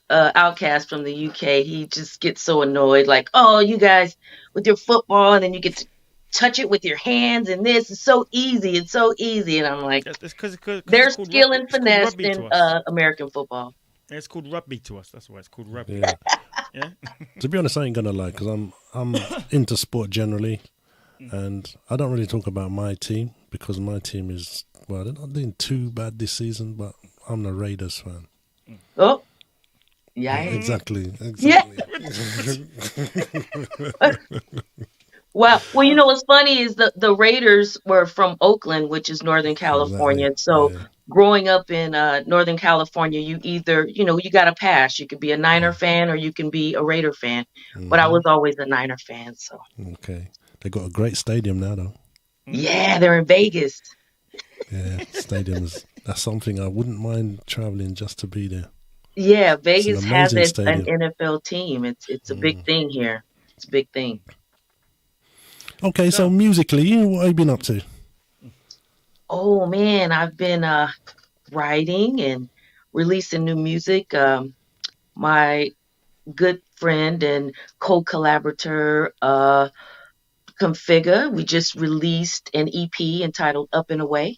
Outcast from the UK. He just gets so annoyed, like, "Oh, you guys with your football, and then you get to touch it with your hands, and this is so easy. It's so easy." And I'm like, "There's skill and finesse in American football." It's called rugby to us. That's why it's called rugby. Yeah. Yeah. To be honest, I ain't gonna lie, because I'm into sport generally, and I don't really talk about my team because my team is they're not doing too bad this season, but I'm the Raiders fan. Oh, yeah. Exactly. Yeah. Well, you know what's funny is the Raiders were from Oakland, which is Northern California. Exactly. So growing up in Northern California, you either, you got a pass. You could be a Niner fan or you can be a Raider fan. But I was always a Niner fan. So okay, they got a great stadium now, though. Yeah, they're in Vegas. Yeah, stadiums. That's something I wouldn't mind traveling just to be there. Yeah, Vegas has an stadium. NFL team. It's a big thing here. It's a big thing. Okay, so musically, what have you been up to? Oh man, I've been writing and releasing new music. My good friend and co-collaborator, Configure, we just released an EP entitled Up and Away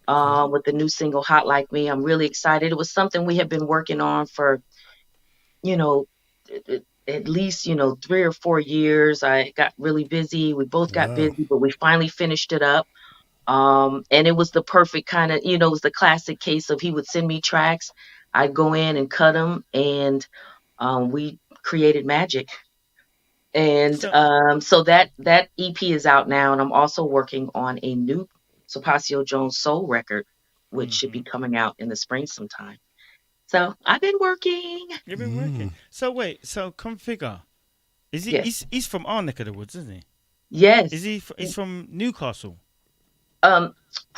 with the new single Hot Like Me. I'm really excited. It was something we have been working on for, at least 3 or 4 years. I got really busy. We both got busy, but we finally finished it up. And it was the perfect kind of, it was the classic case of he would send me tracks. I'd go in and cut them, and we created magic. And so that EP is out now, and I'm also working on a new Sapasio Jones soul record, which should be coming out in the spring sometime. So I've been working. You've been working. So wait, Configure, is he? Yes. He's from our neck of the woods, isn't he? Yes. Is he? He's from Newcastle. I'm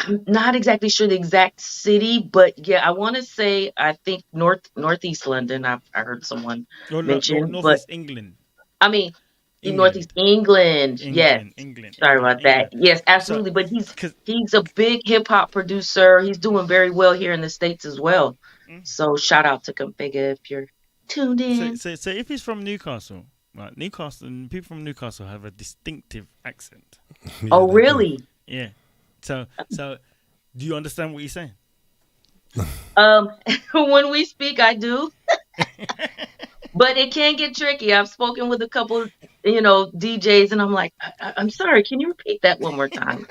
not exactly sure the exact city, but yeah, I want to say I think northeast London. I heard someone mention, northeast England. I mean, northeast England. Yes. England. Sorry about that. Yes, absolutely. But he's a big hip hop producer. He's doing very well here in the States as well. So shout out to Configure if you're tuned in. So if he's from Newcastle, right? Newcastle, and people from Newcastle have a distinctive accent. Oh, really? Yeah. So do you understand what he's saying? When we speak, I do. But it can get tricky. I've spoken with a couple, DJs, and I'm like, I'm sorry, can you repeat that one more time?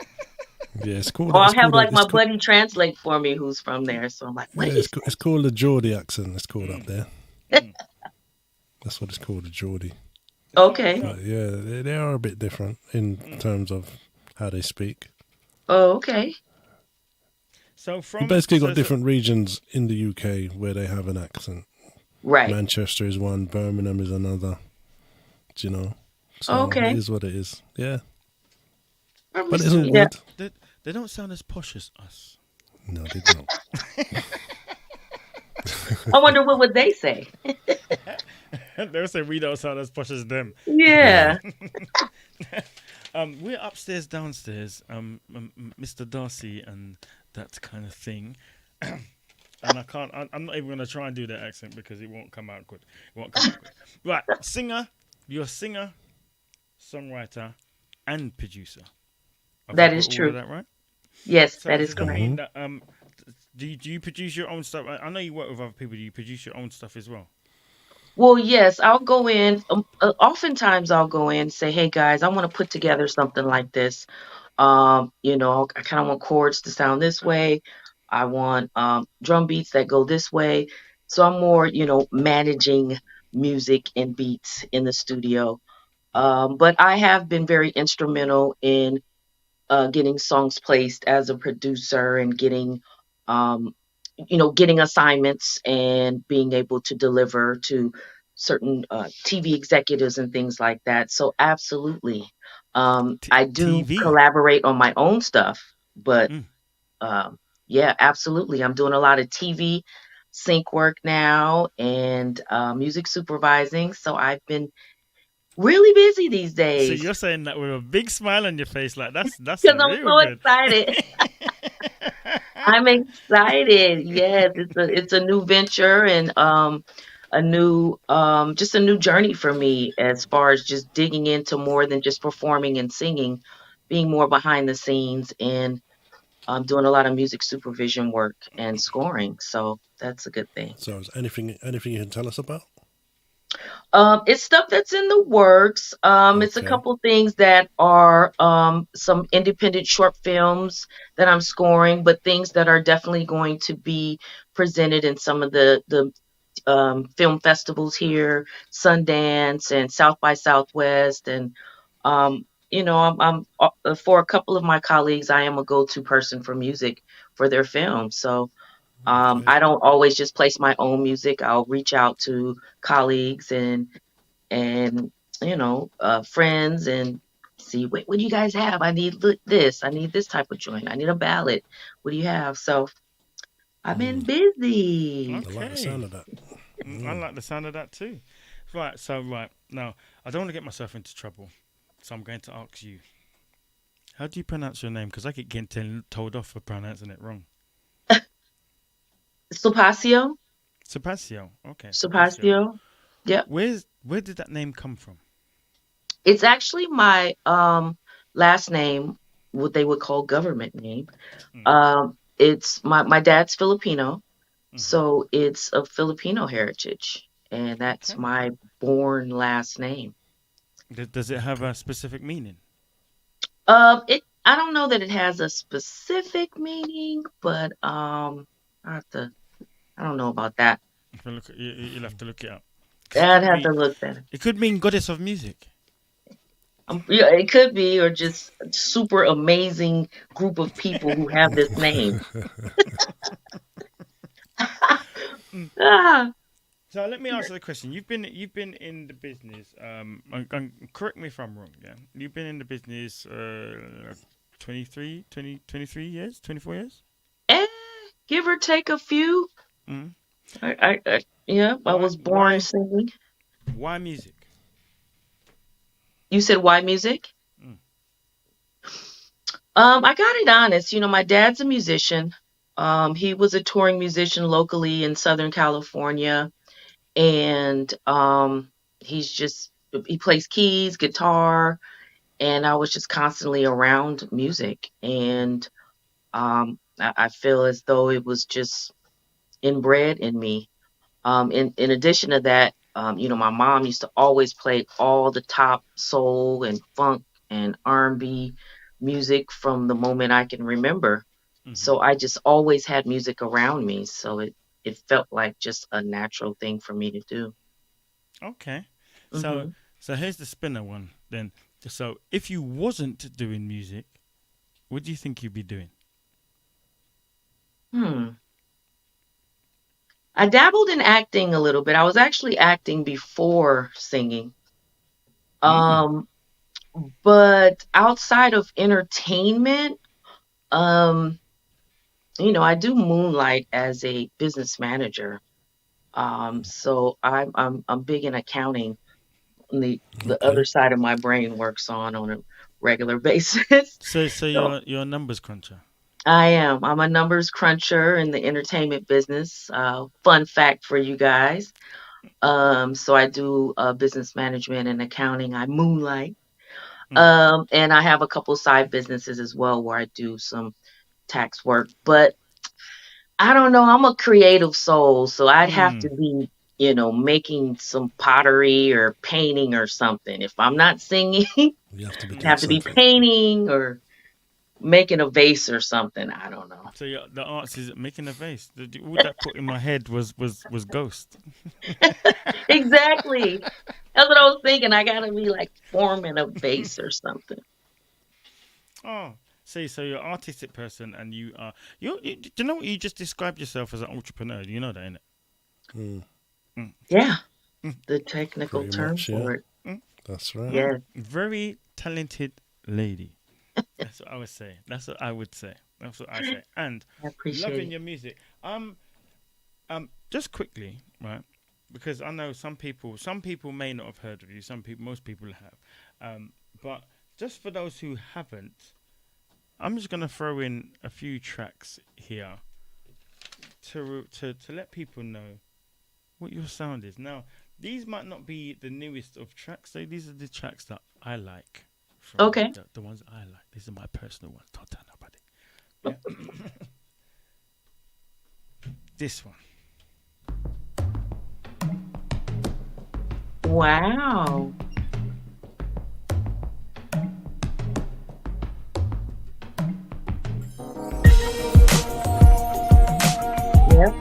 Yeah, it's called. Or I'll have my buddy translate for me who's from there. So I'm like, what is it's called the Geordie accent. It's called up there. That's what it's called, the Geordie. Okay. But yeah, they are a bit different in terms of how they speak. Oh, okay. So you basically got different regions in the UK where they have an accent. Right. Manchester is one, Birmingham is another. Do you know? So okay. It is what it is. Yeah. But it isn't good. They don't sound as posh as us. No, they don't. I wonder what would they say. They'll say we don't sound as posh as them. Yeah. We're upstairs, downstairs, Mr. Darcy and that kind of thing. And I'm not even going to try and do that accent because it won't come out good. Right, you're a singer, songwriter, and producer. That is true. That right? Yes, that is correct. Do you produce your own stuff? I know you work with other people. Do you produce your own stuff as well? Well, yes, I'll go in. Oftentimes, I'll go in and say, "Hey guys, I want to put together something like this. I kind of want chords to sound this way. I want drum beats that go this way." So I'm more, managing music and beats in the studio. But I have been very instrumental in getting songs placed as a producer and um, getting assignments and being able to deliver to certain TV executives and things like that. So absolutely, I do TV. collaborate on my own stuff, but Mm. yeah, absolutely, I'm doing a lot of TV sync work now and music supervising. So I've been really busy these So days you're saying that with a big smile on your face, like that's because I'm real so good. excited. I'm excited. Yes, it's a new venture and a new just a new journey for me as far as just digging into more than just performing and singing, being more behind the scenes and doing a lot of music supervision work and scoring. So that's a good thing. So, is anything you can tell us about? It's stuff that's in the works. It's a Okay. couple things that are some independent short films that I'm scoring, but things that are definitely going to be presented in some of the film festivals here, Sundance and South by Southwest, and I'm for a couple of my colleagues, I am a go-to person for music for their films. So I don't always just place my own music. I'll reach out to colleagues and friends and see what do you guys have. I need this. I need this type of joint. I need a ballad. What do you have? So I've been busy. I like the sound of that. I like the sound of that too. Right. So now I don't want to get myself into trouble, so I'm going to ask you. How do you pronounce your name? Because I keep getting told off for pronouncing it wrong. Supasio. Supasio. Okay. Supasio. Yeah. Where did that name come from? It's actually my last name, what they would call government name. It's my dad's Filipino, so it's of Filipino heritage, and that's my born last name. Does it have a specific meaning? I don't know that it has a specific meaning, but I don't know about that. You'll have to look it up. I'd have to look that. It could mean goddess of music. Yeah, it could be, or just a super amazing group of people who have this name. So let me answer the question. You've been in the business. Correct me if I'm wrong. Yeah, you've been in the business 23 years, 24 years. Give or take a few. I was born singing. Why music? You said why music? I got it honest. My dad's a musician. He was a touring musician locally in Southern California, and he plays keys, guitar, and I was just constantly around music, and I feel as though it was just inbred in me. In addition to that, my mom used to always play all the top soul and funk and R&B music from the moment I can remember. So I just always had music around me. So it felt like just a natural thing for me to do. Okay. So here's the spinner one then. So if you wasn't doing music, what do you think you'd be doing? I dabbled in acting a little bit. I was actually acting before singing. But outside of entertainment, I do moonlight as a business manager. So I'm big in accounting. The other side of my brain works on a regular basis. So you're a numbers cruncher. I am. I'm a numbers cruncher in the entertainment business. Fun fact for you guys. So I do business management and accounting. I moonlight. And I have a couple side businesses as well where I do some tax work. But I don't know. I'm a creative soul, so I'd have to be making some pottery or painting or something. If I'm not singing, You have to be I have to be something. painting or making a vase or something. I don't know. So the arts is making a vase. All that put in my head was Ghost. Exactly. That's what I was thinking. I gotta be like forming a vase or something. Oh, see, so you're an artistic person, and you are. Do you know what you just described yourself as an entrepreneur? Do you know that, innit? Yeah. The technical Pretty term much, yeah. for it. That's right. Yeah. Very talented lady. That's what I would say. That's what I would say. That's what I say. And I appreciate loving it. your music. Just quickly, right? Because I know some people may not have heard of you. Most people have. But just for those who haven't, I'm just gonna throw in a few tracks here to let people know what your sound is. Now, these might not be the newest of tracks. So these are the tracks that I like. Okay. The ones I like. These are my personal ones. Don't tell nobody. Yeah. This one. Wow. Yep.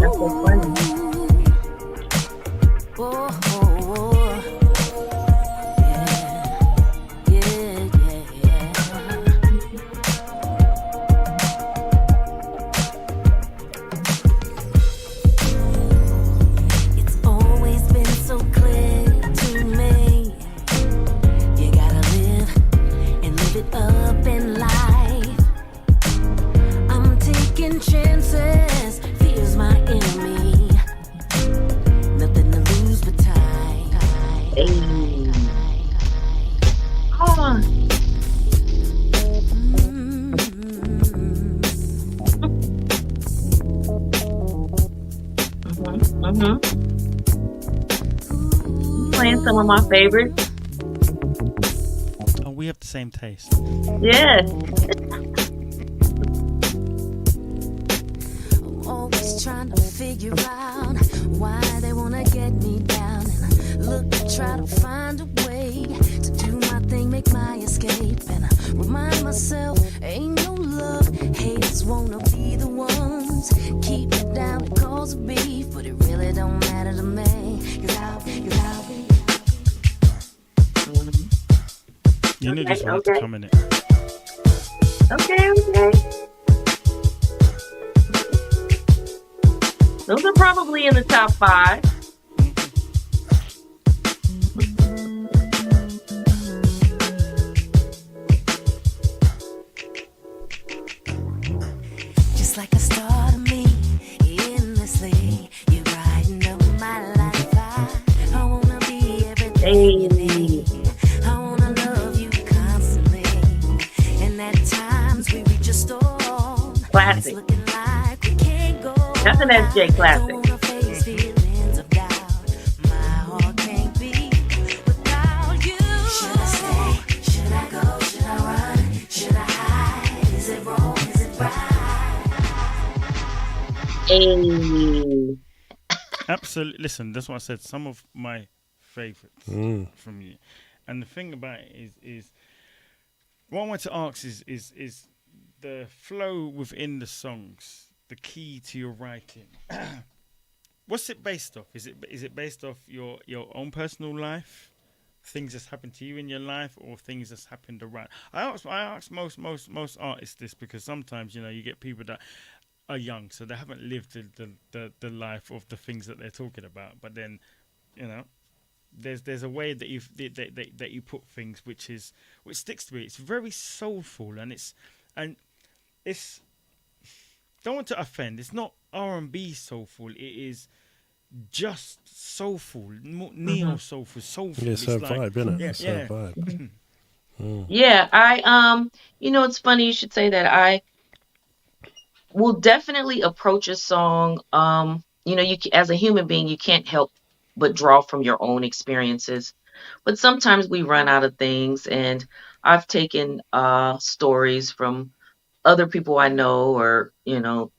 That's so funny. It's always been so clear to me. You gotta live and live it up in life. I'm taking chances, fear's my enemy. Nothing to lose but time. Hey. Oh. Playing some of my favorites. Oh, we have the same taste. Yeah. I'm always trying to figure out why they wanna get me down. And I look to try to find a way to do my thing, make my escape. And I remind myself, ain't no love. Haters wanna be the ones keep me down because of beef, but it really don't matter to me. Cause I'll be. You knew this one had to come in it. Okay. Those are probably in the top 5. Just like a star to me, endlessly. You're riding up my life. I wanna be everything you need. I wanna love you constantly. And at times we reach a storm. Classic. It's looking like we can't go. That's an SJ classic. Don't wanna face feelings of doubt. My heart can't beat without you. Should I stay? Should I go? Should I run? Should I hide? Is it wrong? Is it right? Hey. Absolutely. Listen, that's what I said. Some of my favorites from you. And the thing about it is what I want to ask is the flow within the songs, the key to your writing. What's it based off? Is it based off your own personal life, things that's happened to you in your life, or things that's happened around? I ask most artists this because sometimes you get people that are young, so they haven't lived the life of the things that they're talking about. But then, there's a way that you put things which sticks to it. It's very soulful, and it's don't want to offend. It's not R&B soulful. It is just soulful, neo soulful, soulful. Yeah, it's a vibe, isn't it? Yeah, It's yeah. a vibe. Yeah, I it's funny you should say that. I will definitely approach a song. As a human being, you can't help but draw from your own experiences. But sometimes we run out of things, and I've taken stories from other people I know, or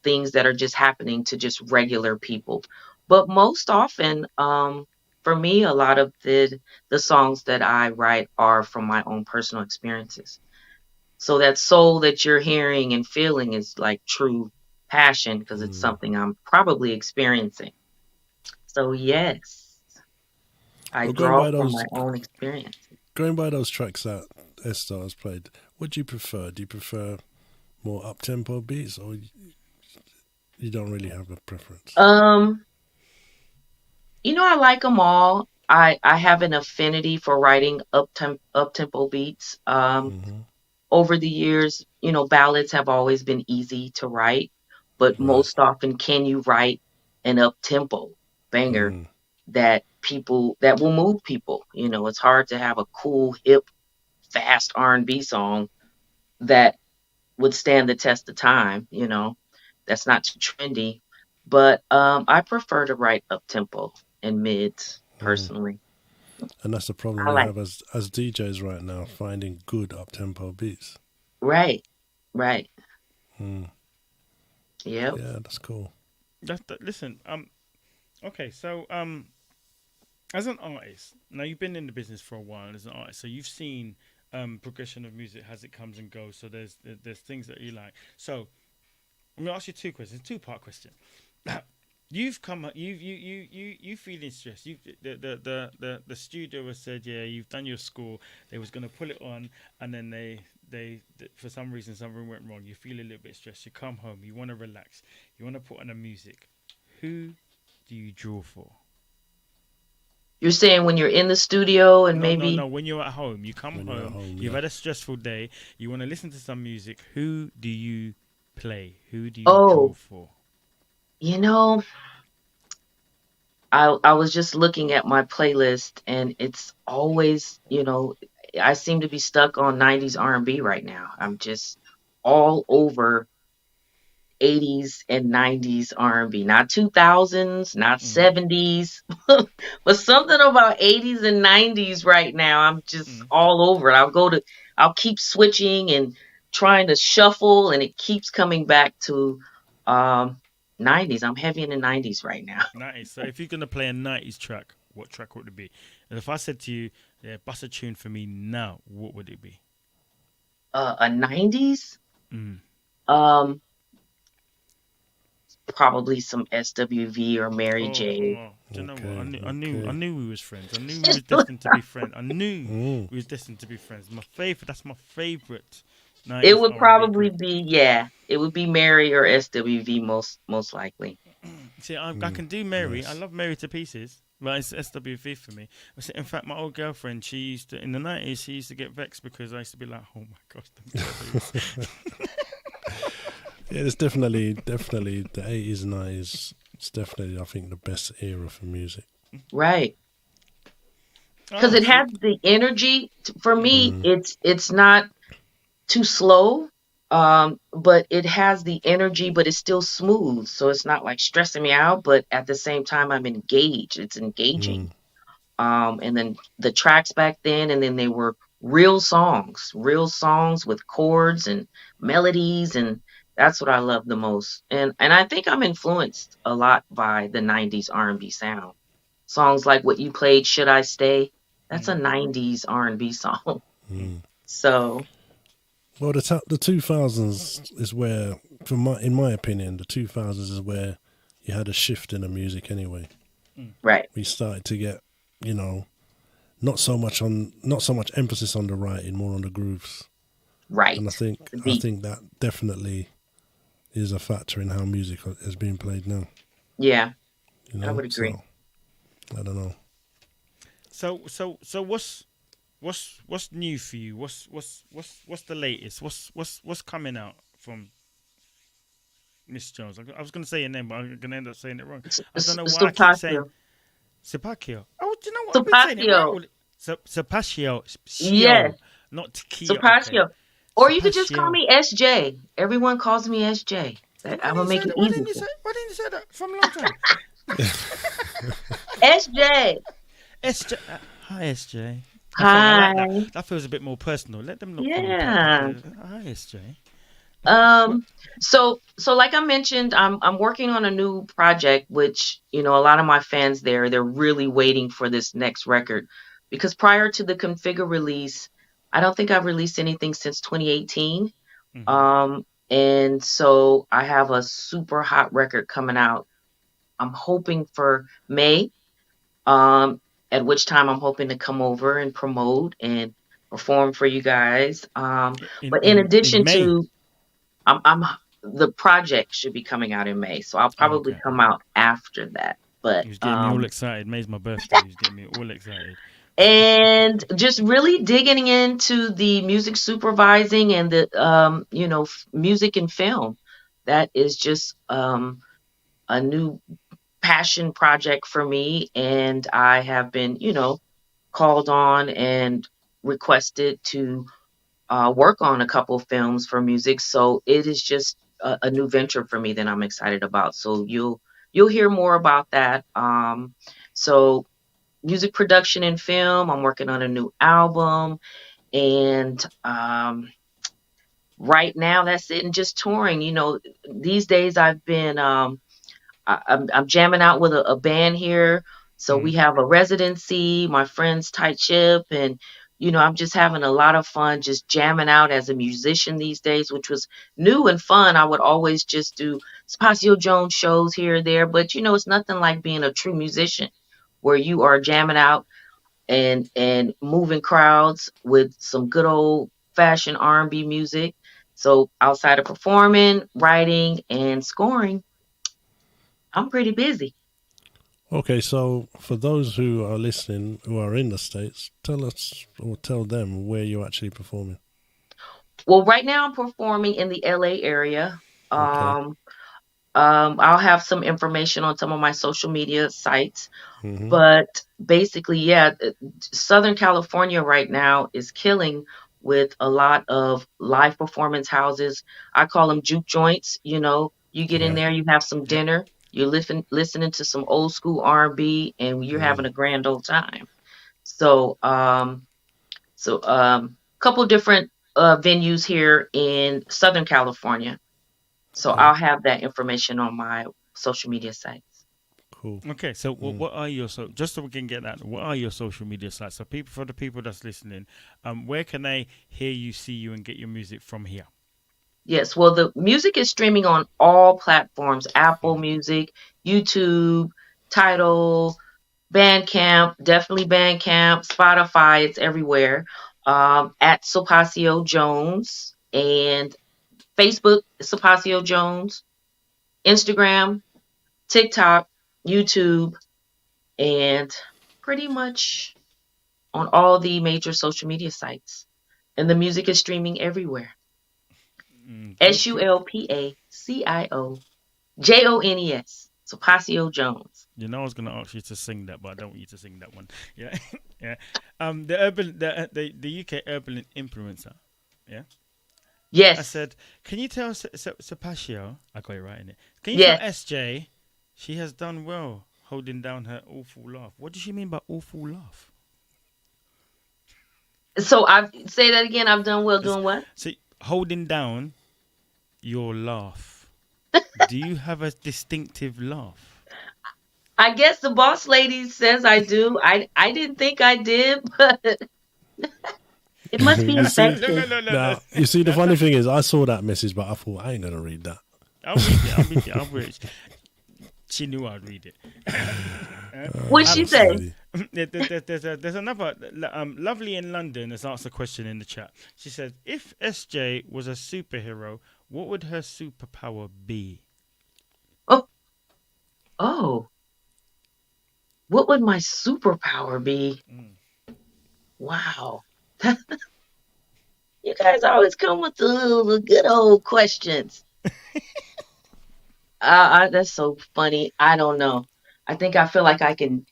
things that are just happening to just regular people. But most often, for me, a lot of the songs that I write are from my own personal experiences. So that soul that you're hearing and feeling is like true passion, because it's something I'm probably experiencing. So yes, I draw from my own experience. Going by those tracks that Esther has played, what do you prefer? Do you prefer more up-tempo beats, or you don't really have a preference? I like them all. I have an affinity for writing up-tempo beats. Over the years, ballads have always been easy to write, but most often, can you write an up-tempo banger that will move people? It's hard to have a cool, hip, fast R&B song that would stand the test of time. That's not too trendy. But I prefer to write up-tempo and mids personally. And that's the problem we have as DJs right now, finding good up-tempo beats. Right. Yeah, that's cool. Listen, okay, so as an artist, now you've been in the business for a while as an artist, so you've seen progression of music as it comes and goes. So there's things that you like. So I'm gonna ask you two questions, two-part question. You've come, you feeling stressed. The studio has said, yeah, you've done your score. They was gonna pull it on, and then they for some reason something went wrong. You feel a little bit stressed. You come home. You want to relax. You want to put on the music. Who do you draw for? You're saying when you're in the studio and No, when you're at home. You come home. You've had a stressful day. You want to listen to some music. Who do you play? Who do you draw for? I was just looking at my playlist, and it's always, I seem to be stuck on 90s R&B right now. I'm just all over 80s and 90s R&B, not 2000s, not 70s, but something about 80s and 90s right now. I'm just all over it. I'll keep switching and trying to shuffle, and it keeps coming back to 90s. I'm heavy in the 90s right now. 90s. So if you're going to play a 90s track, what track would it be? And if I said to you, yeah, bust a tune for me now, what would it be? A 90s? Probably some SWV or Mary J. Do you know what? I knew we was friends. I knew we was destined to be friends. I knew we was destined to be friends. That's my favorite. It would probably be, it would be Mary or SWV most likely. See, I can do Mary. Nice. I love Mary to pieces, but it's SWV for me. In fact, my old girlfriend, she used to, in the 90s, she used to get vexed because I used to be like, oh my gosh. Yeah, it's definitely the 80s and 90s. It's definitely, I think, the best era for music. Right. Because it has the energy. For me, it's not too slow, but it has the energy, but it's still smooth. So it's not like stressing me out, but at the same time, I'm engaged. It's engaging. And then the tracks back then, and then they were real songs with chords and melodies, and that's what I love the most. And I think I'm influenced a lot by the 90s R&B sound. Songs like what you played, Should I Stay? That's a 90s R&B song. So, well, the 2000s is where, in my opinion, the 2000s is where you had a shift in the music anyway. Right. We started to get, not so much emphasis on the writing, more on the grooves. Right. And I think that definitely is a factor in how music is being played now. Yeah, I would agree. So, I don't know. So what's new for you? What's the latest? What's coming out from Miss Jones? I was going to say your name, but I'm going to end up saying it wrong. I don't know why I keep saying Sapacchio. Oh, do you know what? I've been saying it right. Sapacchio. Yes. Not Tequila. Sapacchio. Okay. Or you could just call me SJ. Everyone calls me SJ. I'm going to make it easy. Why didn't you say that from a long time? SJ. SJ. Hi, SJ. Hi. That feels a bit more personal. Let them look. Yeah. Hi, SJ. So like I mentioned, I'm working on a new project, which, you know, a lot of my fans they're really waiting for this next record, because prior to the Configure release, I don't think I've released anything since 2018. And so I have a super hot record coming out. I'm hoping for May, at which time I'm hoping to come over and promote and perform for you guys. But in addition to, I'm the project should be coming out in May, so I'll probably come out after that. But He was getting me all excited. May's my birthday. He was getting me all excited. And just really digging into the music supervising and the you know, music and film. That is just a new passion project for me, and I have been, you know, called on and requested to work on a couple films for music. So it is just a new venture for me that I'm excited about. So you'll hear more about that. So music production and film. I'm working on a new album, and right now that's it. And just touring. You know, these days I've been I'm jamming out with a band here. So we have a residency. My friend's Tight Ship, and you know, I'm just having a lot of fun just jamming out as a musician these days, which was new and fun. I would always just do Spasio Jones shows here or there, but you know, it's nothing like being a true musician where you are jamming out and moving crowds with some good old fashioned R&B music. So outside of performing, writing, and scoring, I'm pretty busy. Okay, so for those who are listening who are in the States, tell us or tell them where you're actually performing. Well, right now I'm performing in the LA area. I'll have some information on some of my social media sites. But basically, yeah, Southern California right now is killing with a lot of live performance houses. I call them juke joints. You know, you get in there, you have some dinner, you're listening to some old school R&B, and you're having a grand old time. So, couple different venues here in Southern California. So I'll have that information on my social media sites. Cool. Okay, so what are your just so we can get that? What are your social media sites? So for the people that's listening, where can they hear you, see you, and get your music from here? Yes, well, the music is streaming on all platforms: Apple Music, YouTube, Tidal, Bandcamp, definitely Bandcamp, Spotify. It's everywhere. At Spasio Jones, and Facebook, Spasio Jones, Instagram, TikTok, YouTube, and pretty much on all the major social media sites. And the music is streaming everywhere. SULPACIO JONES. Spasio Jones. You know, I was going to ask you to sing that, but I don't want you to sing that one. Yeah, yeah. The UK urban influencer. Yeah. Yes. I said, can you tell Spasio? I got it right in it. Can you tell SJ? She has done well holding down her awful laugh. What does she mean by awful laugh? So say that again. I've done well doing what? See, holding down your laugh. Do you have a distinctive laugh? I guess the boss lady says I do. I didn't think I did, but it must be effective. No. You see, the funny thing is, I saw that message, but I thought I ain't gonna read that. I'll read it. She knew I'd read it. What'd she say? There's another Lovely in London has asked a question in the chat. She said, if SJ was a superhero, what would her superpower be? Oh. What would my superpower be? Wow. You guys always come with the good old questions. That's so funny. I don't know. I think I feel like I can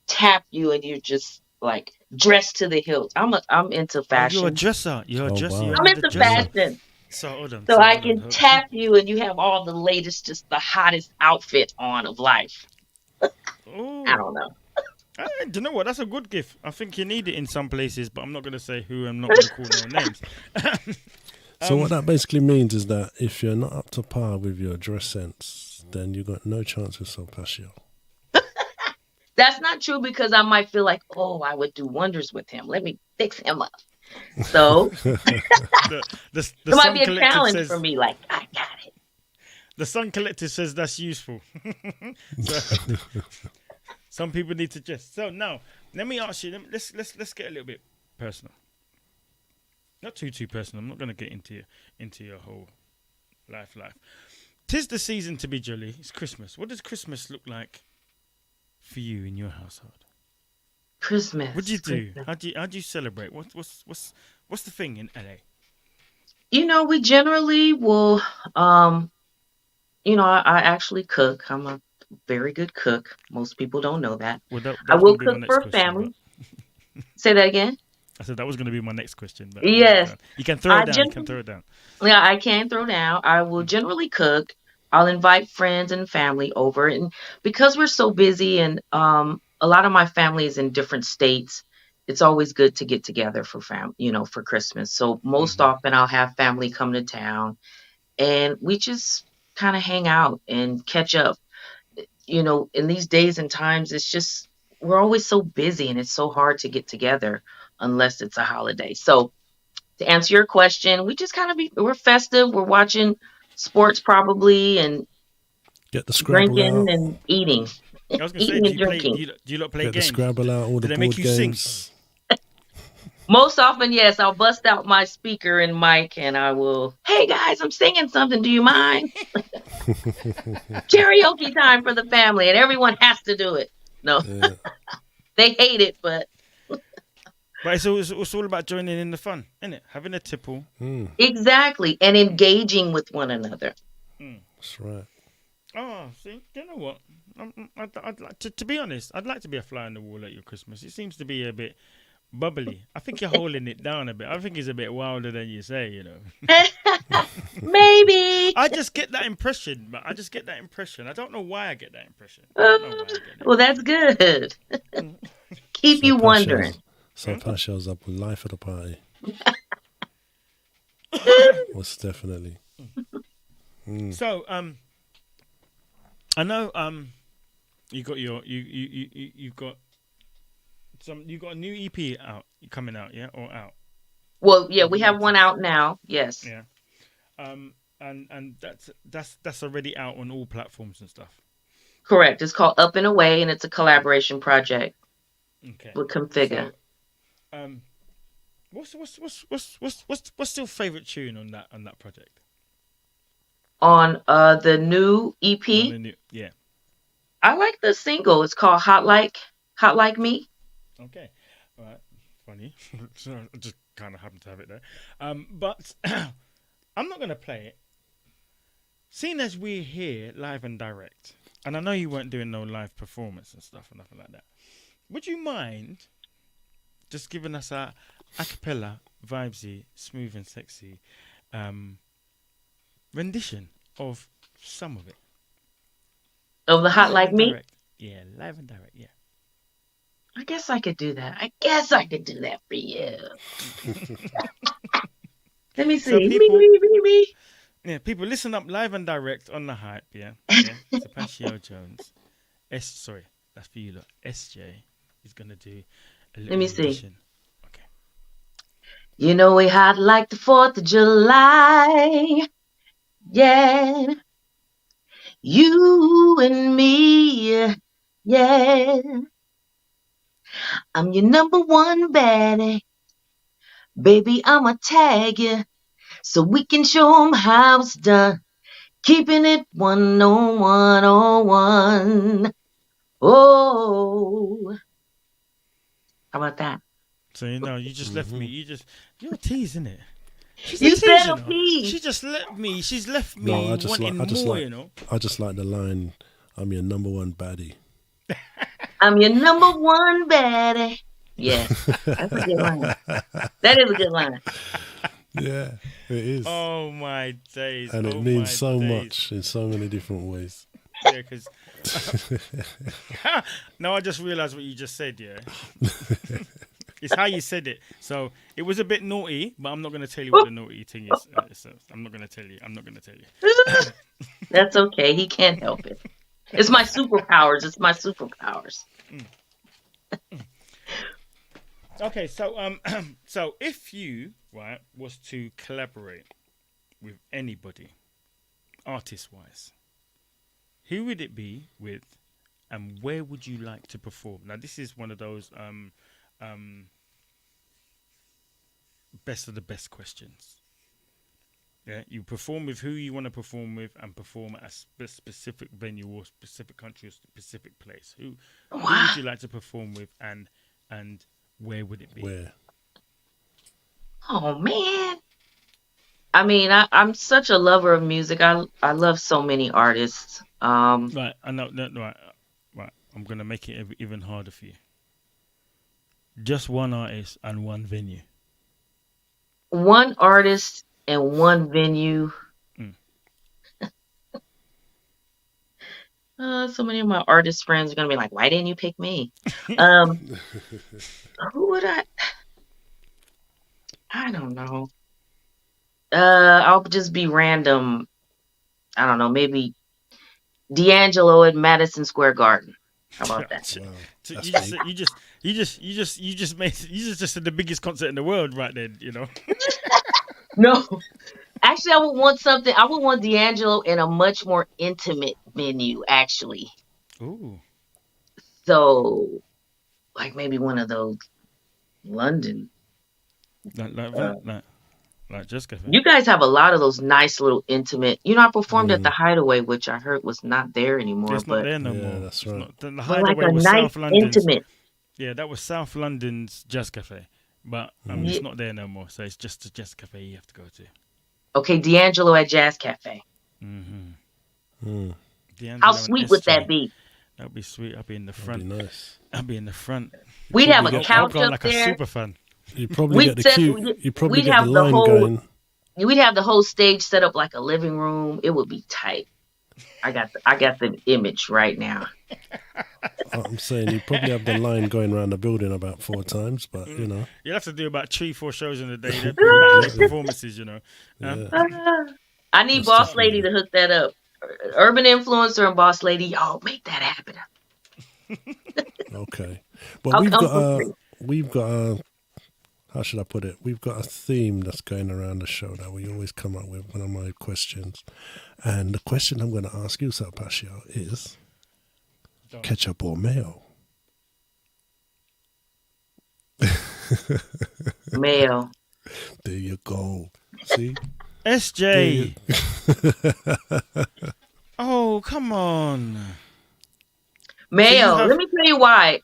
tap you and you're just like dressed to the hilt. I'm into fashion. You're a dresser. Wow. I'm into fashion. So I can tap you and you have all the latest, just the hottest outfit on of life. I don't know. Do you know what? That's a good gift. I think you need it in some places, but I'm not going to say who. I'm not going to call no names. So what that basically means is that if you're not up to par with your dress sense, then you got no chance with Salpascio. That's not true because I might feel like, oh, I would do wonders with him. Let me fix him up. So the it might be a Sun challenge Collective for me. Like, I got it. The Sun Collective says that's useful. So, some people need to just. So now, let me ask you. Let's get a little bit personal. Not too personal. I'm not going to get into your whole life. 'Tis the season to be jolly. It's Christmas. What does Christmas look like for you in your household? Christmas. What do you do? How do you celebrate? What's the thing in LA? You know, we generally will. I actually cook. I'm a very good cook. Most people don't know that. Well, that I was will gonna be my cook next for a question, family. Say that again. I said that was going to be my next question. But Yes. you can throw it down. You can throw it down. Yeah, I can throw down. I will generally cook. I'll invite friends and family over, and because we're so busy, and a lot of my family is in different states, it's always good to get together for for Christmas. So most often I'll have family come to town, and we just kind of hang out and catch up. In these days and times, it's just we're always so busy, and it's so hard to get together unless it's a holiday. So to answer your question, we just kind of we're festive. We're watching sports probably and get the Scrabble drinking out. and eating. I was going to say, Eating and drinking. do you lot play Get games? the Scrabble out, all Do the they make board you sing? games. Most often, yes, I'll bust out my speaker and mic and I will, hey guys, I'm singing something. Do you mind? Karaoke time for the family, and everyone has to do it. No, Yeah. they hate it, but But it's all about joining in the fun, isn't it? Having a tipple. exactly, and engaging with one another. That's right. Oh, see, you know what? I'd like to be honest. I'd like to be a fly on the wall at your Christmas. It seems to be a bit bubbly. I think you're holding it down a bit. I think it's a bit wilder than you say. Maybe. I just get that impression. I don't know why I get that impression. I don't know why I get that. Well, that's good. Keep you wondering. Salpaccio's up with life of the party. Most definitely. So, I know you got you've got a new EP coming out, yeah, or out. Well, yeah, we have one out now. Yes. Yeah. And that's already out on all platforms and stuff. Correct. It's called Up and Away, and it's a collaboration project with Configure. So, what's your favorite tune on that project? On the new EP, yeah. I like the single. It's called Hot Like Me. Okay, all right, funny. So I just kind of happened to have it there, but I'm not gonna play it. Seeing as we're here live and direct, and I know you weren't doing no live performance and stuff and nothing like that, would you mind just giving us a cappella, vibesy, smooth and sexy rendition of some of it? Of the Hot Like Me? Direct. Yeah, live and direct, yeah. I guess I could do that. I guess I could do that for you. Let me see. So people, me. Yeah, people, listen up live and direct on the hype, yeah? Salpascio Jones. Sorry, that's for you, look. SJ is going to do a little Let me see. rendition. You know we hot like the 4th of July. Yeah. You and me. Yeah. I'm your number one baddie. Baby, I'ma tag you so we can show 'em how it's done. Keeping it 10101. Oh. How about that? So, you just left me. You're a tease, isn't it? You said a tease. She just left me. She's left me No, wanting more, I just like the line, I'm your number one baddie. I'm your number one baddie. Yeah, that's a good line. That is a good line. Yeah, it is. Oh, my days. And it means so much in so many different ways. Yeah, because... now I just realised what you just said, yeah? It's how you said it. So it was a bit naughty, but I'm not going to tell you what the naughty thing is. So I'm not going to tell you. I'm not going to tell you. That's okay. He can't help it. It's my superpowers. It's my superpowers. Okay, so so if you was to collaborate with anybody, artist-wise, who would it be with, and where would you like to perform? Now, this is one of those best of the best questions. Yeah, you perform with who you want to perform with, and perform at a specific venue or specific country or specific place. Who would you like to perform with, and where would it be? Where? Oh man. I mean, I'm such a lover of music. I love so many artists. Right, I know. Right. I'm gonna make it even harder for you. Just one artist and one venue. One artist and one venue. So many of my artist friends are gonna be like, "Why didn't you pick me?" Who would I? I don't know. I'll just be random. I don't know. Maybe D'Angelo at Madison Square Garden. How about that? You just said the biggest concert in the world right then. You know. No, actually, I would want something. I would want D'Angelo in a much more intimate venue. Actually. Ooh. So, like maybe one of those London. Like Jessica. You guys have a lot of those nice little intimate. You know, I performed at the Hideaway, which I heard was not there anymore. It's but not there no more. That's right. The Hideaway like a was nice South London's. intimate. Yeah, that was South London's Jazz Cafe, but it's not there no more. So it's just the Jazz Cafe you have to go to. Okay, D'Angelo at Jazz Cafe. How sweet would that be? That'd be sweet. I'd be in the front. That'd be nice. I'd be in the front. We'd have a couch I'm up like there. a super fan. You probably get the queue. You probably get the line going. We'd have the whole stage set up like a living room. It would be tight. I got the image right now. I'm saying you probably have the line going around the building about 4 times, but you know. You'll have to do about 3-4 shows in a day. That'd be performances, you know. I need Boss Lady to hook that up. Urban Influencer and Boss Lady, y'all make that happen. Okay. But we've got how should I put it? We've got a theme that's going around the show that we always come up with, one of my questions. And the question I'm going to ask you, Sal Pascio, is ketchup or mayo? Mayo. There you go. See? SJ. Oh, come on. Mayo. Let me tell you why.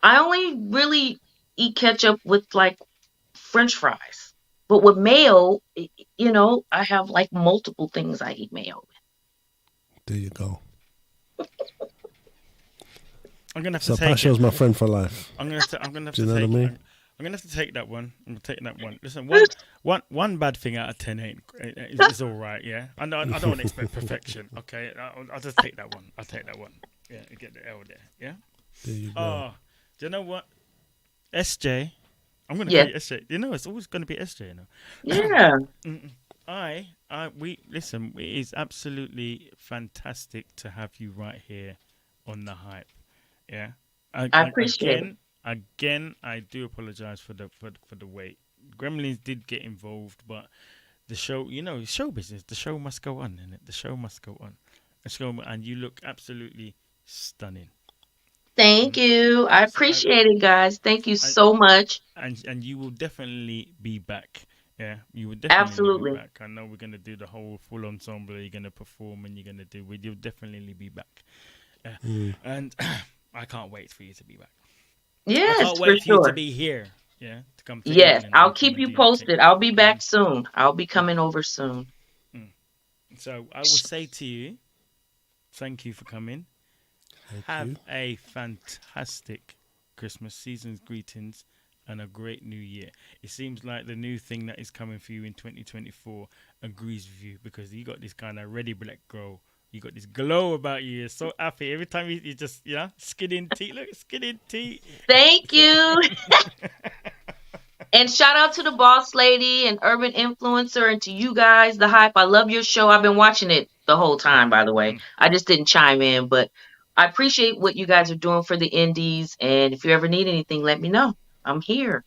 I only really eat ketchup with like French fries. But with mayo, you know, I have like multiple things I eat mayo with. There you go. I'm gonna have So to take Pascio's it. my friend for life. I'm gonna have Do to you know take. what I mean? I'm gonna have to take that one. I'm gonna take that one. Listen, one bad thing out of 10 ain't it's all right. Yeah, I don't want to expect perfection. Okay, I'll just take that one. I'll take that one. Yeah, get the L there. Yeah. There you go. Oh, do you know what? SJ, I'm gonna Yeah. call you SJ. You know, it's always gonna be SJ. You know. Yeah. We listen. It is absolutely fantastic to have you right here on the hype. Yeah, I appreciate it. Again, I do apologize for the wait. Gremlins did get involved, but the show, you know, show business. The show must go on, innit? The show must go on. And you look absolutely stunning. Thank you. I appreciate it, guys. Thank you so much. And you will definitely be back. Yeah, you will definitely Absolutely. be back. I know we're gonna do the whole full ensemble. You're gonna perform, and you're gonna do. You'll definitely be back. And I can't wait for you to be back. Yes, I can't for wait for you to sure. be here. Yeah, to come. To Yes, England I'll and keep come you and do your posted. thing. I'll be back soon. I'll be coming over soon. So I will say to you, thank you for coming. Have a fantastic Christmas, season's greetings, and a great new year. It seems like the new thing that is coming for you in 2024 agrees with you, because you got this kind of ready black girl. You got this glow about you. You're so happy. Every time you just, skin in teeth. Look, skin in teeth. Thank you. And shout out to the boss lady and urban influencer and to you guys, the hype. I love your show. I've been watching it the whole time, by the way. I just didn't chime in, but I appreciate what you guys are doing for the indies. And if you ever need anything, let me know. I'm here.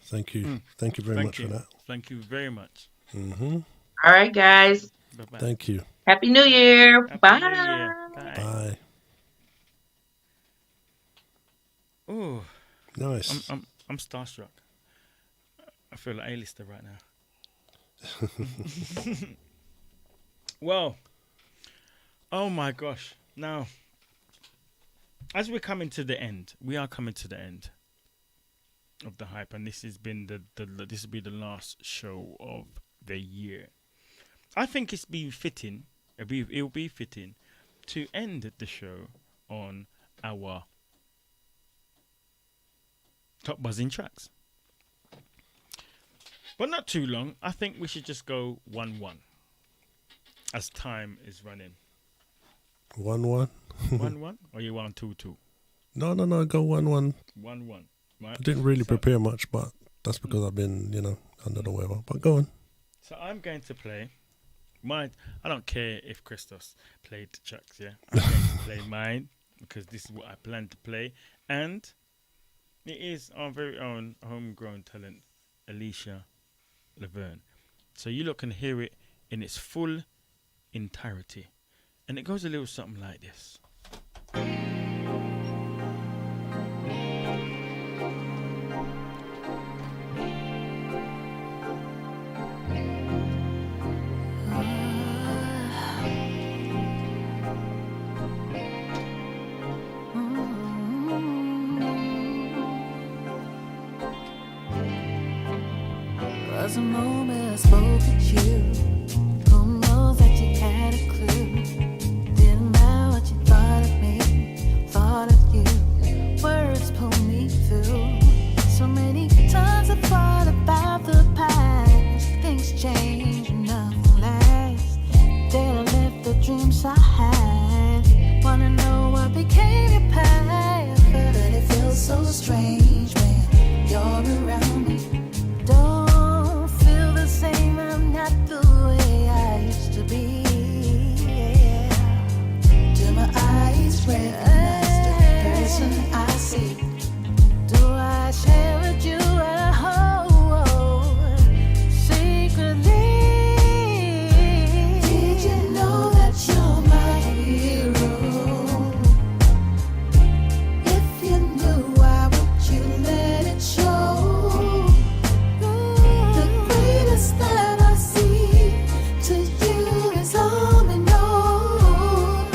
Thank you. Thank you very much for that. Thank you very much. Mm-hmm. All right, guys. Bye-bye. Thank you. Happy New Year. Happy Bye. New Year. Bye. Oh, nice. I'm starstruck. I feel like A-lister right now. Well, oh my gosh. Now, as we're coming to the end, we are coming to the end of the hype, and this has been this will be the last show of the year. I think it's been fitting. It'll be fitting to end the show on our top buzzing tracks. But not too long. I think we should just go 1-1 as time is running. 1-1. 1-1? Or you want 2-2? No. Go 1-1. 1-1. Right. I didn't really prepare much, but that's because I've been, under the weather. But go on. So I'm going to play mine. I don't care if Christos played the tracks, yeah? I'm going to play mine because this is what I plan to play. And it is our very own homegrown talent, Alicia Laverne. So you lot can hear it in its full entirety. And it goes a little something like this. Was a moment I spoke at you. Don't know that you had a clue. Didn't know what you thought of me, thought of you. Words pull me through. So many times I thought about the past. Things change and nothing lasts. Did I live the dreams I had? Wanna know what became your path? But it feels so strange when you're around me. Don't feel the same, I'm not the way I used to be. Do my eyes recognize the person I see? Do I share with you at home secretly? Did you know that you're my hero? If you knew, why would you let it show? The greatest that I see to you is all I know.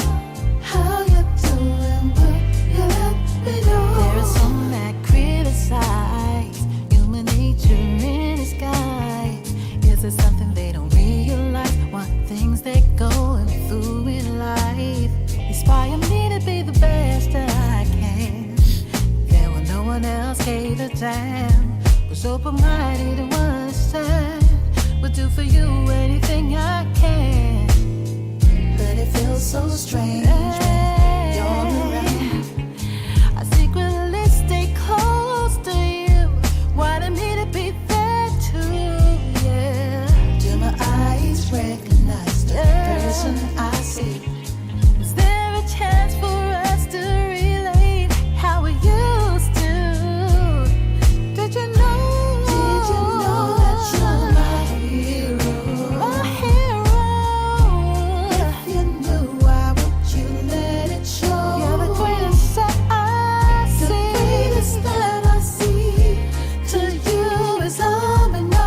How you doing, but you let me know. There are some that criticize human nature in disguise. Is it something they don't realize? What things they're going through in life inspire me to be the best that I can. There when no one else gave a damn. Was open-minded to understand. Would do for you anything I can. But it feels so strange when you're around. I secretly stay close to you. Wanted me to be there too, yeah. Do my eyes recognize the person I see? Is there a chance for us to relate how we used to? Did you know? Did you know that you're my hero? My hero. If you knew, why would you let it show? You're the greatest that I see. The greatest that I see. To you is all I know.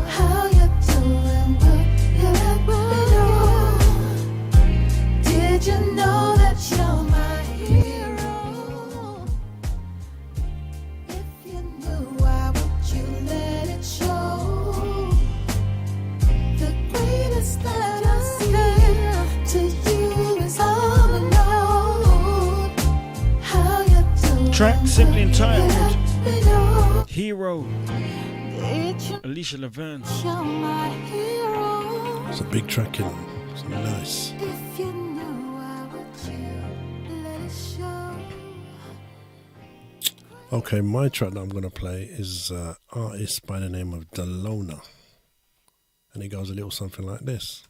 How you doing, but you let me know. Did you know that you're my hero? If you knew, why would you let it show? The greatest that I see to you is all I know. How you doing? Track simply entitled Let me know. Hero, Did you Alicia Laverne. you're my hero? It's a big track, It's nice. If you knew, why would you let it show? Okay, my track that I'm going to play is artist by the name of Delona. And it goes a little something like this.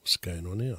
What's going on here?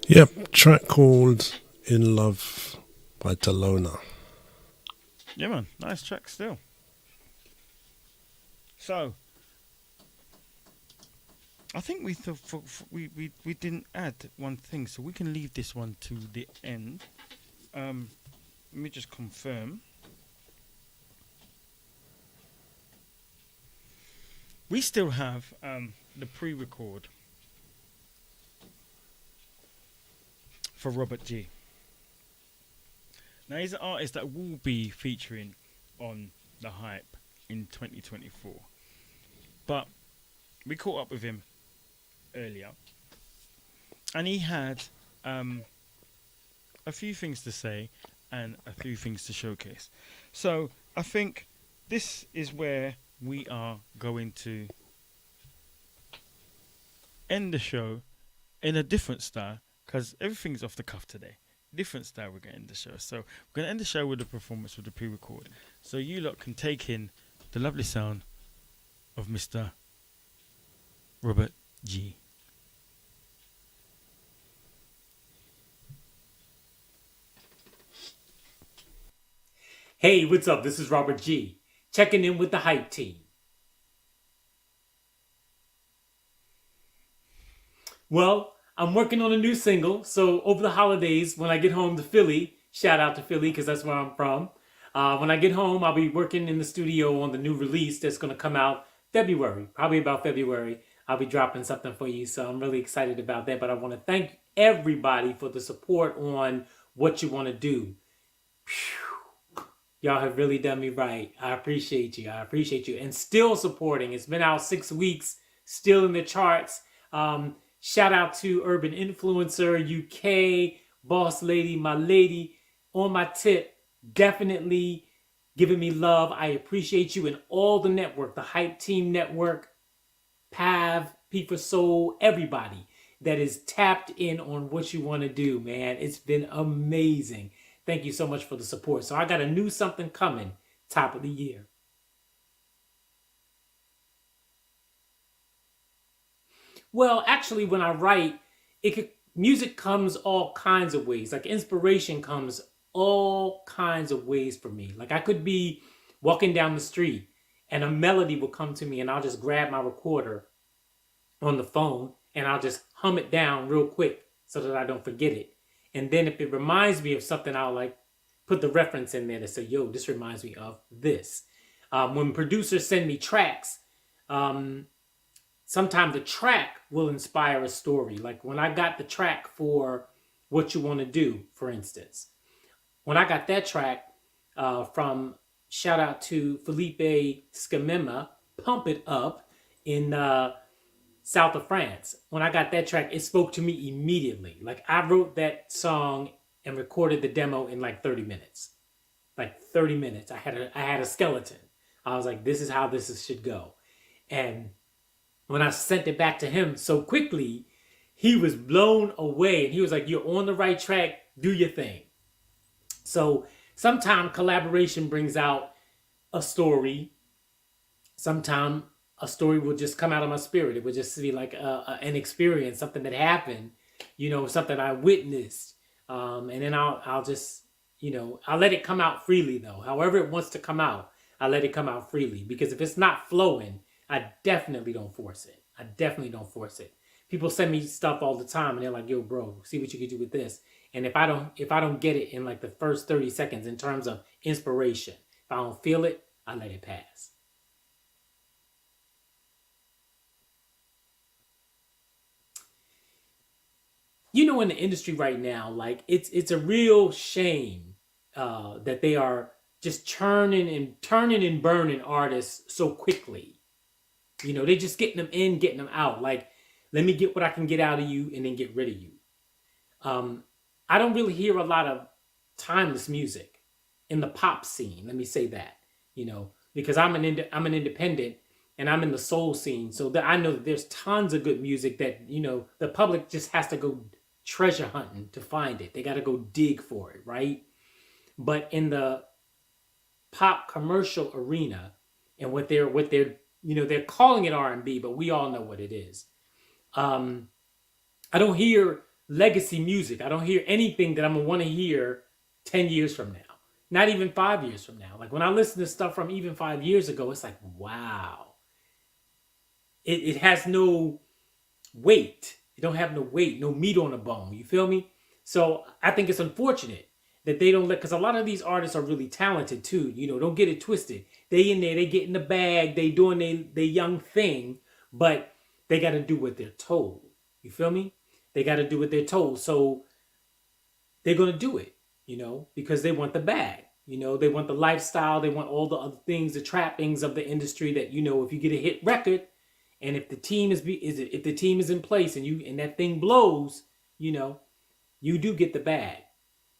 Yep, track called In Love by Delona. Yeah, man, nice track still. So, I think we didn't add one thing, so we can leave this one to the end. Let me just confirm. We still have the pre-record for Robert G. Now he's an artist that will be featuring on The Hype in 2024. But we caught up with him earlier, and he had a few things to say and a few things to showcase. So I think this is where we are going to end the show in a different style, because everything's off the cuff today. Different style we're going to end the show. So we're going to end the show with a performance with the pre-record. So you lot can take in the lovely sound of Mr. Robert G. Hey, what's up? This is Robert G. Checking in with the Hype team. Well, I'm working on a new single, so over the holidays, when I get home to Philly, shout out to Philly because that's where I'm from. When I get home, I'll be working in the studio on the new release that's going to come out February, probably about February. I'll be dropping something for you, so I'm really excited about that. But I want to thank everybody for the support on What You Want to Do. Whew. Y'all have really done me right. I appreciate you. I appreciate you. And still supporting. It's been out 6 weeks, still in the charts. Shout out to Urban Influencer UK, Boss Lady, my lady, on my tip, definitely giving me love. I appreciate you and all the network, the Hype Team Network, Pav, P for Soul, everybody that is tapped in on What You Want to Do, man. It's been amazing. Thank you so much for the support. So I got a new something coming, top of the year. Well, actually, when I write, it could music comes all kinds of ways. Like inspiration comes all kinds of ways for me. Like I could be walking down the street and a melody will come to me and I'll just grab my recorder on the phone and I'll just hum it down real quick so that I don't forget it. And then if it reminds me of something, I'll like put the reference in there to say, yo, this reminds me of this. When producers send me tracks, sometimes the track will inspire a story. Like when I got the track for What You Want to Do, for instance. When I got that track from, shout out to Felipe Scamema, Pump It Up in south of France. When I got that track, it spoke to me immediately. Like I wrote that song and recorded the demo in like 30 minutes. Like 30 minutes. I had a skeleton. I was like, this is how this should go. And when I sent it back to him so quickly, he was blown away. And he was like, you're on the right track. Do your thing. So sometimes collaboration brings out a story. Sometimes a story will just come out of my spirit. It would just be like an experience, something that happened, something I witnessed. And then I'll just, I'll let it come out freely though. However it wants to come out, I let it come out freely. Because if it's not flowing, I definitely don't force it. People send me stuff all the time and they're like, yo, bro, see what you can do with this. And if I don't get it in like the first 30 seconds in terms of inspiration, if I don't feel it, I let it pass. In the industry right now, like it's a real shame that they are just turning and burning artists so quickly. They just getting them in, getting them out. Like, let me get what I can get out of you and then get rid of you. I don't really hear a lot of timeless music in the pop scene. Let me say that, because I'm an independent and I'm in the soul scene. So that I know that there's tons of good music that, the public just has to go treasure hunting to find it. They got to go dig for it, right? But in the pop commercial arena and what they're they're calling it R&B, but we all know what it is. I don't hear legacy music. I don't hear anything that I'm going to want to hear 10 years from now. Not even 5 years from now. Like when I listen to stuff from even 5 years ago, it's like, wow. It has no weight. It don't have no weight, no meat on the bone. You feel me? So I think it's unfortunate that they don't because a lot of these artists are really talented too. Don't get it twisted. They in there, they get in the bag, they doing their young thing, but they got to do what they're told. You feel me? They got to do what they're told. So they're going to do it, because they want the bag. They want the lifestyle. They want all the other things, the trappings of the industry that, if you get a hit record and if the team is in place and that thing blows, you do get the bag.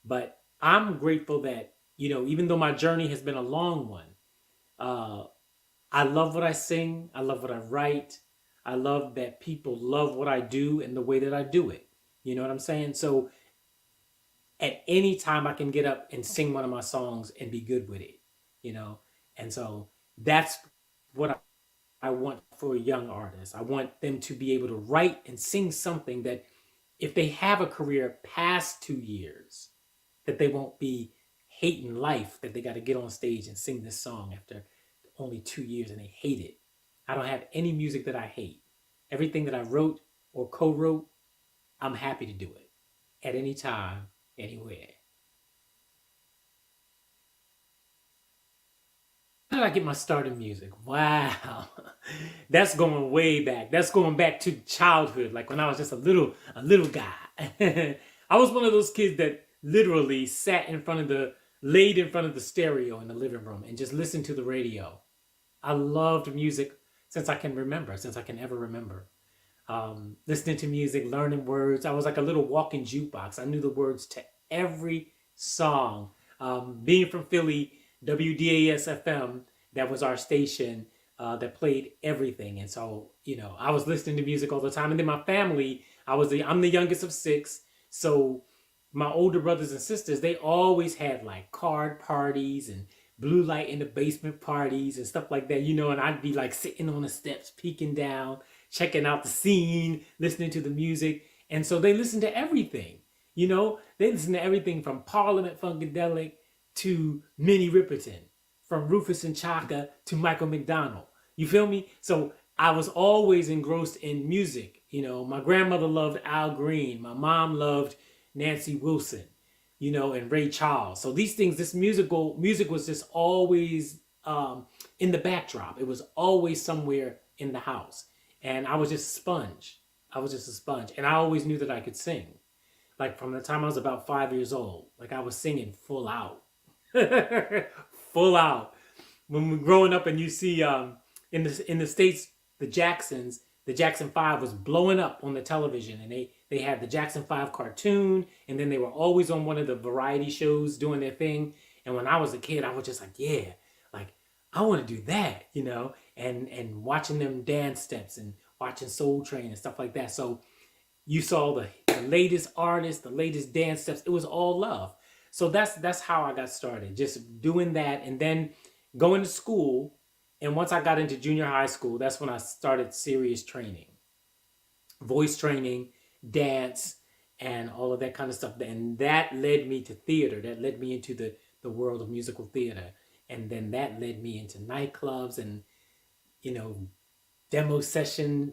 But I'm grateful that, even though my journey has been a long one, I love what I sing. I love what I write. I love that people love what I do and the way that I do it. You know what I'm saying? So at any time I can get up and sing one of my songs and be good with it, And so that's what I want for a young artist. I want them to be able to write and sing something that if they have a career past 2 years, that they won't be hating life, that they got to get on stage and sing this song after only 2 years and they hate it. I don't have any music that I hate. Everything that I wrote or co-wrote, I'm happy to do it at any time, anywhere. How did I get my start in music? Wow. That's going way back. That's going back to childhood, like when I was just a little guy. I was one of those kids that literally laid in front of the stereo in the living room and just listened to the radio. I loved music since I can ever remember. Listening to music, learning words. I was like a little walking jukebox. I knew the words to every song. Being from Philly, WDAS FM, that was our station that played everything. And so, I was listening to music all the time. And then my family, I'm the youngest of 6. So my older brothers and sisters, they always had like card parties and blue light in the basement parties and stuff like that, and I'd be like sitting on the steps, peeking down, checking out the scene, listening to the music. And so they listen to everything. You know, they listen to everything from Parliament Funkadelic to Minnie Riperton, from Rufus and Chaka to Michael McDonald. You feel me? So I was always engrossed in music. You know, my grandmother loved Al Green. My mom loved Nancy Wilson, you know, and Ray Charles. So these things, music was just always in the backdrop. It was always somewhere in the house. And I was just a sponge. And I always knew that I could sing. Like from the time I was about 5 years old, like I was singing full out. Full out. When we're growing up and you see in the States, the Jackson 5 was blowing up on the television, and they had the Jackson 5 cartoon, and then they were always on one of the variety shows doing their thing. And when I was a kid, I was just like, yeah, like I want to do that, you know, and watching them dance steps and watching Soul Train and stuff like that. So you saw the latest artists, the latest dance steps. It was all love. So that's how I got started, just doing that, and then going to school. And once I got into junior high school, that's when I started serious training, voice training, dance, and all of that kind of stuff. And that led me to theater. That led me into the world of musical theater. And then that led me into nightclubs and, you know, demo session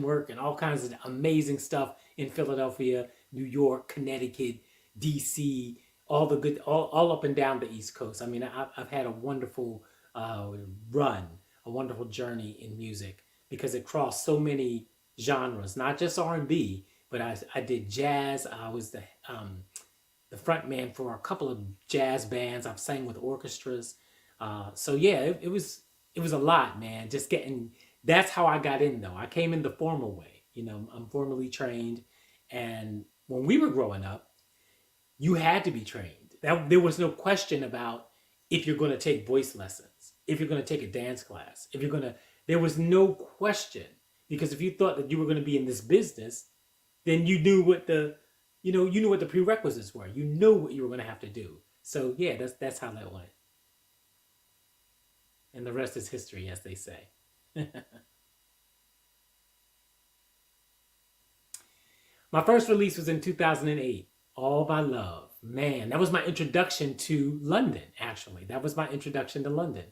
work and all kinds of amazing stuff in Philadelphia, New York, Connecticut, DC, all up and down the East Coast. I mean, I've had a wonderful run, a wonderful journey in music because it crossed so many genres, not just R&B, but I did jazz. I was the front man for a couple of jazz bands. I've sang with orchestras. So yeah, it was a lot, man. That's how I got in though. I came in the formal way. You know, I'm formally trained. And when we were growing up, you had to be trained. There was no question about if you're going to take voice lessons, if you're going to take a dance class, there was no question, because if you thought that you were going to be in this business, then you knew what the prerequisites were. You know what you were going to have to do. So yeah, that's how that went. And the rest is history, as they say. My first release was in 2008, All by Love. Man, that was my introduction to London, actually. That was my introduction to London.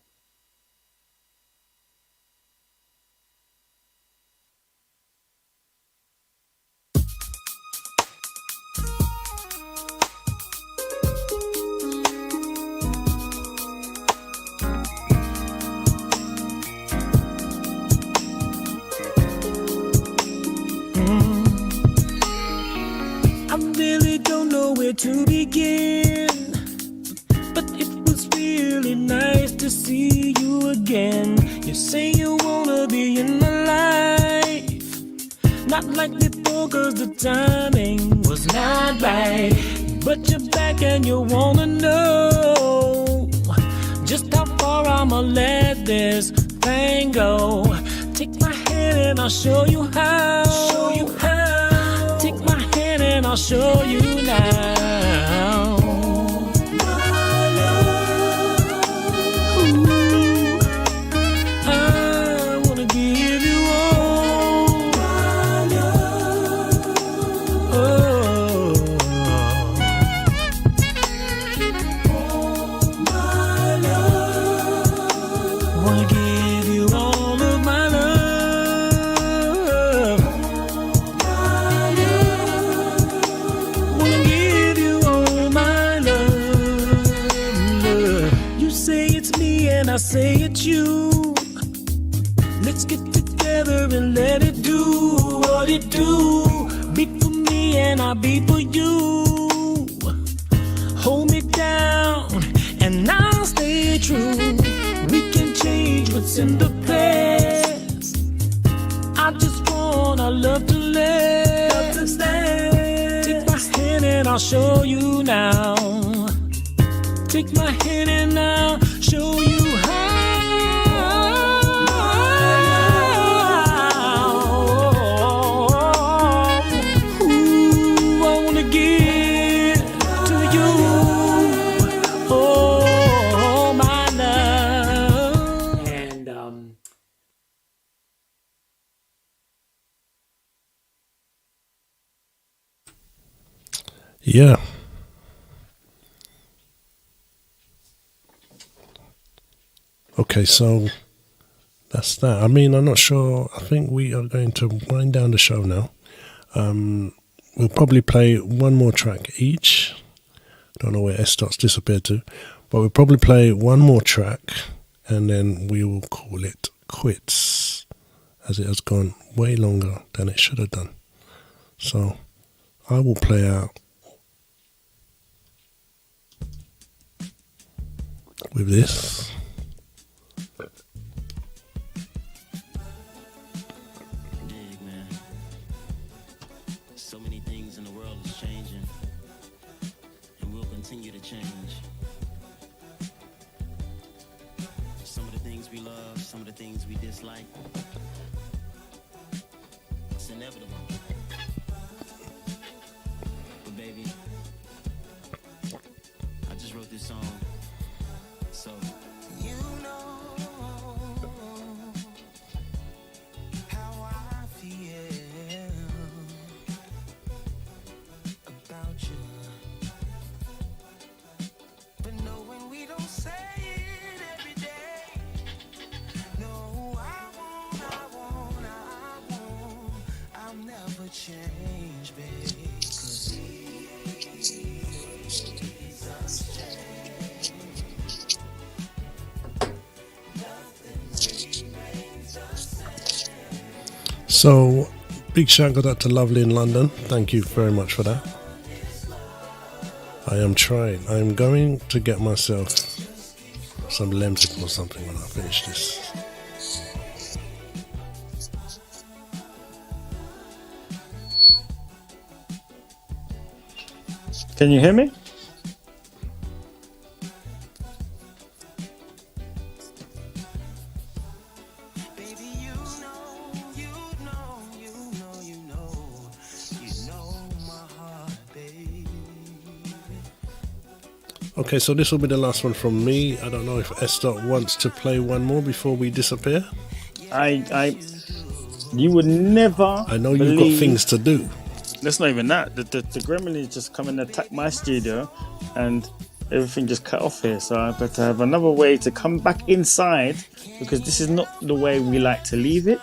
To begin, but it was really nice to see you again. You say you wanna be in my life, not like before, cause the timing was not right. But you're back and you wanna know just how far I'ma let this thing go. Take my hand and I'll show you how. Take my hand and I'll show you now. I say it's you. Let's get together and let it do what it do. Beat for me and I'll beat for you. Hold me down and I'll stay true. We can change what's in the past. I just want our love to last. Take my hand and I'll show you now. Take my hand and I'll show you how. Ooh, I wanna give to you, oh my love. And Yeah. Okay, so that's that. I mean, I'm not sure. I think we are going to wind down the show now. We'll probably play one more track each. Don't know where S-Dot's disappeared to. But we'll probably play one more track and then we will call it quits, as it has gone way longer than it should have done. So I will play out with this. Some of the things we dislike, it's inevitable. But baby, I just wrote this song, so you know how I feel about you. But knowing we don't say it every day. I'll never change, babe, 'cause Jesus changed. Nothing remains the same. So, big shout out to Lovely in London. Thank you very much for that. I am trying. I'm going to get myself some lemsip or something when I finish this. Can you hear me? Okay, so this will be the last one from me. I don't know if S-Dot wants to play one more before we disappear. You would never. I know you've got things to do. That's not even that. The gremlins just come and attack my studio, and everything just cut off here. So I better have another way to come back inside, because this is not the way we like to leave it.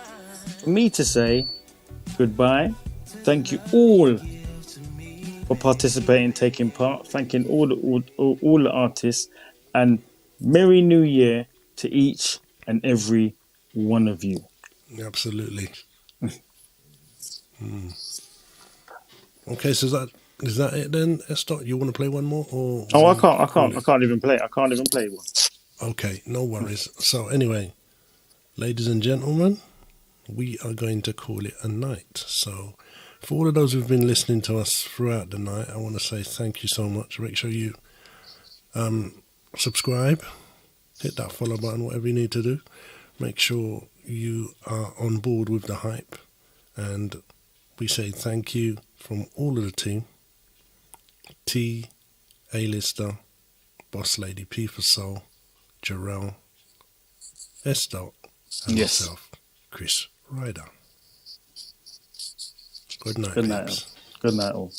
For me to say goodbye. Thank you all for participating, taking part. Thanking all the artists, and Merry New Year to each and every one of you. Absolutely. Okay, so is that it then, S-Dot? You want to play one more? Or I can't even play. I can't even play one. Okay, no worries. So anyway, ladies and gentlemen, we are going to call it a night. So for all of those who've been listening to us throughout the night, I want to say thank you so much. Make sure you subscribe, hit that follow button, whatever you need to do. Make sure you are on board with the hype, and we say thank you from all of the team. T, A-Lister, Boss Lady, P for Soul, Jarrell, S-Dot, and myself, Chris Ryder. Good night. Good night. Good night all.